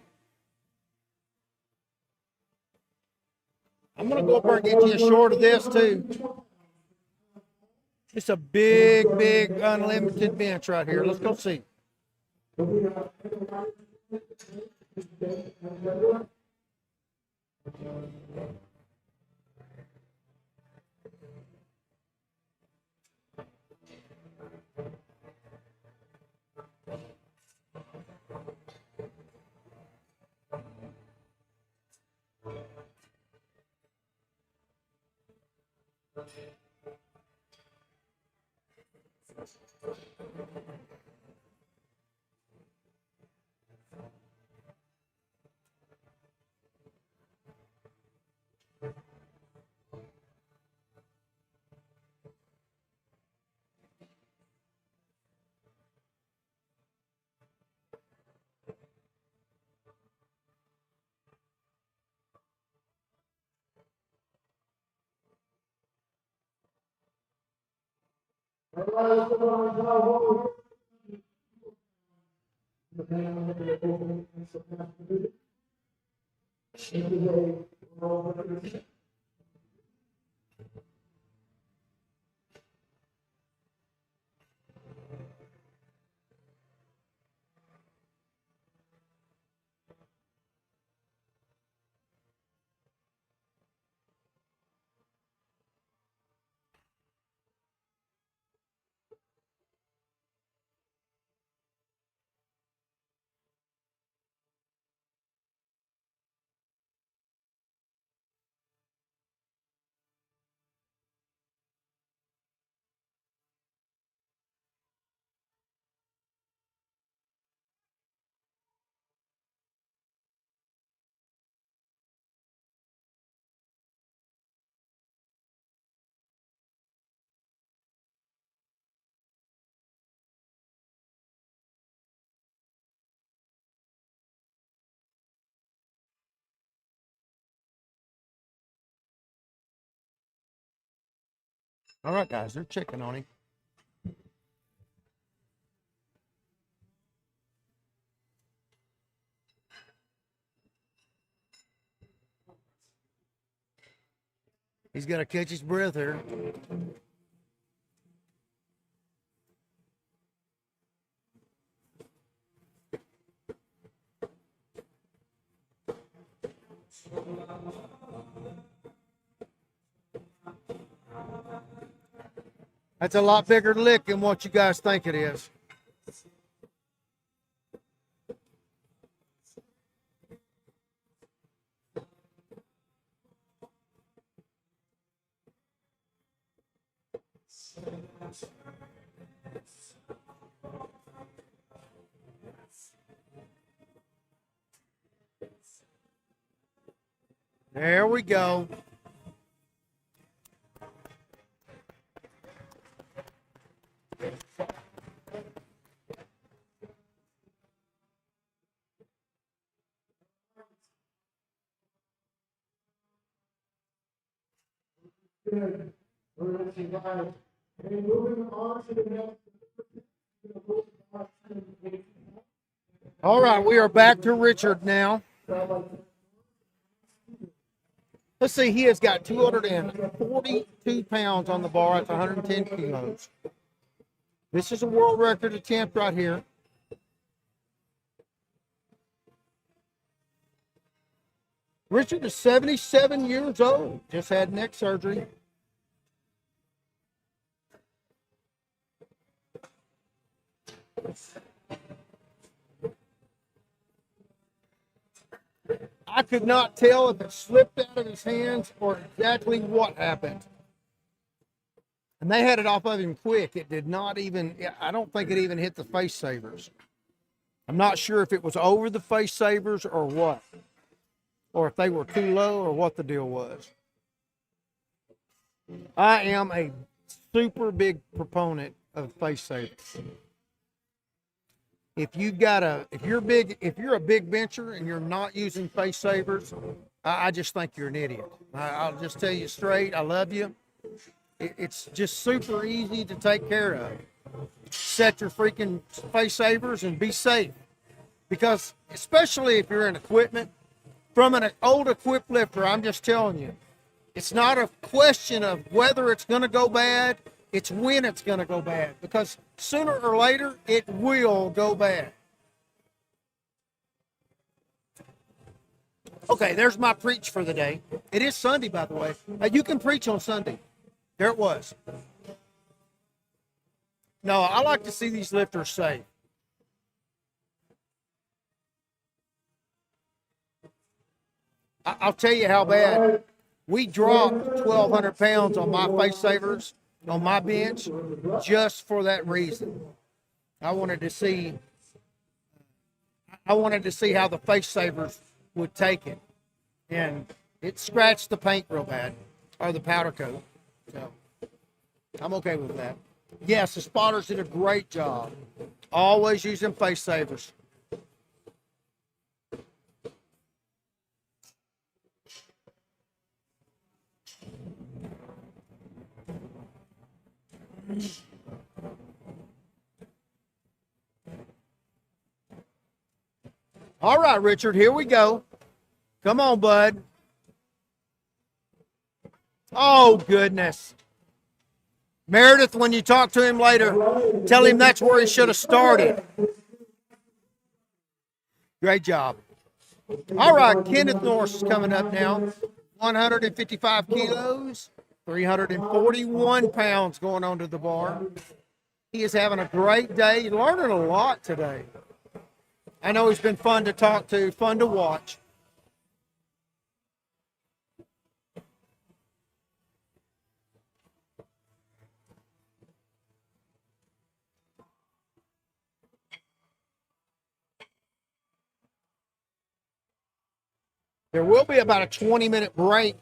I'm going to go over and get you a short of this, too. It's a big, big unlimited bench right here. Let's go see. All right, guys, they're checking on him. He's got to catch his breath here. That's a lot bigger lick than what you guys think it is. There we go.
Good. We're going to see guys. And moving on to the next.
All right, we are back to Richard now. Let's see, he has got 242 pounds on the bar at 110 kilos. This is a world record attempt right here. Richard is 77 years old, just had neck surgery. I could not tell if it slipped out of his hands or exactly what happened. And they had it off of him quick. It did not even, I don't think it even hit the face savers. I'm not sure if it was over the face savers or what. Or if they were too low or what the deal was. I am a super big proponent of face savers. If you're a big bencher and you're not using face savers, I just think you're an idiot. I'll just tell you straight. I love you. It's just super easy to take care of. Set your freaking face savers and be safe. Because especially if you're in equipment, from an old equipped lifter, I'm just telling you, it's not a question of whether it's going to go bad, it's when it's going to go bad. Because sooner or later, it will go bad. Okay, there's my preach for the day. It is Sunday, by the way. You can preach on Sunday. There it was. No, I like to see these lifters safe. I'll tell you how bad. We dropped 1,200 pounds on my face savers, on my bench, just for that reason. I wanted to see how the face savers would take it. And it scratched the paint real bad, or the powder coat. So I'm okay with that. Yes, the spotters did a great job. Always using face savers. All right, Richard, here we go. Come on, bud. Oh, goodness. Meredith, when you talk to him later, tell him that's where he should have started. Great job. All right, Kenneth Norris is coming up now. 155 kilos, 341 pounds going onto the bar. He is having a great day, learning a lot today. I know he's been fun to talk to, fun to watch. There will be about a 20-minute break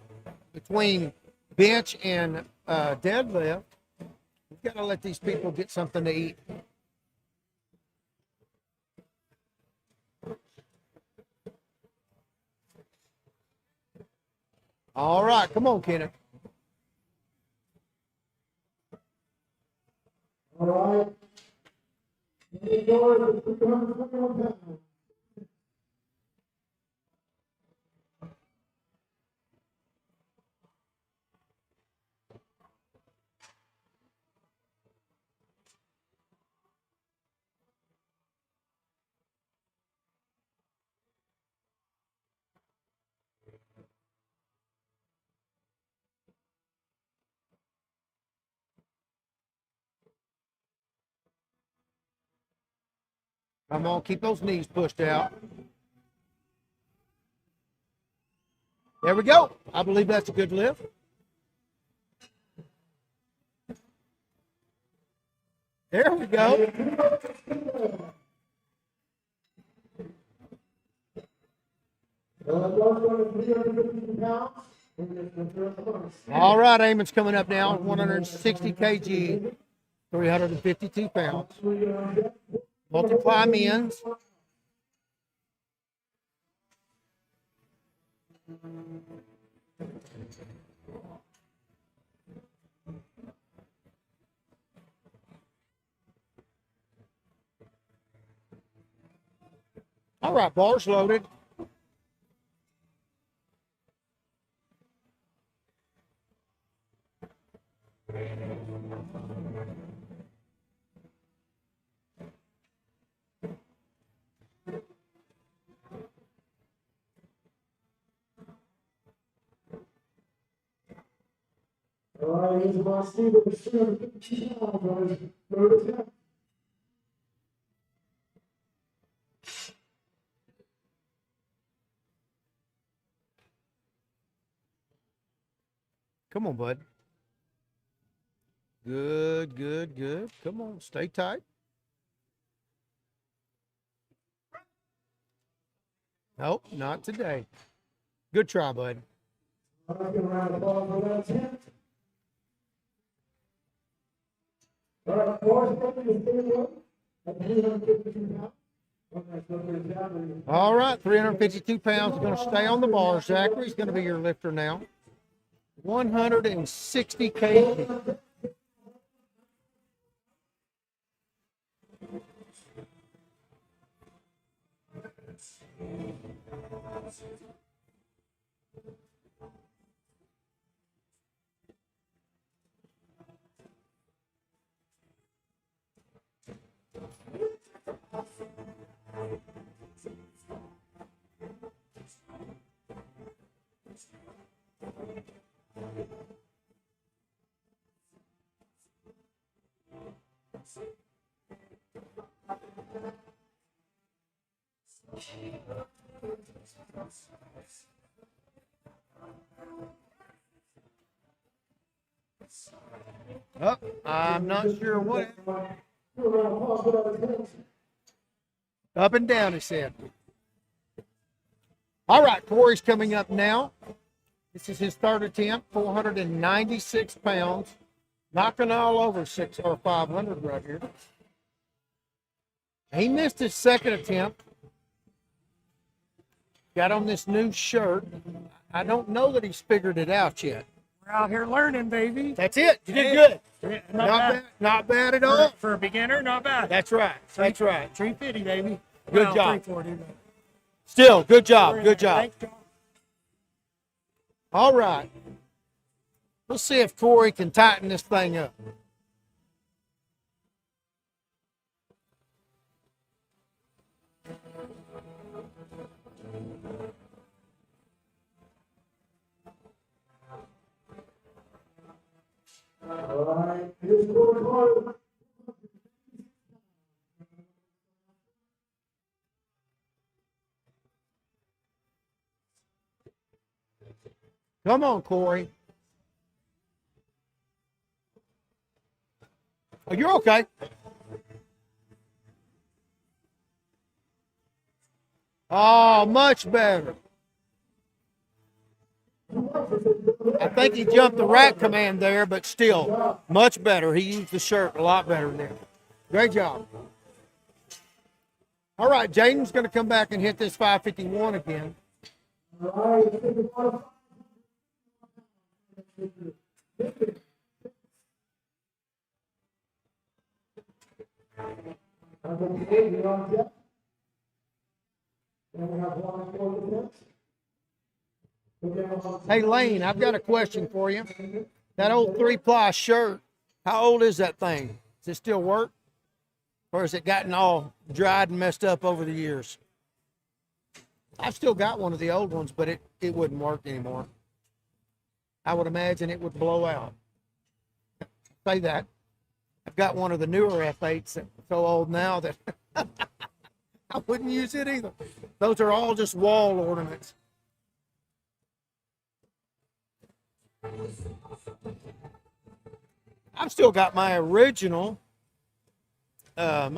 between bench and deadlift. We've got to let these people get something to eat. All right, come on, Kenneth.
All right. Here we go. 321 pounds.
Come on, keep those knees pushed out. There we go. I believe that's a good lift. There we go. All right, Eamon's coming up now. 160 kg, 352 pounds. Multiply men's. All right, bars loaded.
All right, here's my Steve with 350 pounds. Notice that.
Come on, bud. Good, good, good. Come on, stay tight. Nope, not today. Good try, bud.
All right, give a round of applause for that attempt. All right, bars loaded is 31 at 352 pounds.
All right, 352 pounds is going to stay on the bar. Zachary's going to be your lifter now. 160 kg. Oh, I'm not sure what. Up and down, he said. All right, Corey's coming up now. This is his third attempt, 496 pounds. Knocking all over 600 or 500 right here. He missed his second attempt. Got on this new shirt. I don't know that he's figured it out yet.
We're out here learning, baby.
That's it. You did good.
Not bad.
Not bad at all.
For a beginner, not bad.
That's right. That's right.
350, baby.
Good
Well,
job.
340. But
Still, good job. Good job.
Thanks, John.
All right. Let's see if Corey can tighten this thing up.
All right, here's scorecard.
Come on, Corey. Oh, you're okay. Oh, much better. I think he jumped the rack command there, but still, much better. He used the shirt a lot better there. Great job. All right, Jaden's going to come back and hit this 551 again.
All right, take a photo. Okay, we're on deck. And we have one more defense.
Hey, Lane, I've got a question for you. That old 3-ply shirt, how old is that thing? Does it still work? Or has it gotten all dried and messed up over the years? I've still got one of the old ones, but it wouldn't work anymore. I would imagine it would blow out. Say that. I've got one of the newer F8s that's so old now that I wouldn't use it either. Those are all just wall ornaments. I've still got my original Henzer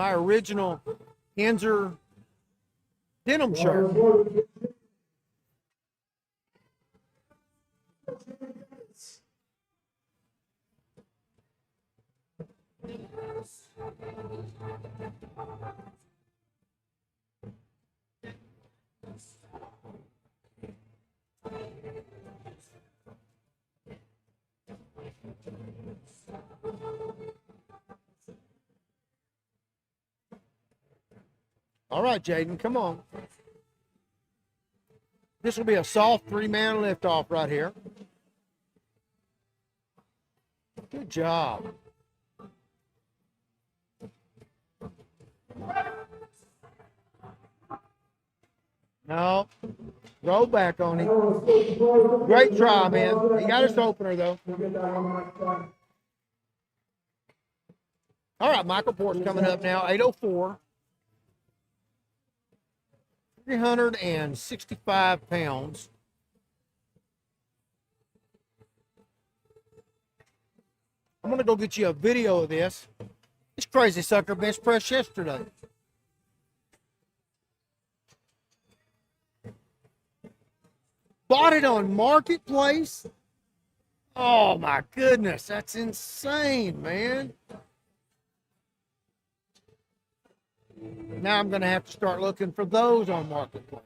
denim shirt. All right, Jaden, come on. This will be a soft 3-man lift off right here. Good job. No. Roll back on him. Great try, man. He got his opener, though. All right, Michael Port's coming up now, 804. 365 pounds. I'm going to go get you a video of this. This crazy sucker bench pressed yesterday. Bought it on Marketplace. Oh my goodness, that's insane, man. Now I'm going to have to start looking for those on Marketplace.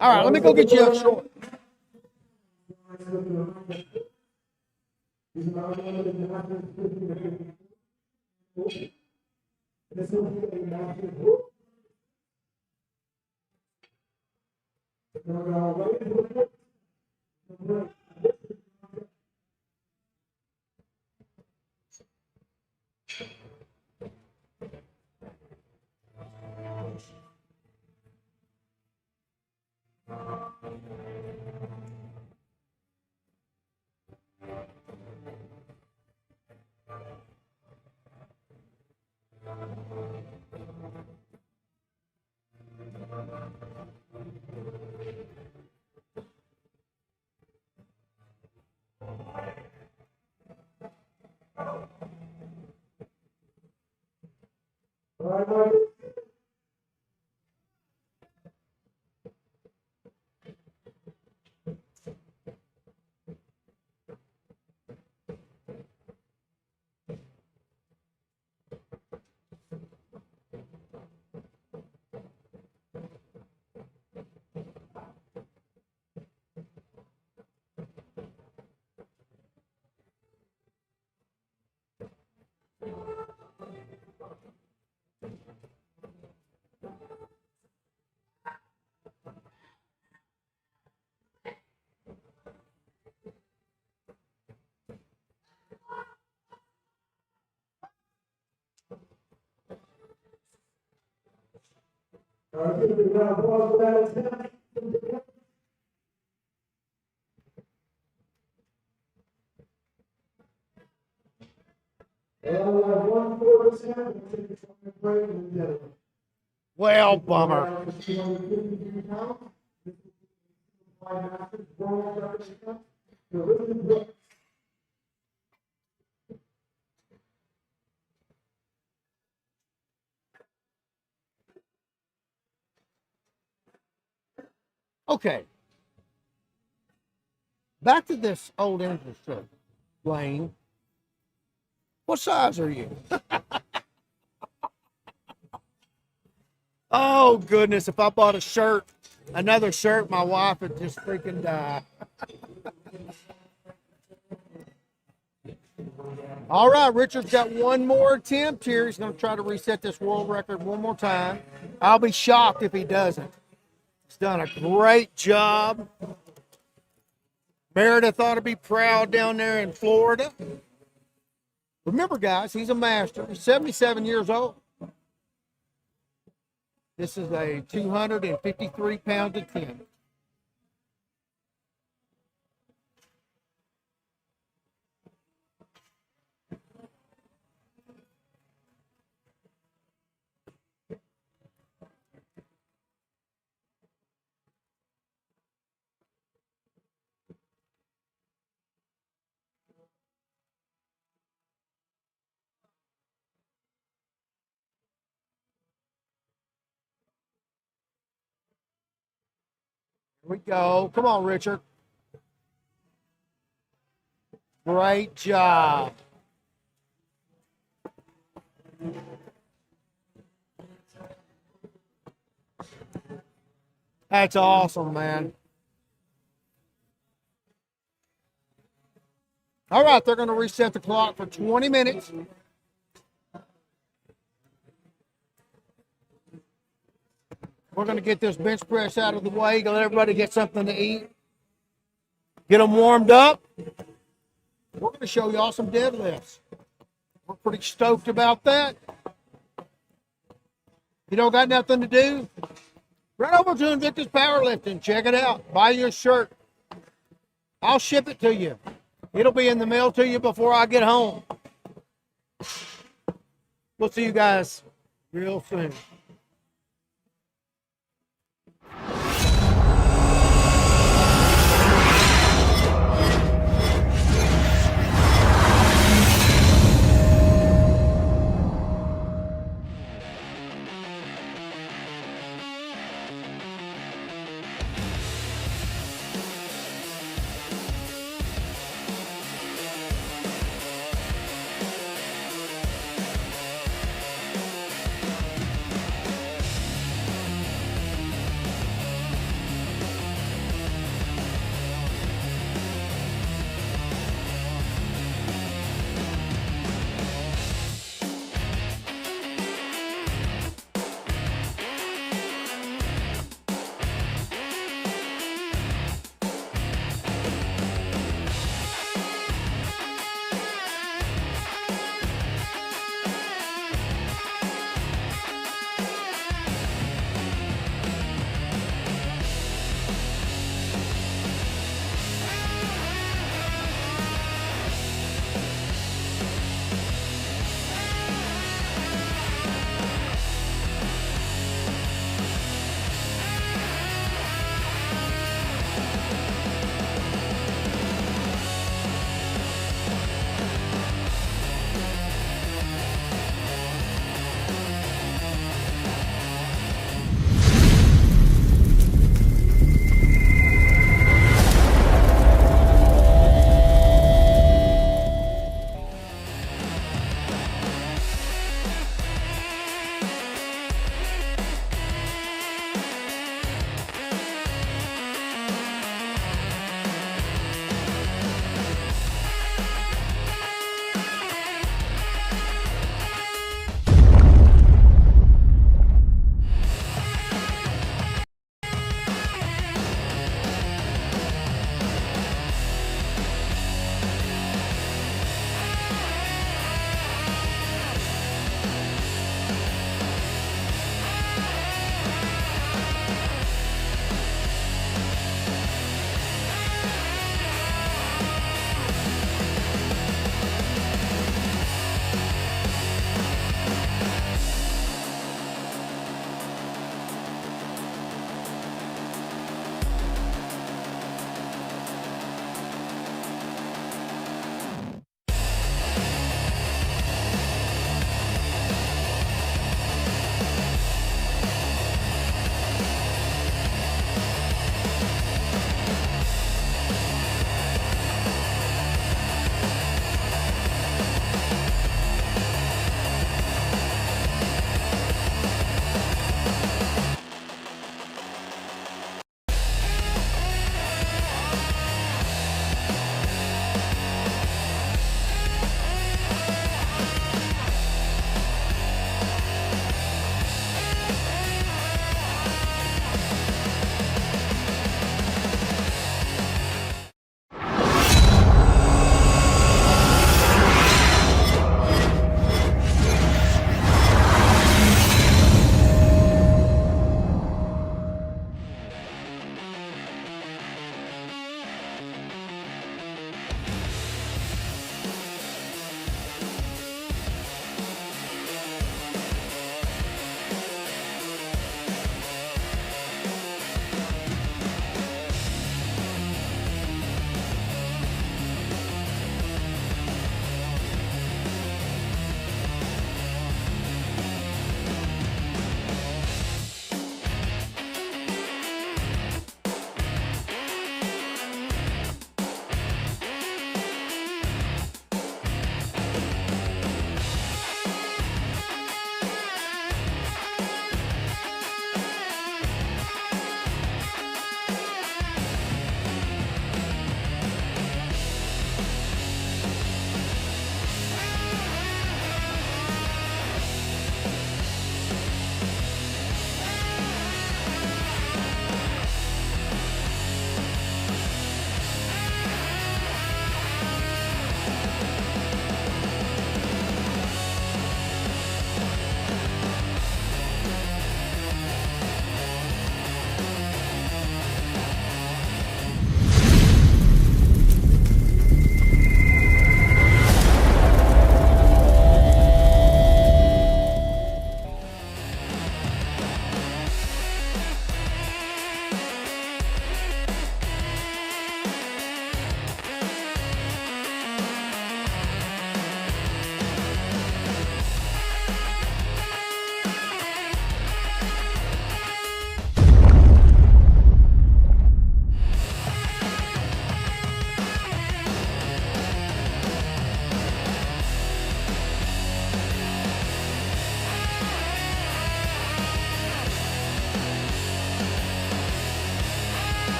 All right, let me go get you a short. Well, bummer. Okay. Back to this old industry, Blaine. What size are you? Oh, goodness. If I bought a shirt, another shirt, my wife would just freaking die. All right, Richard's got one more attempt here. He's going to try to reset this world record one more time. I'll be shocked if he doesn't. He's done a great job. Meredith ought to be proud down there in Florida. Remember, guys, he's a master. He's 77 years old. This is a 253-pound attempt. Here we go. Come on, Richard. Great job. That's awesome, man. All right, they're going to reset the clock for 20 minutes. We're going to get this bench press out of the way, let everybody get something to eat, get them warmed up. We're going to show y'all some deadlifts. We're pretty stoked about that. You don't got nothing to do? Run over to Invictus Powerlifting. Check it out. Buy you a shirt. I'll ship it to you. It'll be in the mail to you before I get home. We'll see you guys real soon.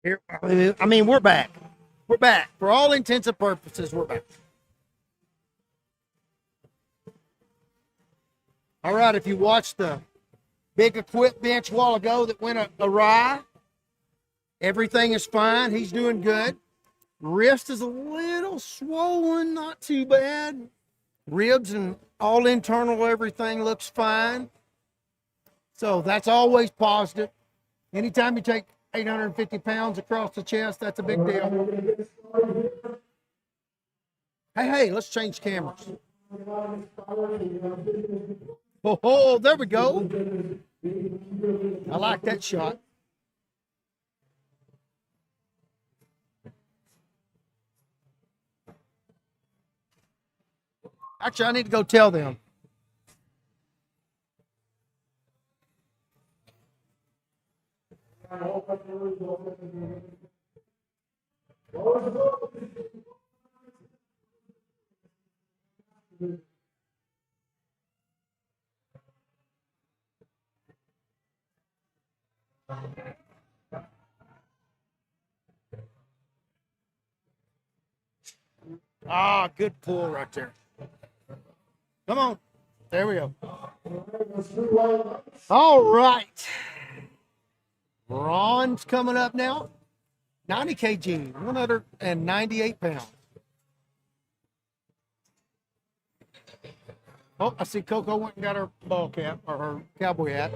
Here, I mean, we're back. We're back. For all intents and purposes, we're back. All right, if you watched the big equip bench a while ago that went awry, everything is fine. He's doing good. Wrist is a little swollen, not too bad. Ribs and all internal, everything looks fine. So that's always positive. Anytime you take 850 pounds across the chest, that's a big deal. Hey, let's change cameras. Oh, there we go. I like that shot. Actually, I need to go tell them. Ah, good pull right there. Come on. There we go. All right. Ron's coming up now. 90 kg, 198 pounds. Oh, I see Coco went and got her ball cap or her cowboy hat.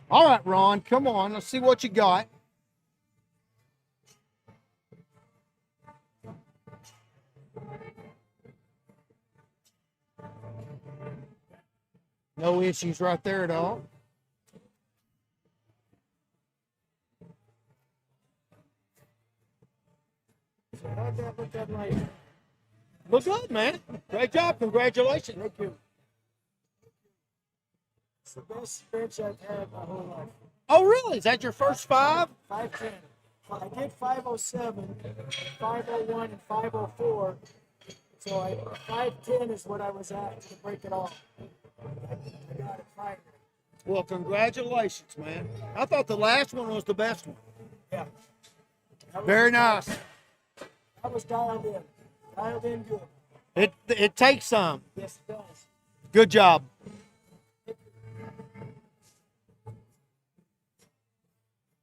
All right, Ron, come on. Let's see what you got. No issues right there at all. Look good, man. Great job. Congratulations.
Thank you. It's the best bench I've had my whole life.
Oh, really? Is that your first 5?
510. I did 507, 501, and 504. So 510 is what I was at to break it all. I got it finally.
Well, congratulations, man. I thought the last one was the best one.
Yeah.
Very nice.
That was dialed in. Dialed in good.
It takes some.
Yes, it does.
Good job.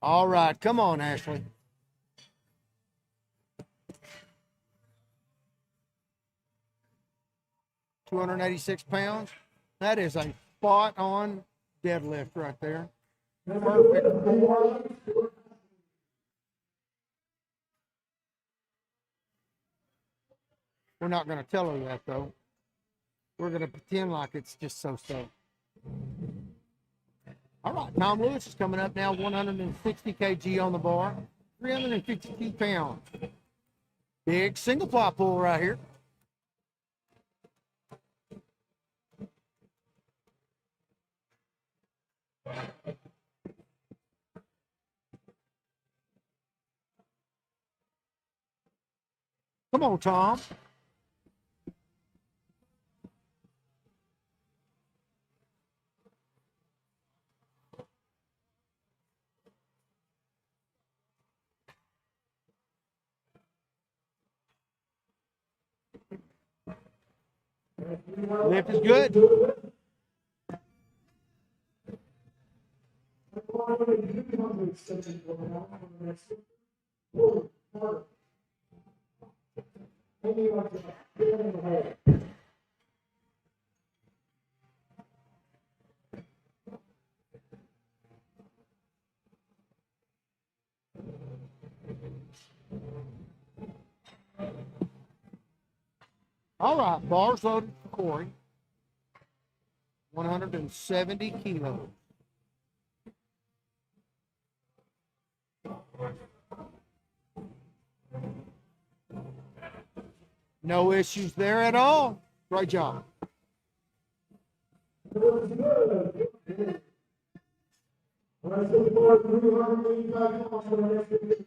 All right, come on, Ashley. £286. That is a spot on deadlift right there. Perfect. We're not going to tell her that, though. We're going to pretend like it's just so-so. All right, Tom Lewis is coming up now, 160 kg on the bar, 352 pounds. Big single ply pull right here. Come on, Tom. Lift is good. All right, bars loaded for Corey. 170 kilos. No issues there at all. Great job.
All right, so for 385 pounds for the next 50.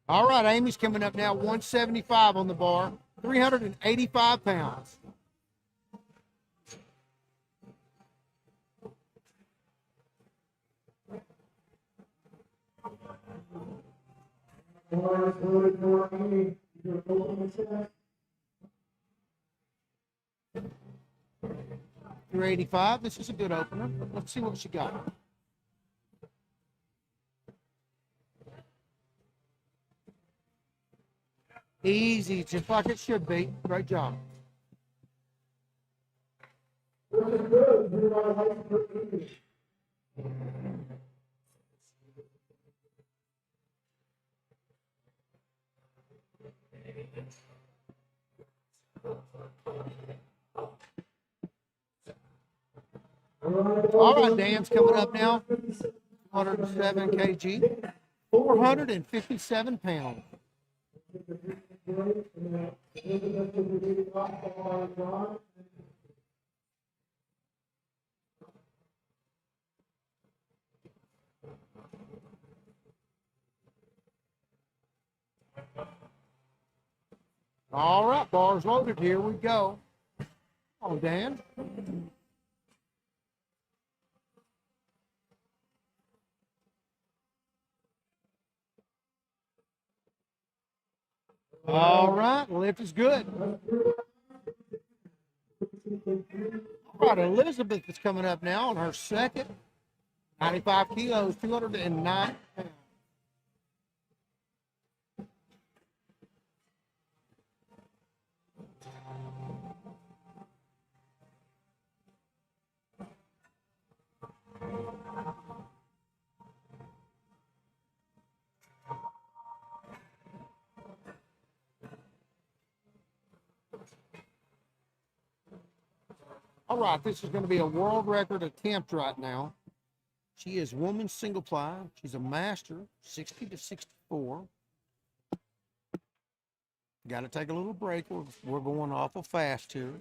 All right, Amy's coming up now, 175 on the bar, 385 pounds.
All right, so loaded for Amy. You're going to open the chest.
385. This is a good opener. Let's see what she got. Easy, just like it should be. Great job.
Looking good. You're not like for Amy.
All right, Dan's coming up now. 107 kg, 457 pounds. All right, bars loaded. Here we go. Oh, Dan. All right, lift is good. All right, Elizabeth is coming up now on her second. 95 kilos, 209 pounds. All right, this is going to be a world record attempt right now. She is woman's single ply. She's a master, 60 to 64. Got to take a little break. We're going awful fast here.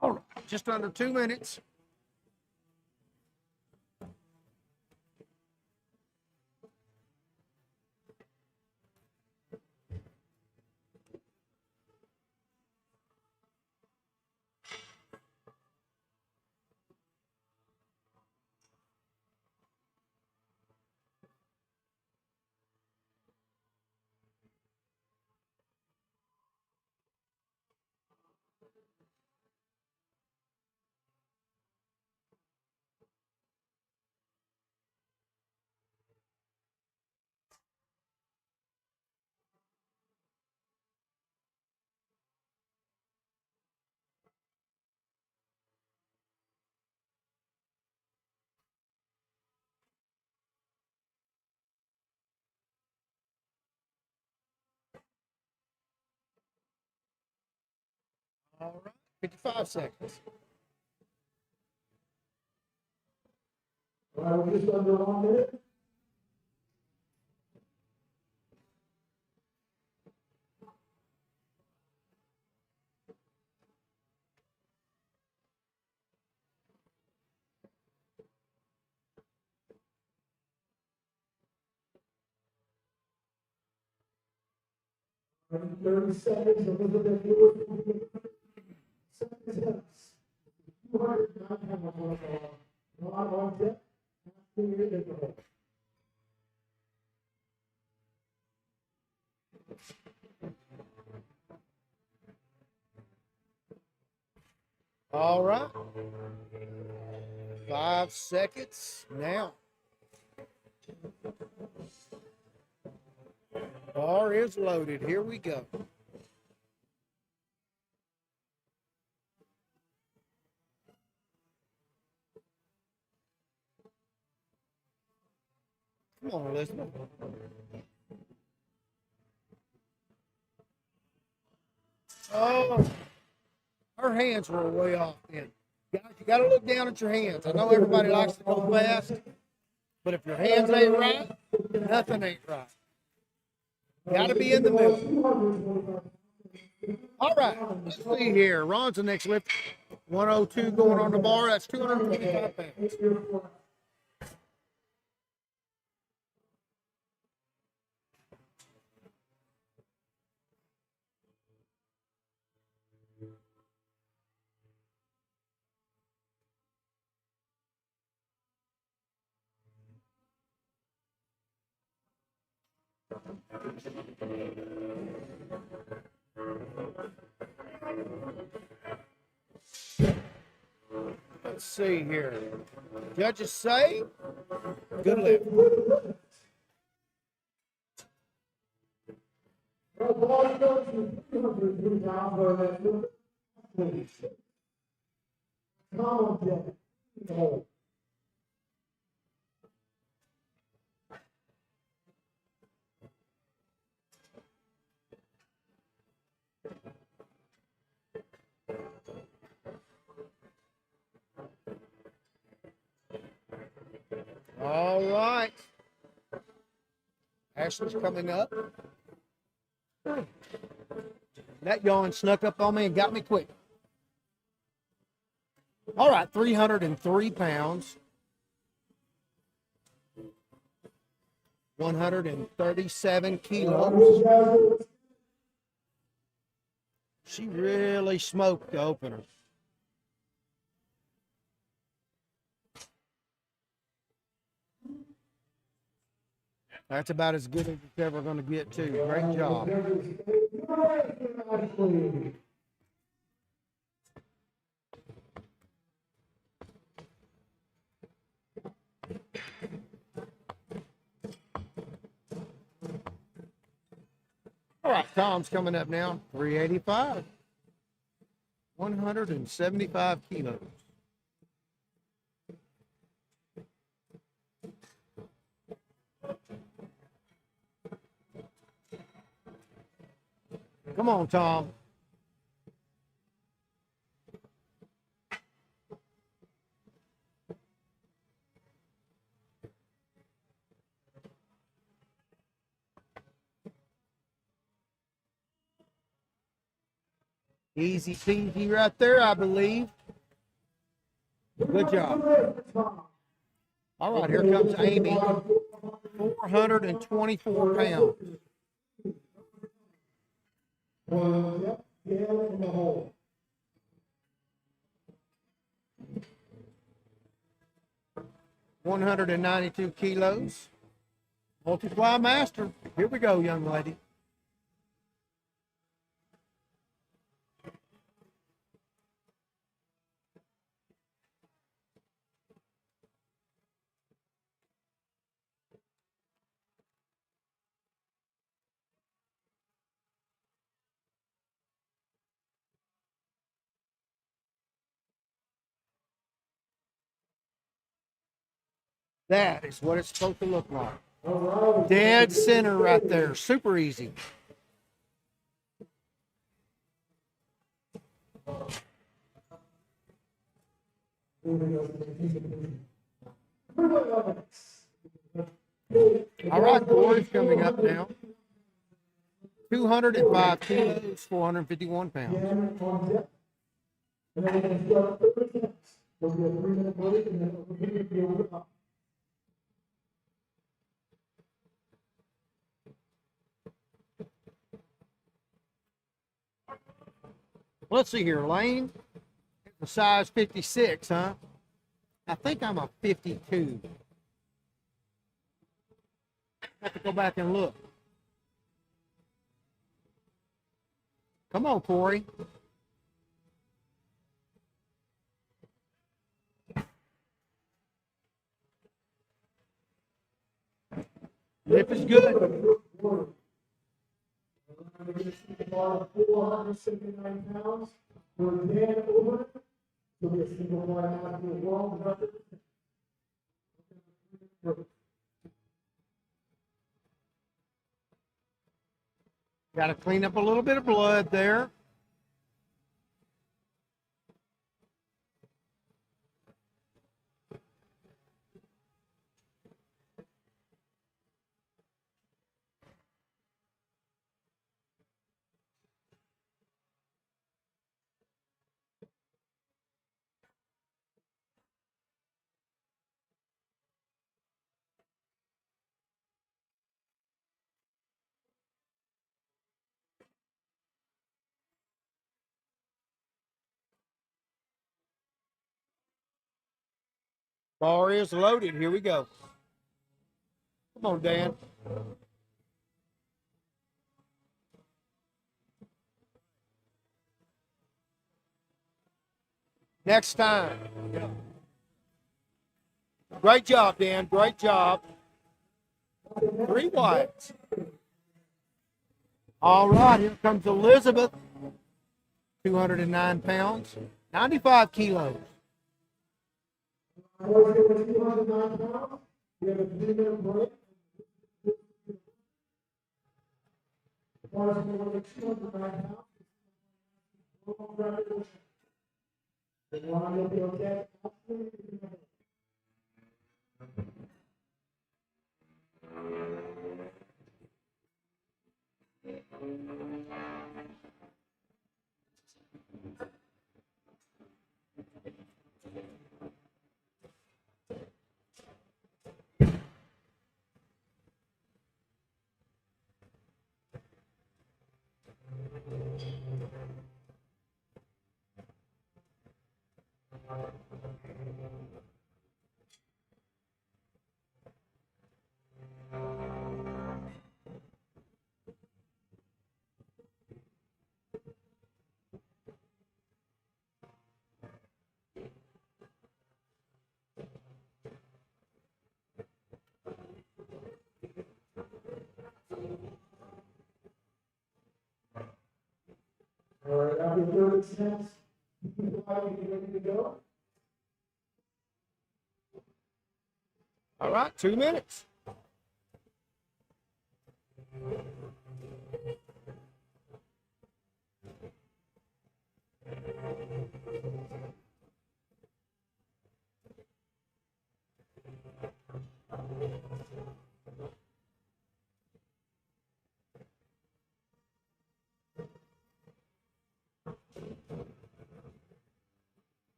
All right, just under 2 minutes. All right, 55 seconds.
All right, we're just under 1 minute. All right, 30 seconds. Elizabeth Lewis will be 7 seconds. 209 pounds. Not on deck.
All right. 5 seconds now. Bar is loaded. Here we go. Come on, Elizabeth. Oh, her hands were way off then. Guys, you got to look down at your hands. I know everybody likes to go fast, but if your hands ain't right, nothing ain't right. Got to be in the middle. All right, let's see here. Ron's the next lift. 102 going on the bar. That's 225 pounds. Let's see here. Judges say, good lift. All right. Ashley's coming up. That yawn snuck up on me and got me quick. All right, 303 pounds. 137 kilos. She really smoked the opener. That's about as good as it's ever going to get, too. Great job. All right, Tom's coming up now. 385. 175 kilos. Come on, Tom. Easy peasy right there, I believe. Good job. All right, here comes Amy. 424 pounds. $192 kilos. Multiply master. Here we go, young lady. That is what it's supposed to look like. Dead center right there. Super easy. All right, Corey's coming up now. 205 kilos, 451 pounds. Let's see here, Lane. A size 56, huh? I think I'm a 52. Have to go back and look. Come on, Corey. Lift is good.
We're going to see the bar 479 pounds. We're then over to the single bar out the world record.
Got to clean up a little bit of blood there. Bar is loaded. Here we go. Come on, Dan. Next time. Great job, Dan. Great job. 3 whites. All right, here comes Elizabeth. 209 pounds, 95 kilos.
We're going to 209 pounds. We have a 3-minute break. Bars going to 209 pounds. World record. The one will be okay. All right, after 30 seconds, you ready to go?
All right, 2 minutes.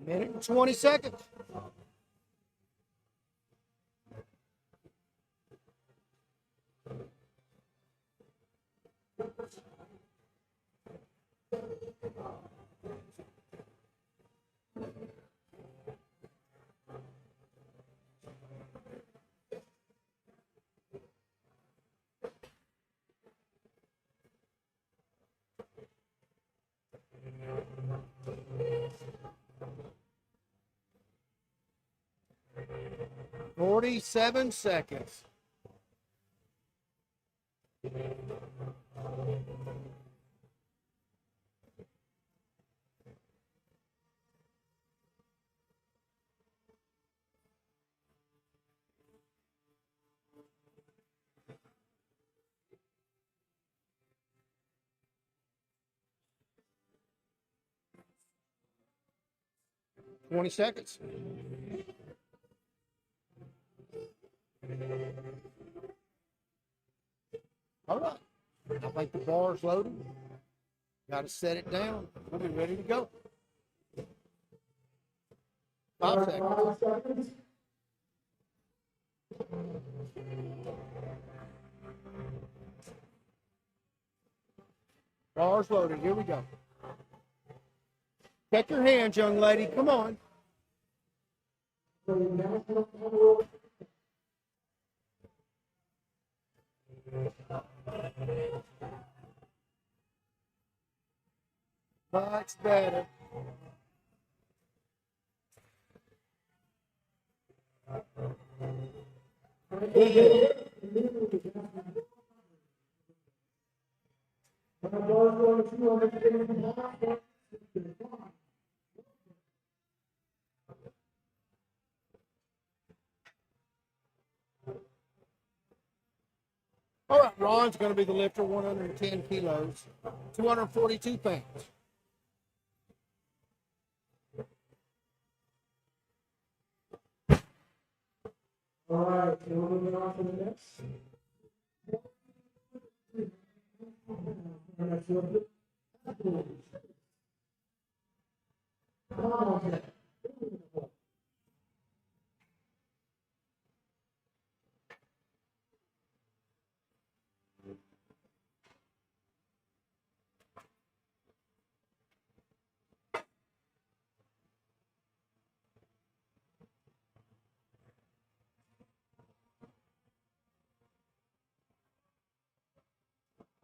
Minute and 20 seconds. Forty-seven seconds. Twenty seconds. All right. I think the bar's loaded. Got to set it down. We'll be ready to go. 5 seconds.
5 seconds.
Bar's loaded. Here we go. Check your hands, young lady. Come on. Much better. All right, Ron's going to be the lifter, 110 kilos, 242 pounds.
All right, so we're moving on to the next. Next one. Come on, Jack.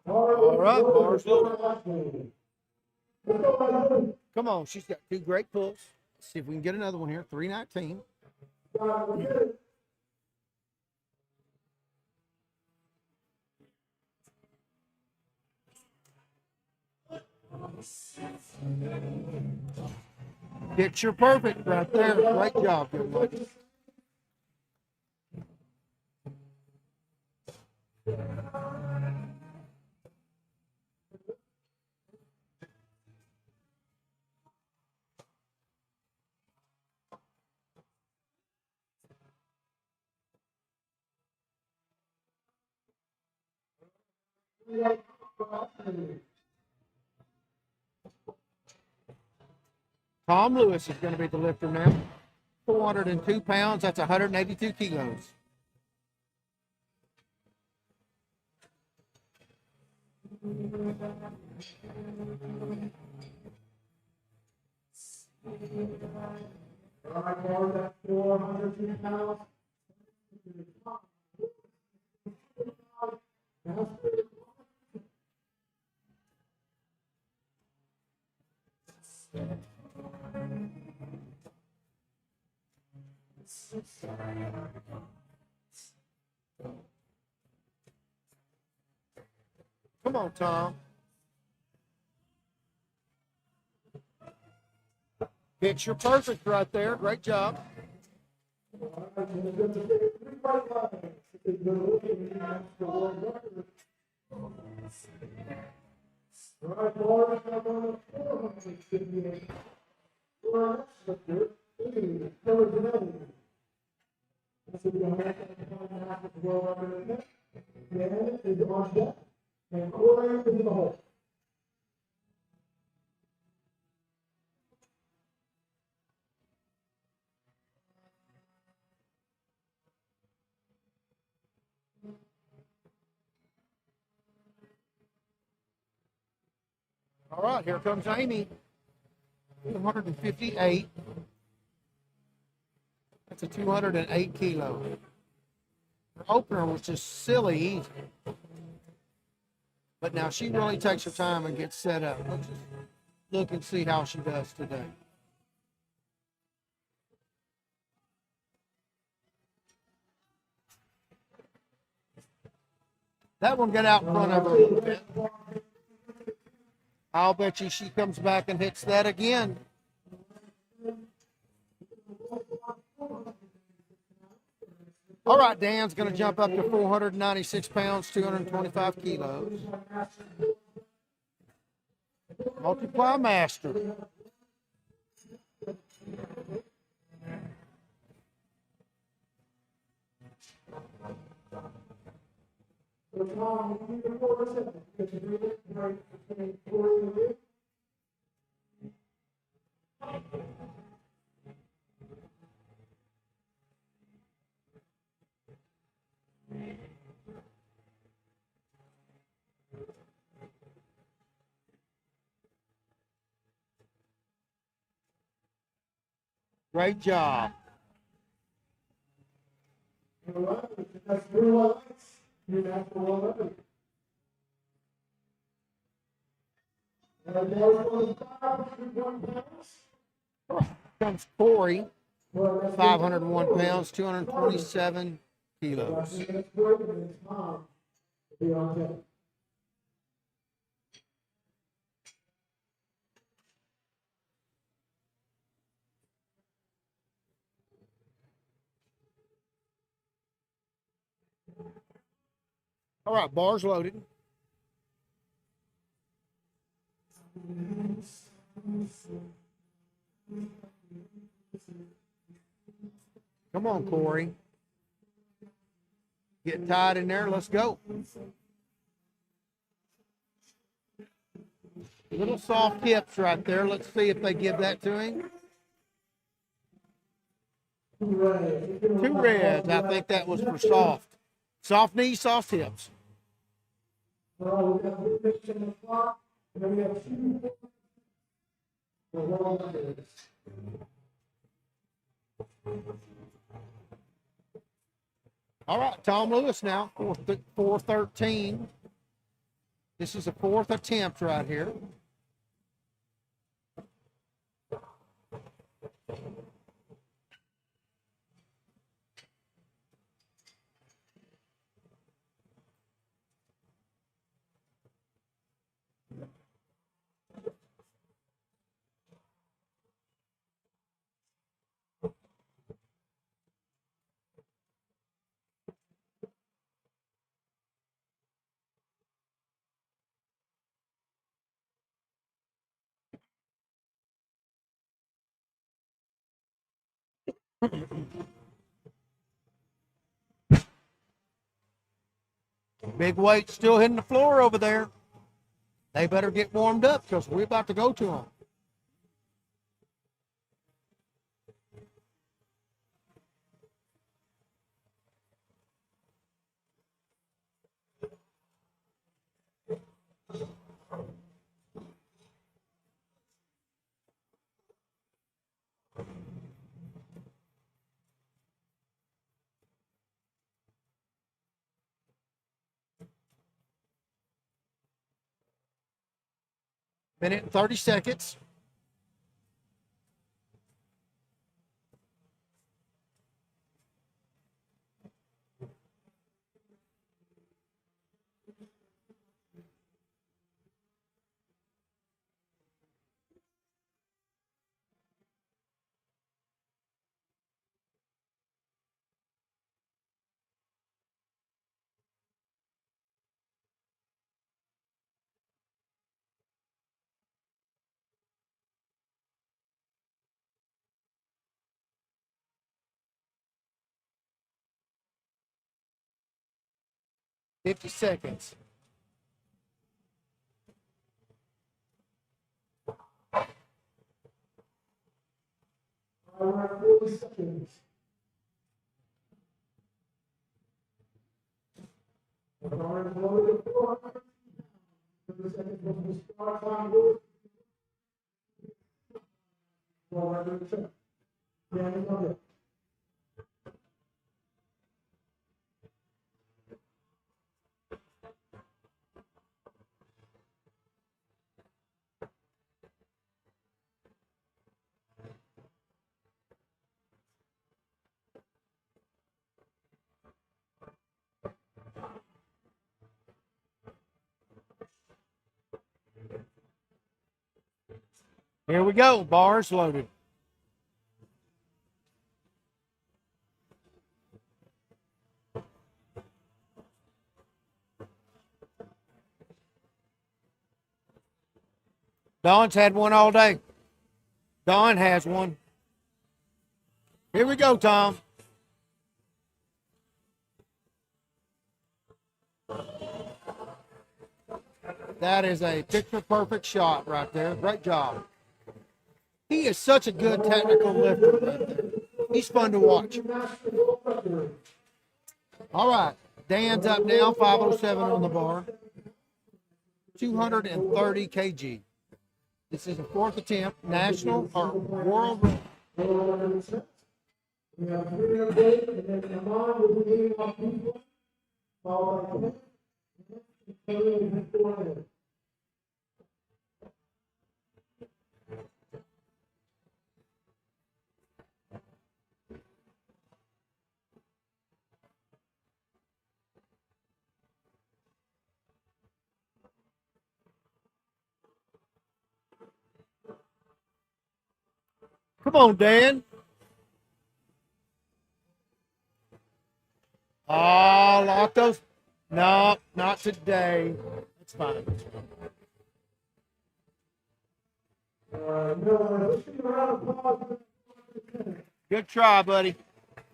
All right, bars loaded. Come on, she's got two great pulls. Let's see if we can get another one here. 319. Picture perfect right there. Great job, young lady. Tom Lewis is going to be the lifter now. 402 pounds. That's 182 kilos.
All right, bars at 402 pounds.
Come on, Tom. Picture perfect right there. Great job. All right, here comes Amy. 258. That's a 208 kilo. Her opener was just silly easy. But now she really takes her time and gets set up. Let's just look and see how she does today. That one got out in front of her a little bit. I'll bet you she comes back and hits that again. All right, Dan's going to jump up to 496 pounds, 225 kilos. Multiply master. Great job.
That's blue lights. You're not the one. And boys 25, 101 pounds.
Comes Corey,
Well, that's
501 pounds, 227 kilos.
That's great, and it's mom to be on deck.
All right, bars loaded. Come on, Corey. Get tied in there. Let's go. Little soft hips right there. Let's see if they give that to him. Two reds. I think that was for soft. Soft knees, soft hips.
Well, we got three minutes on the clock, and then we have 2 more.
All right, Tom Lewis now, 413. This is the fourth attempt right here. Big weight still hitting the floor over there. They better get warmed up because we're about to go to them. Minute and 30 seconds. Fifty seconds.
All right, 40 seconds. All right, loaded 400. 30 seconds from the start time. 400. Yeah, we got it.
Here we go. Bars loaded. Don's had one all day. Don has one. Here we go, Tom. That is a picture-perfect shot right there. Great job. He is such a good technical lifter right there. He's fun to watch. All right. Dan's up now, 507 on the bar. 230 kg. This is the fourth attempt, national or world.
We have 3 of 8, and then Amon will be leading off people. Followed by Clint, and Kelly, and 4 of 8.
Come on, Dan. Oh, lock those. No, not today. That's fine.
Let's give a round of applause.
Good try, buddy.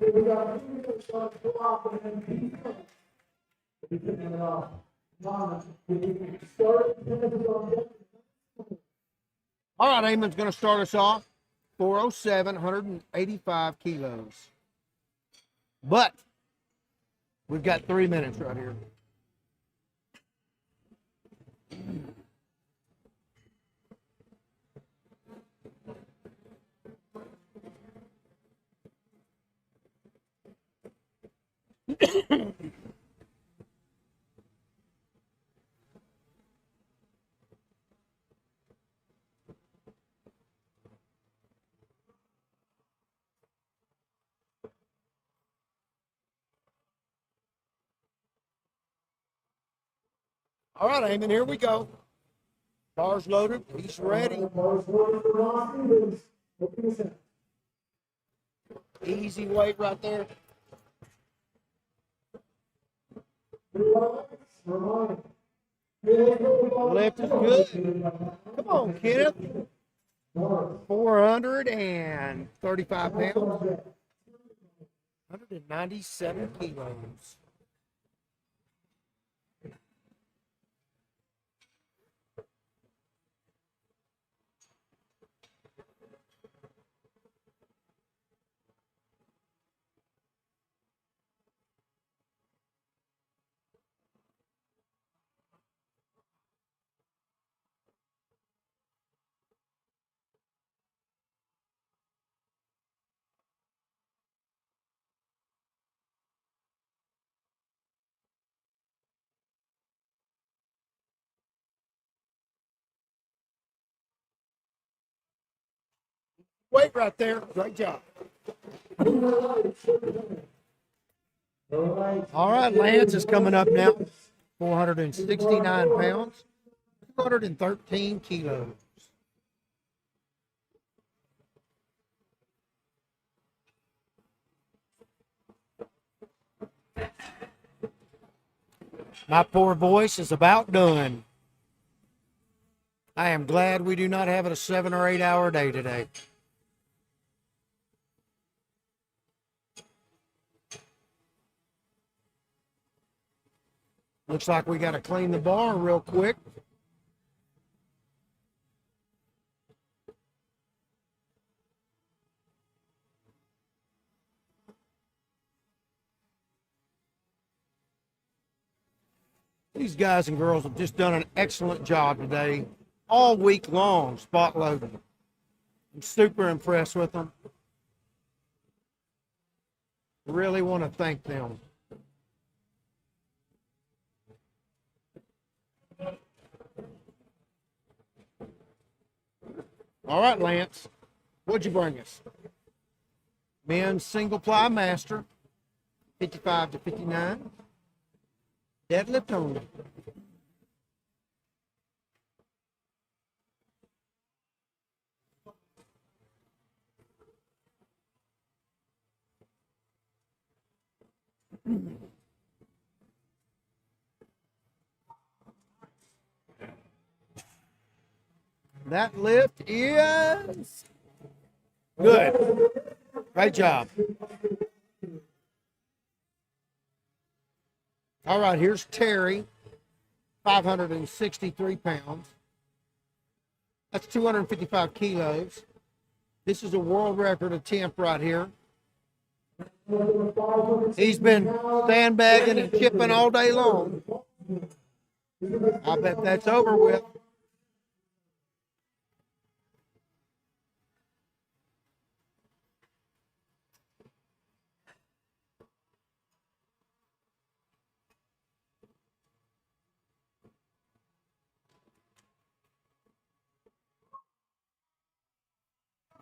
We got 2 minutes to go off and then keep going. We're picking it off. Mama, we start 10 minutes on.
All right, Eamon's going to start us off. 407, 185 kilos. But we've got 3 minutes right here. All right, Eamon, here we go. Bar's loaded. He's ready. Easy weight right there. Lift is good. Come on, Kenneth. 435 pounds. 197 kilos. Weight right there. Great job. All right, Lance is coming up now. 469 pounds, 213 kilos. My poor voice is about done. I am glad we do not have a 7 or 8 hour day today. Looks like we got to clean the bar real quick. These guys and girls have just done an excellent job today, all week long, spot loading. I'm super impressed with them. Really want to thank them. All right, Lance, what'd you bring us? Men's single ply master, 55 to 59. Deadlift only. That lift is good. Great job. All right, here's Terry, 563 pounds. That's 255 kilos. This is a world record attempt right here. He's been sandbagging and chipping all day long. I bet that's over with.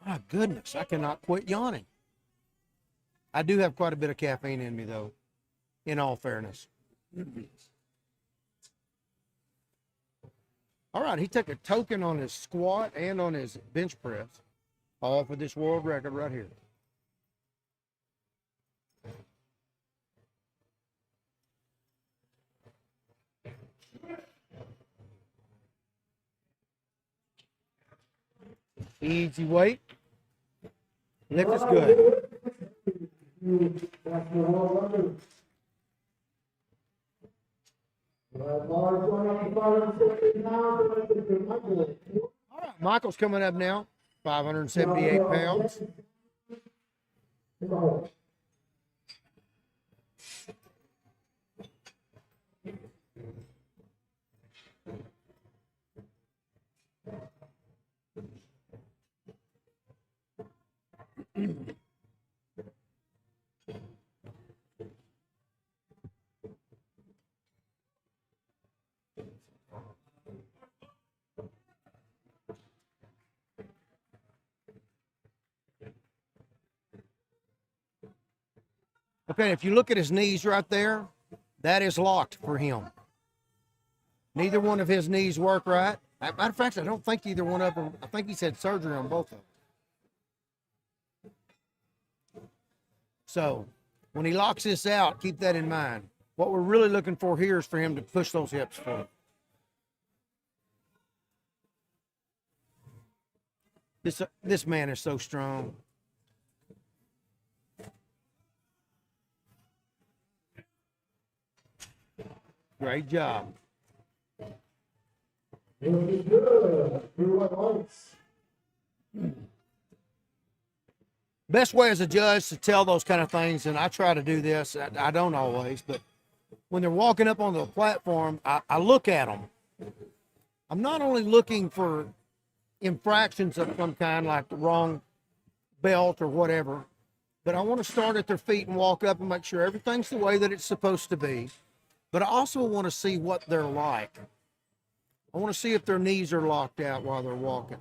My goodness, I cannot quit yawning. I do have quite a bit of caffeine in me, though, in all fairness. All right, he took a token on his squat and on his bench press. All for this world record right here. Easy weight. Lift is good.
That's the world record. Large going up to 560 pounds.
All right, Michael's coming up now. 578 pounds. Okay, if you look at his knees right there, that is locked for him. Neither one of his knees work right. Matter of fact, I don't think either one of them, I think he's had surgery on both of them. So when he locks this out, keep that in mind. What we're really looking for here is for him to push those hips forward. This man is so strong. Great job. Best way as a judge to tell those kind of things, and I try to do this, I don't always, but when they're walking up on the platform, I look at them. I'm not only looking for infractions of some kind, like the wrong belt or whatever, but I want to start at their feet and walk up and make sure everything's the way that it's supposed to be. But I also want to see what they're like. I want to see if their knees are locked out while they're walking.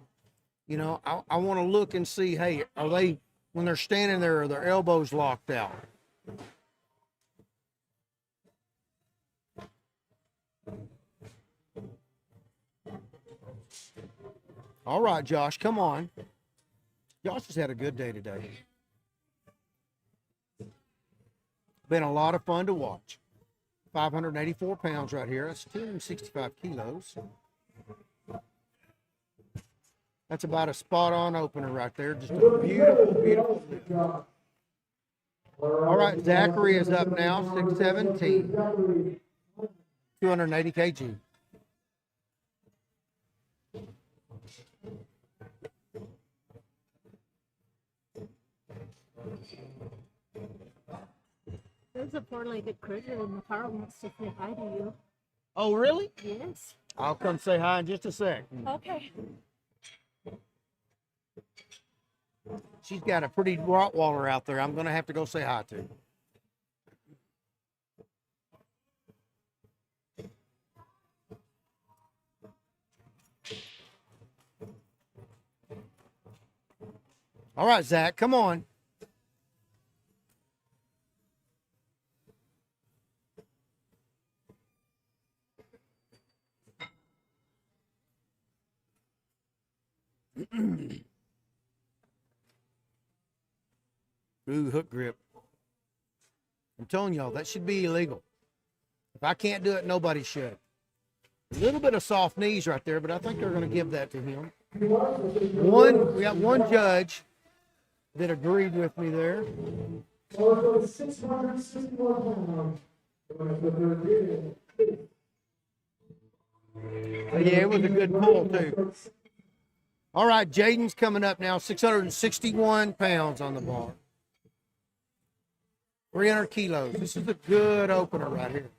You know, I want to look and see, hey, are they, when they're standing there, are their elbows locked out? All right, Josh, come on. Josh has had a good day today. Been a lot of fun to watch. 584 pounds right here. That's 265 kilos. That's about a spot-on opener right there. Just a beautiful, beautiful lift. All right, Zachary is up now, 6'17", 280 kg.
There's a four-legged critter in the car wants to say hi to you.
Oh, really?
Yes.
I'll come say hi in just a sec.
Okay.
She's got a pretty Rottweiler out there. I'm going to have to go say hi to. All right, Zach, come on. Ooh, hook grip. I'm telling y'all, that should be illegal. If I can't do it, nobody should. A little bit of soft knees right there, but I think they're going to give that to him. We got one judge that agreed with me there.
So 661 pounds.
Yeah, it was a good pull, too. All right, Jaden's coming up now, 661 pounds on the bar. 300 kilos. This is a good opener right here.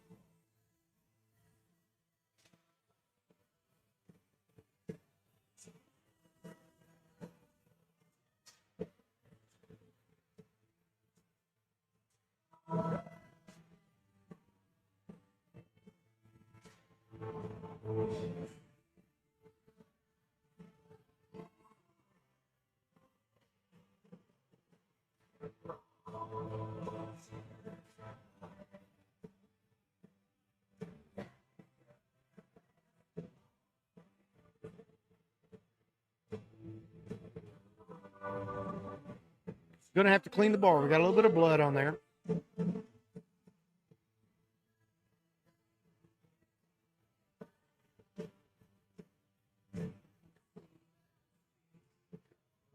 Gonna have to clean the bar. We got a little bit of blood on there.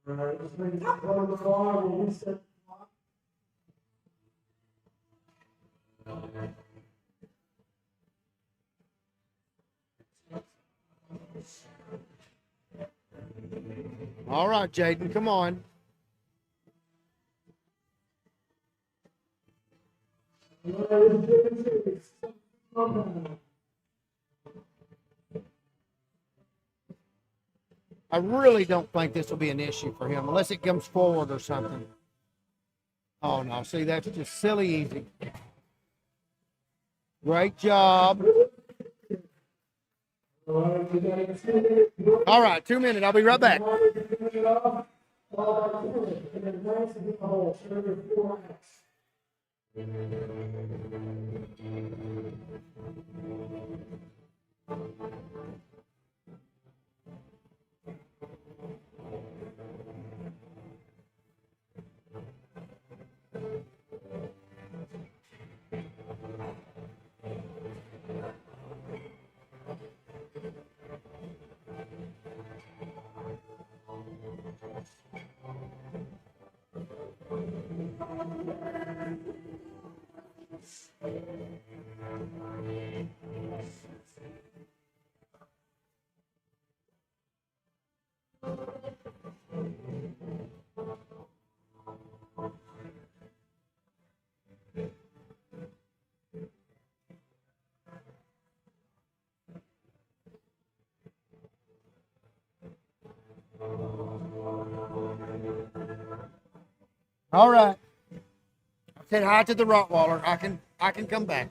All right, just bring it down the bar, we'll reset.
All right, Jaden, come on. I really don't think this will be an issue for him unless it comes forward or something. Oh, no. See, that's just silly easy. Great job. All right, 2 minutes. I'll be right back. All right. I said hi to the Rottweiler. I can come back.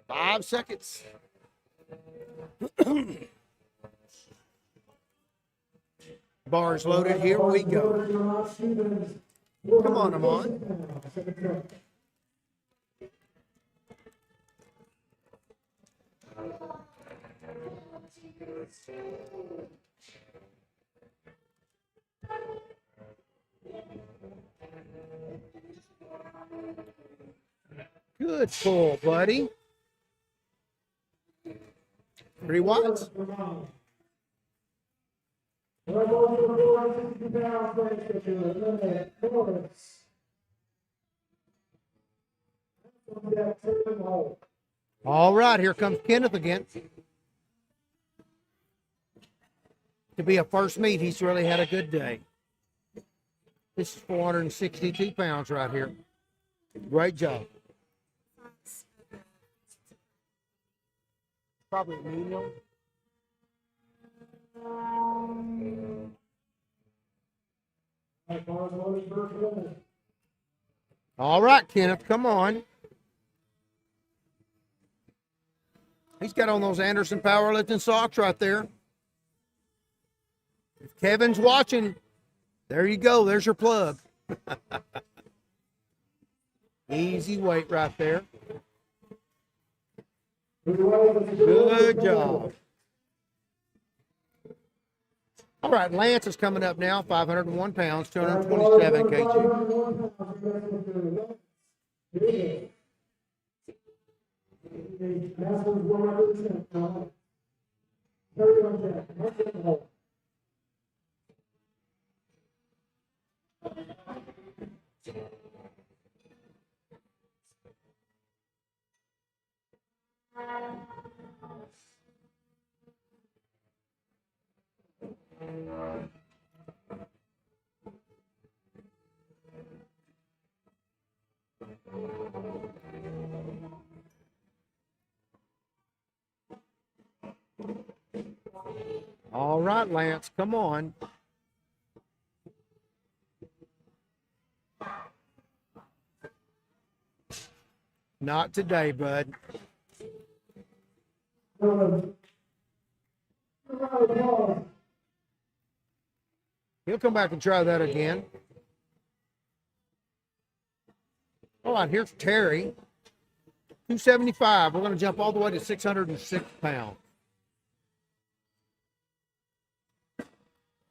Five seconds. Bars loaded. Here we go. Come on, Amon. Good pull, buddy. 3 watts. All right, here comes Kenneth again. To be a first meet, he's really had a good day. This is 462 pounds right here. Great job. Probably a medium. All right, Kenneth, come on. He's got on those Anderson powerlifting socks right there. If Kevin's watching, there you go. There's your plug. Easy weight right there. Good job. All right, Lance is coming up now, 501 pounds, 227 kg. All right, Lance, come on. Not today, bud. He'll come back and try that again. All right, here's Terry. 275. We're going to jump all the way to 606 pounds.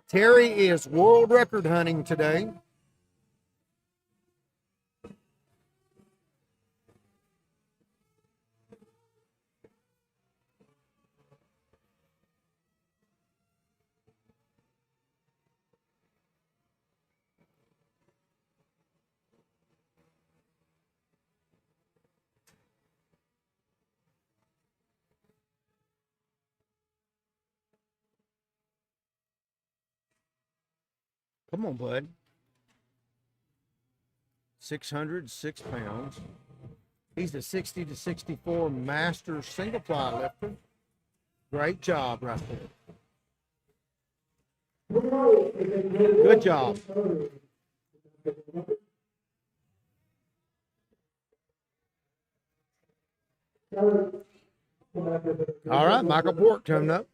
Terry is world record hunting today. Come on, bud. 606 pounds. He's a 60 to 64 master single ply lifter. Great job right there. Good job. All right, Michael Bork coming up.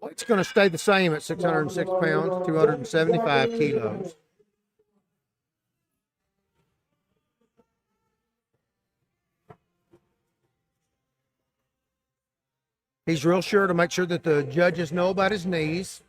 Weight's going to stay the same at 606 pounds, 275 kilos. He's real sure to make sure that the judges know about his knees.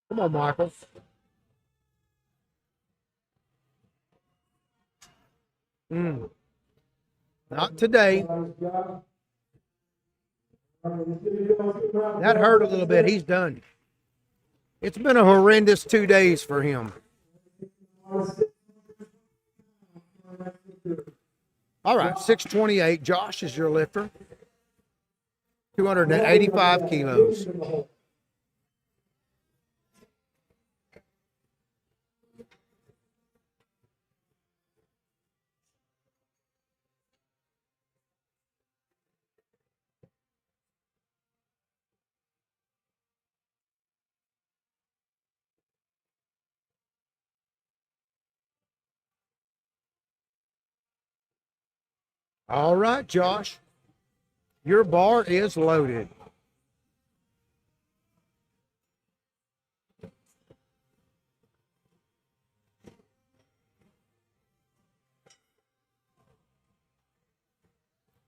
Come on, Michael. Not today. That hurt a little bit. He's done. It's been a horrendous 2 days for him. All right, 628. Josh is your lifter. 285 kilos. All right, Josh. Your bar is loaded.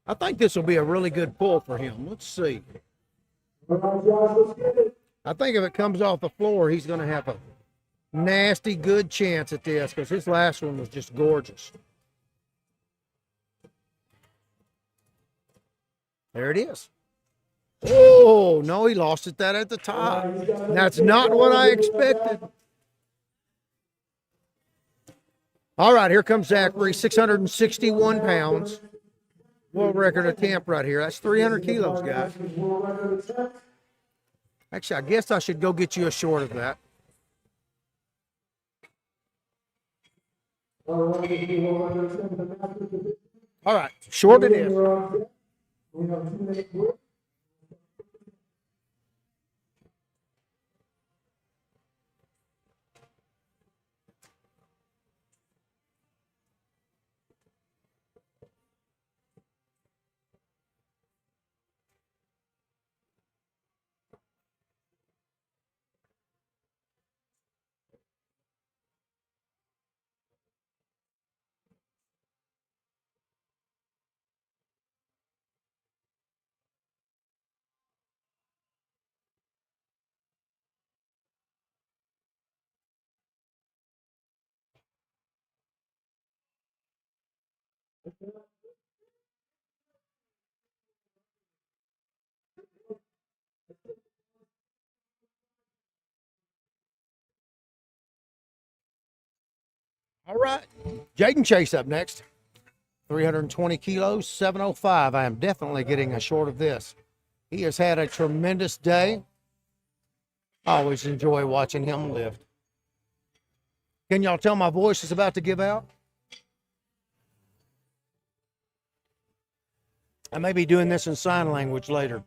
I think this will be a really good pull for him. Let's see. I think if it comes off the floor, he's going to have a nasty good chance at this because his last one was just gorgeous. There it is. Oh, no, he lost it that at the top. That's not what I expected. All right, here comes Zachary, 661 pounds. World record attempt right here. That's 300 kilos, guys. Actually, I guess I should go get you a short of that. All right, short it is. All right. Jaden Chase up next. 320 kilos, 705. I am definitely getting a short of this. He has had a tremendous day. I always enjoy watching him lift. Can y'all tell my voice is about to give out? I may be doing this in sign language later.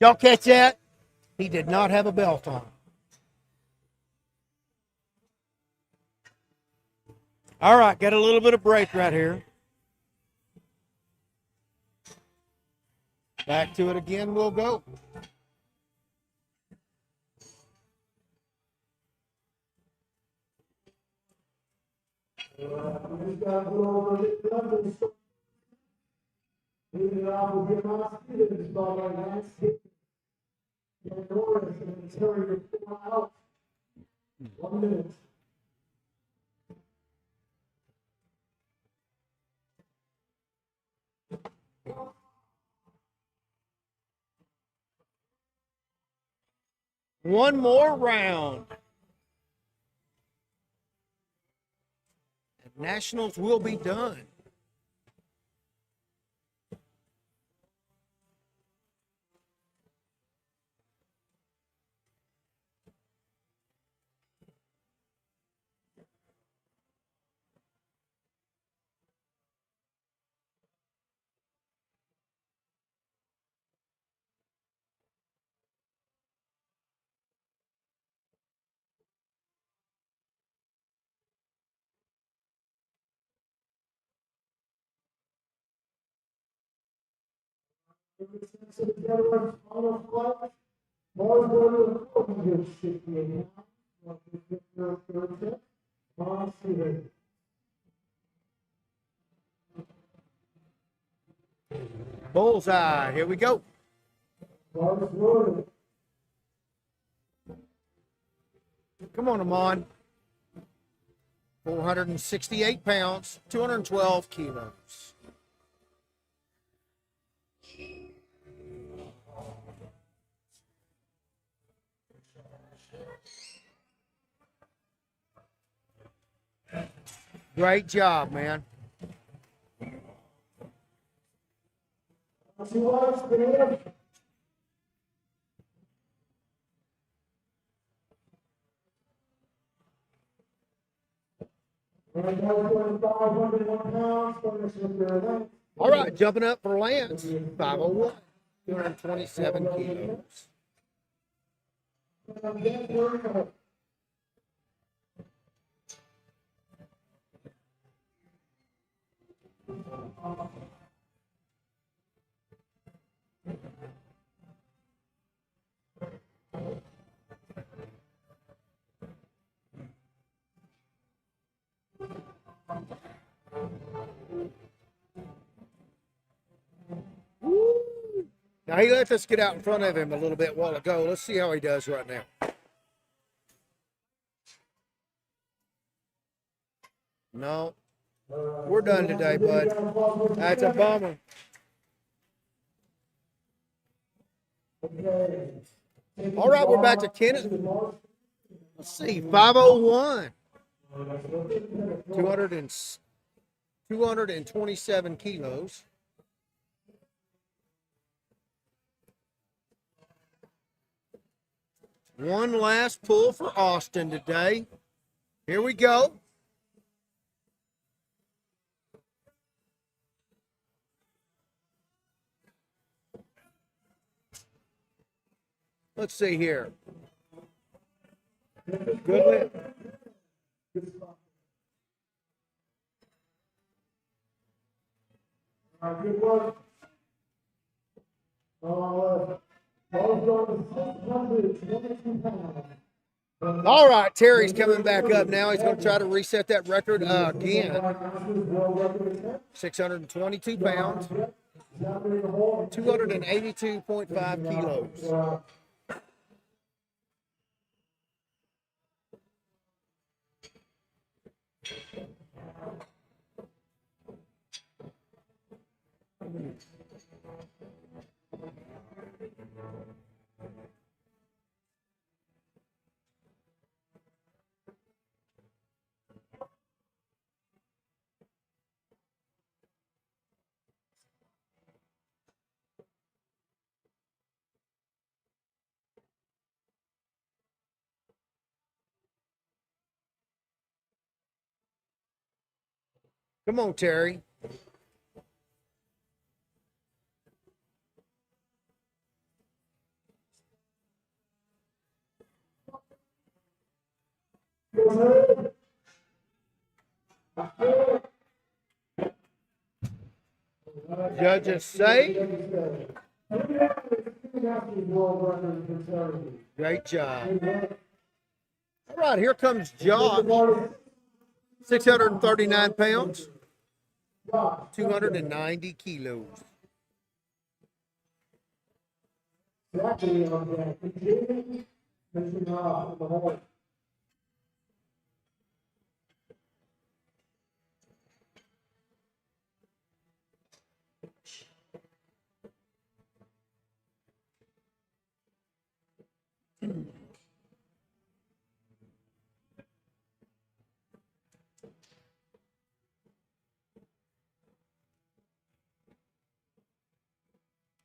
Y'all catch that? He did not have a belt on. All right, got a little bit of break right here. Back to it again, we'll go.
We just got to go over it. Leaving it off with your last speed, it's about like 960. Get Norris and carry your 4 out. 1 minute.
One more round. And Nationals will be done.
So together, final flight. Ball's going to the 468 now. Want to get your third tip? On Steven.
Bullseye, here we go.
Ball's loaded.
Come on, Amon. 468 pounds, 212 kilos. Great job, man.
She was there. And that's 501 pounds. Finish with their length.
All right, jumping up for Lance, 501, 227 kilos.
Get work.
Now, he let us get out in front of him a little bit while ago. Let's see how he does right now. No, we're done today, bud. That's a bummer. All right, we're back to Kenneth. Let's see, 501. 227 kilos. One last pull for Austin today. Here we go. Let's see here. Good lift.
All right, good work. Both on the 622 pounds.
All right, Terry's coming back up now. He's going to try to reset that record again. 622 pounds, 282.5 kilos. Come on, Terry. Judges say. Great job. All right, here comes Josh. 639 pounds, 290 kilos.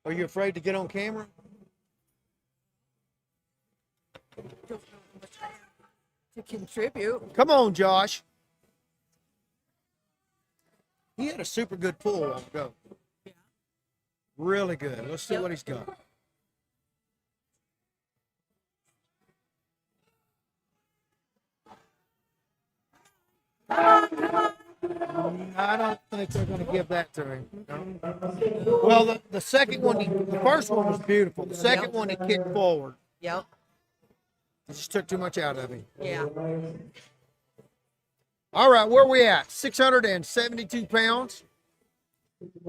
Are you afraid to get on camera?
To contribute.
Come on, Josh. He had a super good pull on go. Really good. Let's see what he's got. I don't think they're going to give that to him. No. Well, the second one, the first one was beautiful. The second one, he kicked forward.
Yep.
It just took too much out of him.
Yeah.
All right, where we at? 672 pounds.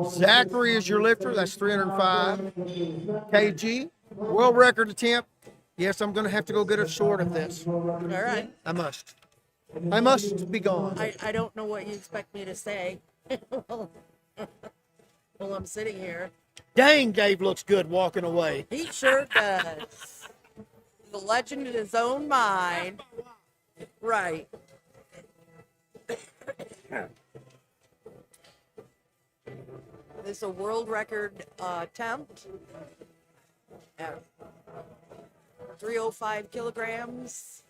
Zachary is your lifter. That's 305 kg. World record attempt. Yes, I'm going to have to go get a short of this.
All right.
I must. I must be gone.
I don't know what you expect me to say. Well, I'm sitting here.
Dang, Dave looks good walking away.
He sure does. The legend in his own mind. Right. This is a world record attempt at 305 kilograms,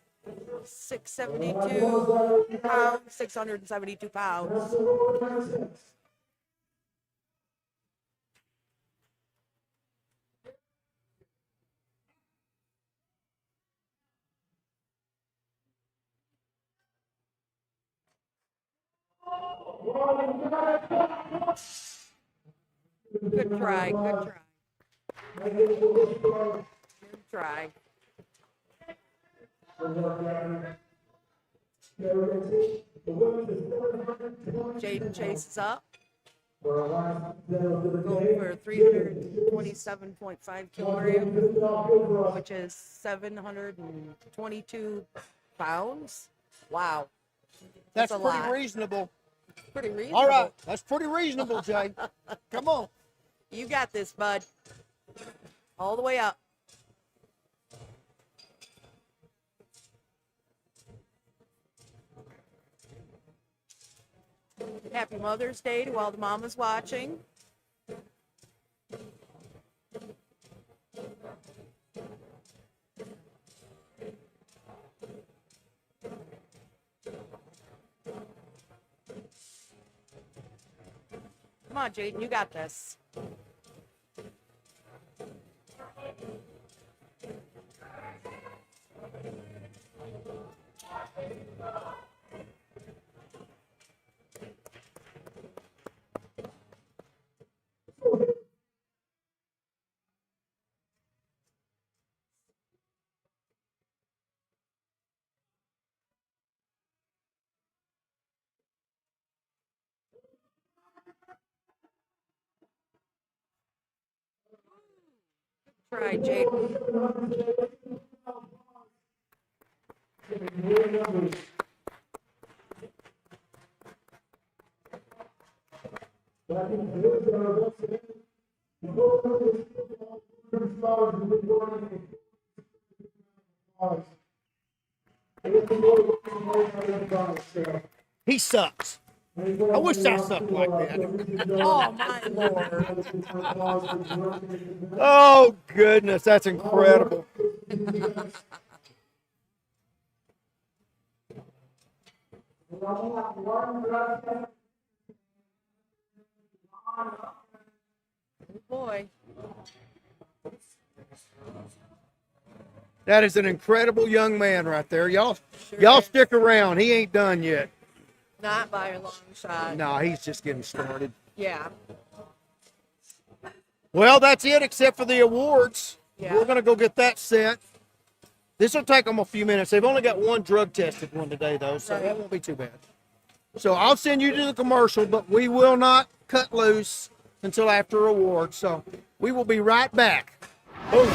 672 pounds, 672 pounds. Good try, good try. Good try. Jaden chases up. Going for 327.5 kilograms, which is 722 pounds. Wow.
That's
a
pretty
lot.
reasonable.
Pretty reasonable.
All right, that's pretty reasonable, Jay. Come on.
You got this, bud. All the way up. Happy Mother's Day to all the mamas watching. Come on, Jaden, you got this. Try, Jaden.
He sucks. I wish I sucked like that.
Oh, my Lord.
Oh, goodness. That's incredible.
Boy.
That is an incredible young man right there. Y'all stick around. He ain't done yet.
Not by a long shot.
No, he's just getting started.
Yeah.
Well, that's it except for the awards.
Yeah.
We're going to go get that set. This will take them a few minutes. They've only got one drug tested one today, though, so that won't be too bad. So I'll send you to the commercial, but we will not cut loose until after awards. So we will be right back. Boom.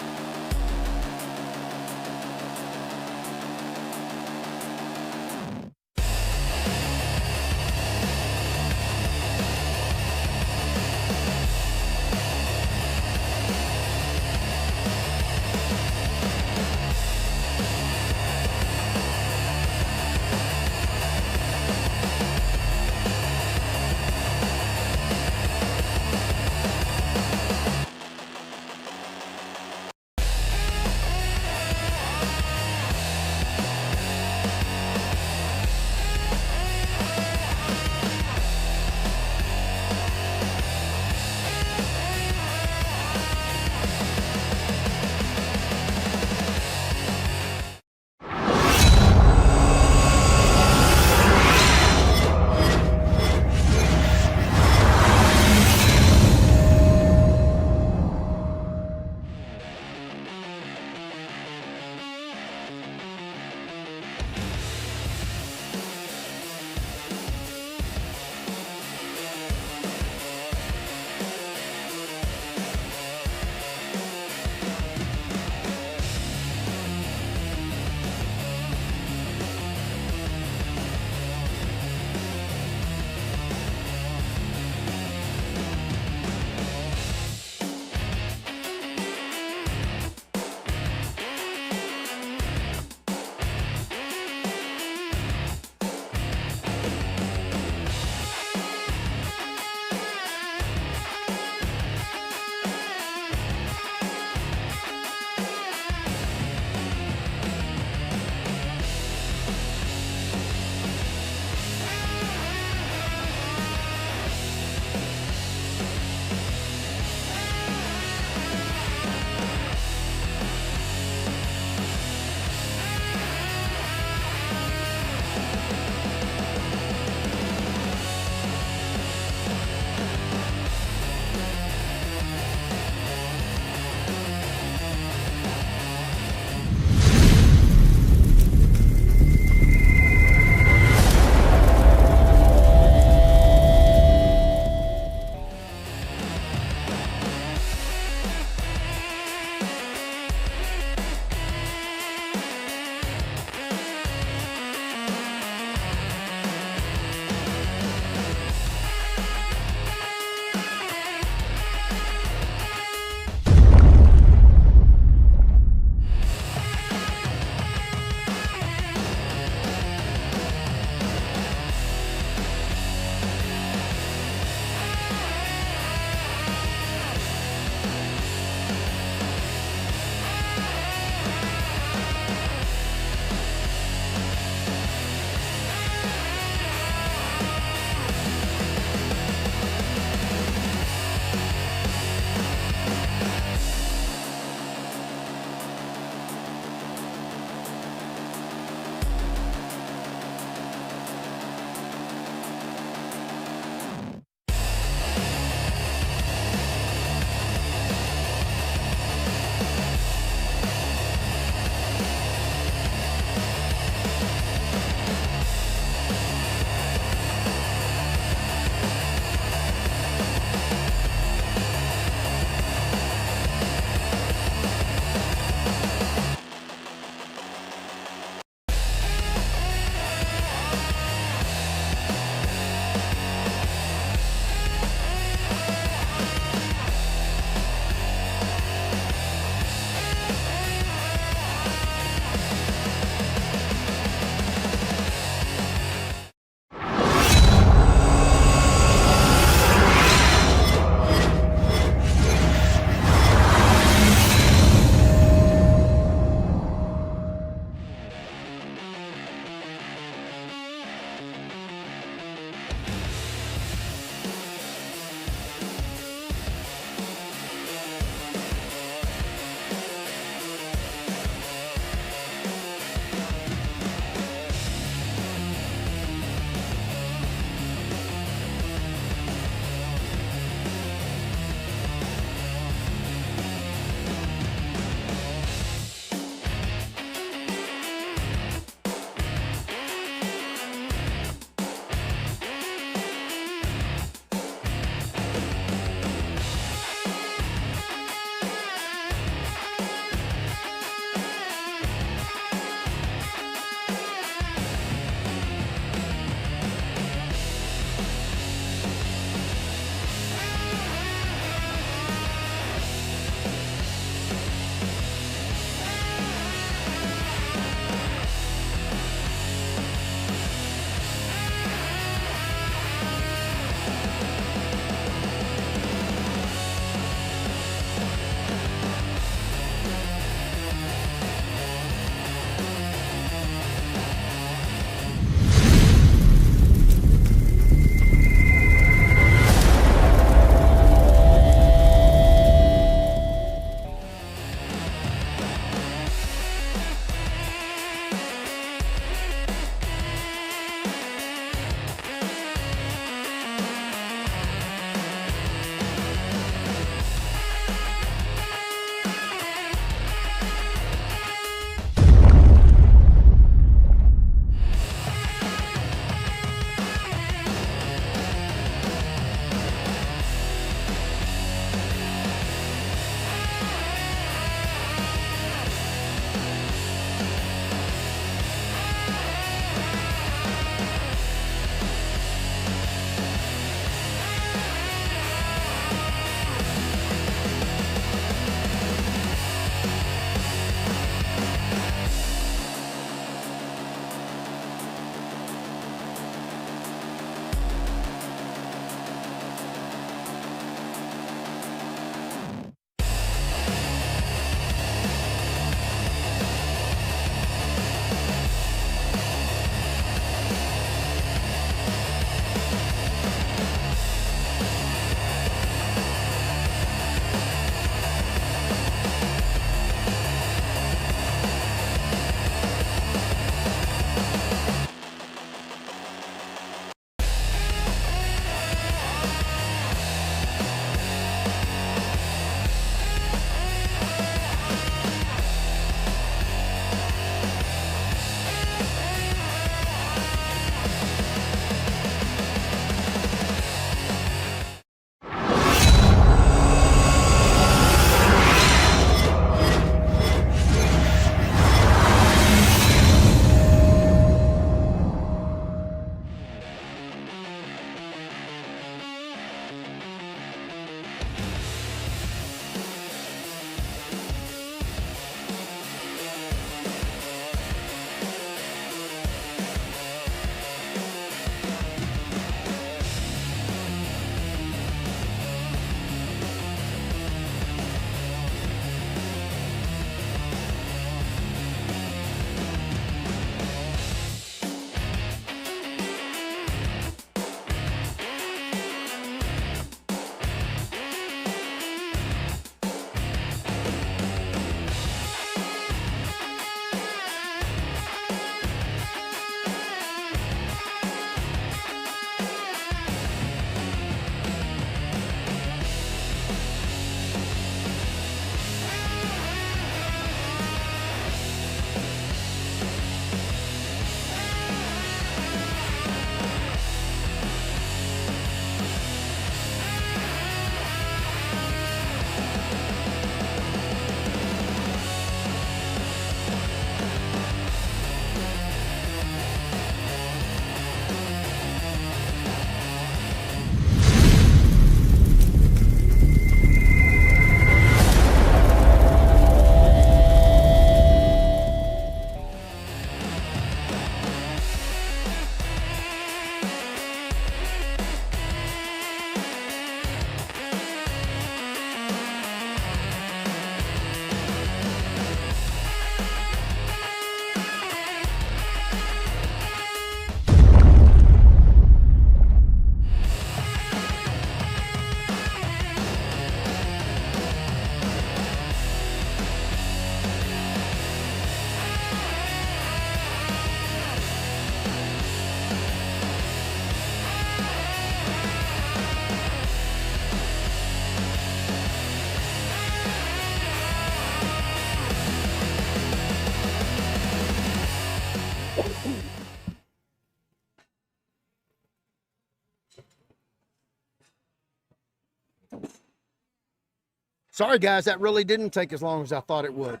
Sorry, guys, that really didn't take as long as I thought it would.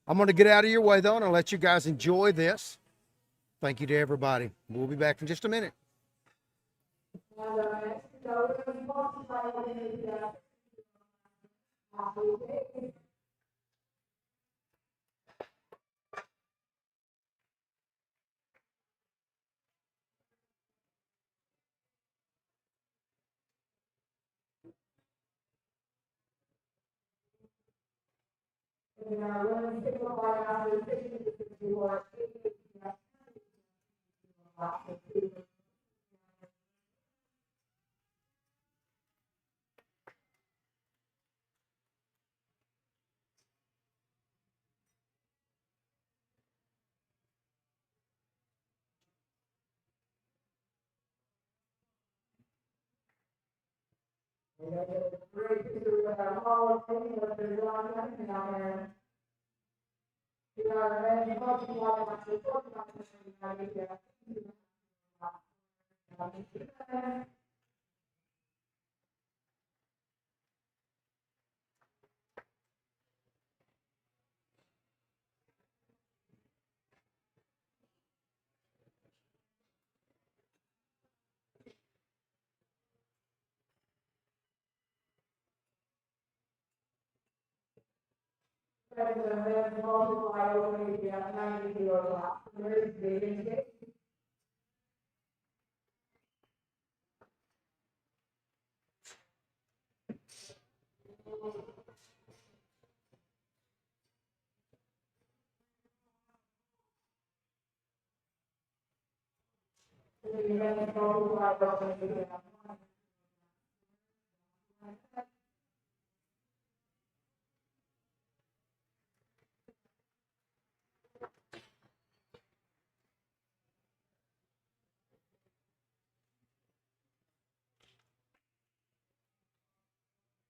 I'm going to get out of your way, though, and I'll let you guys enjoy this. Thank you to everybody. We'll be back in just a minute.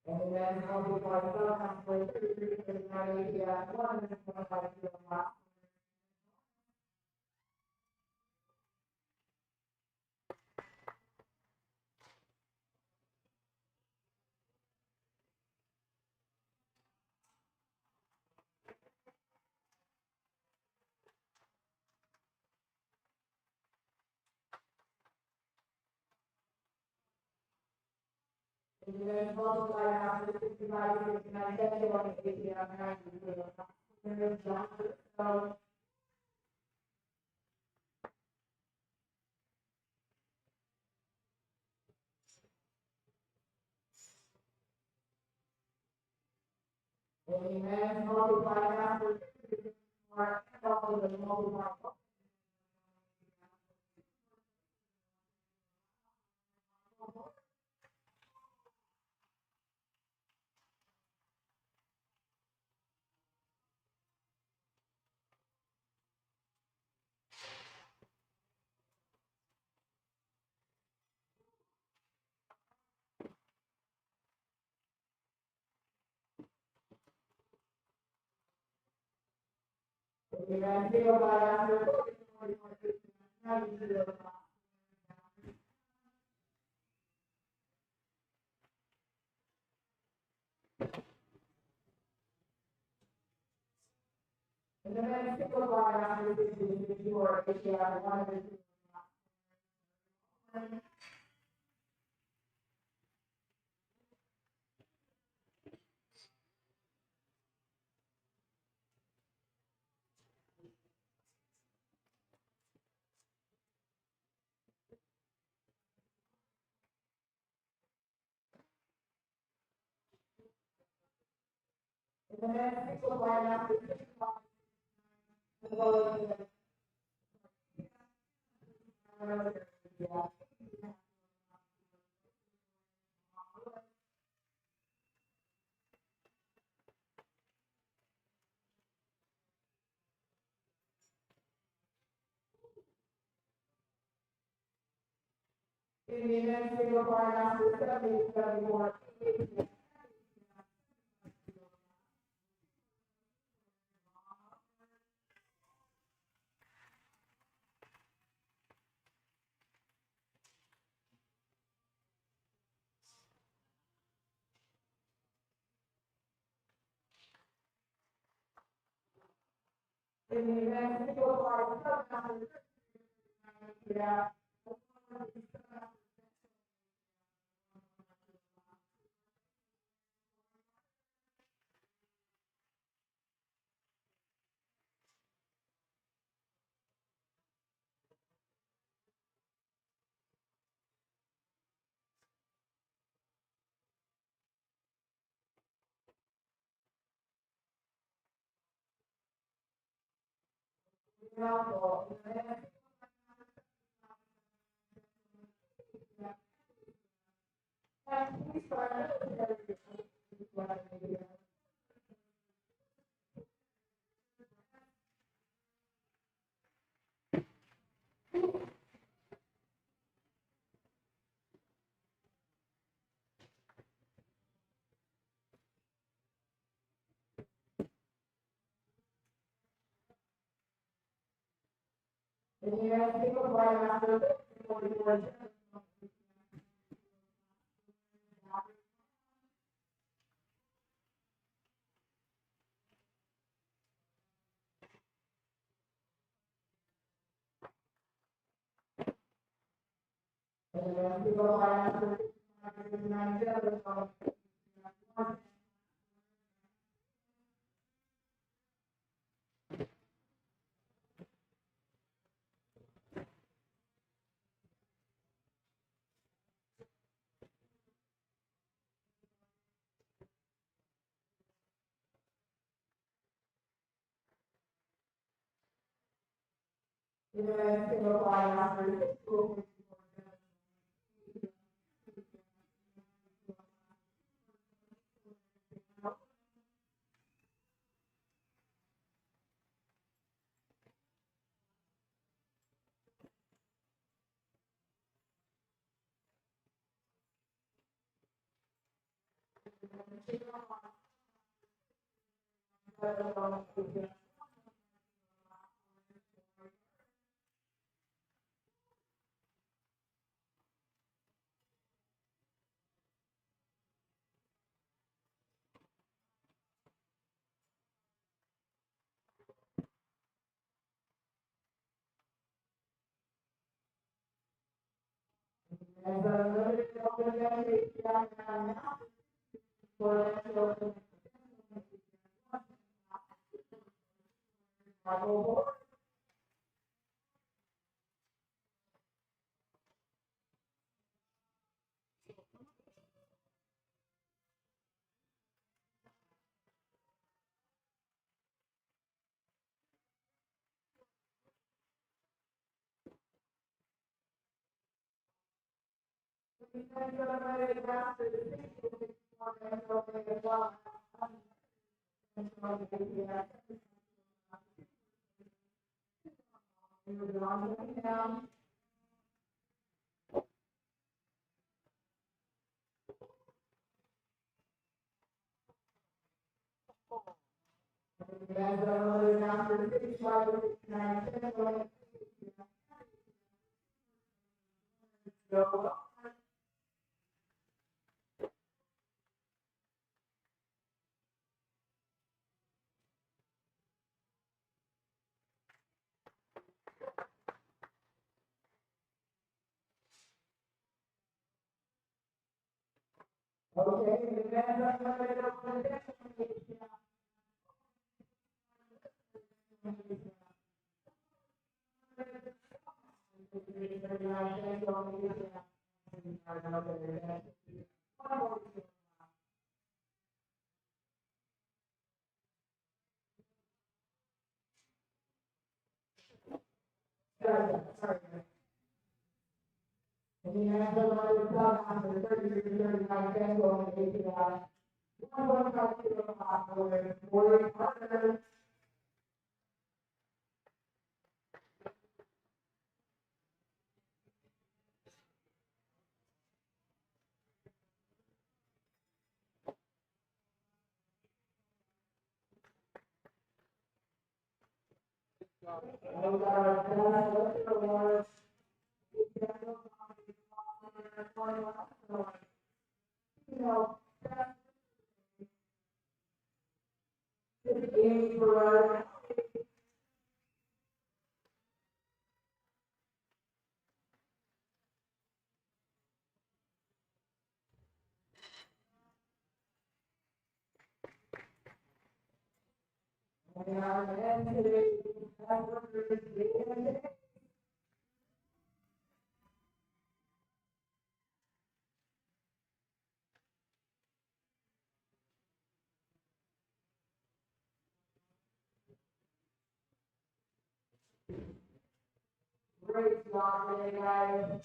And then probably by sometime later, you're going to have APF 1 and 25 kilograms. And then multiply after 65, 69, then you want to APF 90 kilograms. And then so amen. Multiply after 64, probably the multiply. Amen. Feel by after 90 kilograms. And then feel by after 64, APF 1 and then feel by after 65. Amen. Feel by after 70, 74. Amen. Feel by after 70, yeah. Amen. Feel by after 44. Amen. Feel by after 59. then single fly after 6 over. And the limited open dedication down now for that children. And he has the money to sell after 39 cents on the API. One more cut to the hospital, more partners. Great job, guys.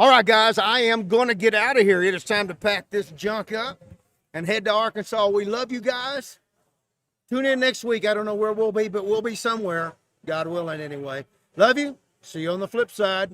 All right, guys, I am going to get out of here. It is time to pack this junk up and head to Arkansas. We love you guys. Tune in next week. I don't know where we'll be, but we'll be somewhere. God willing, anyway. Love you. See you on the flip side.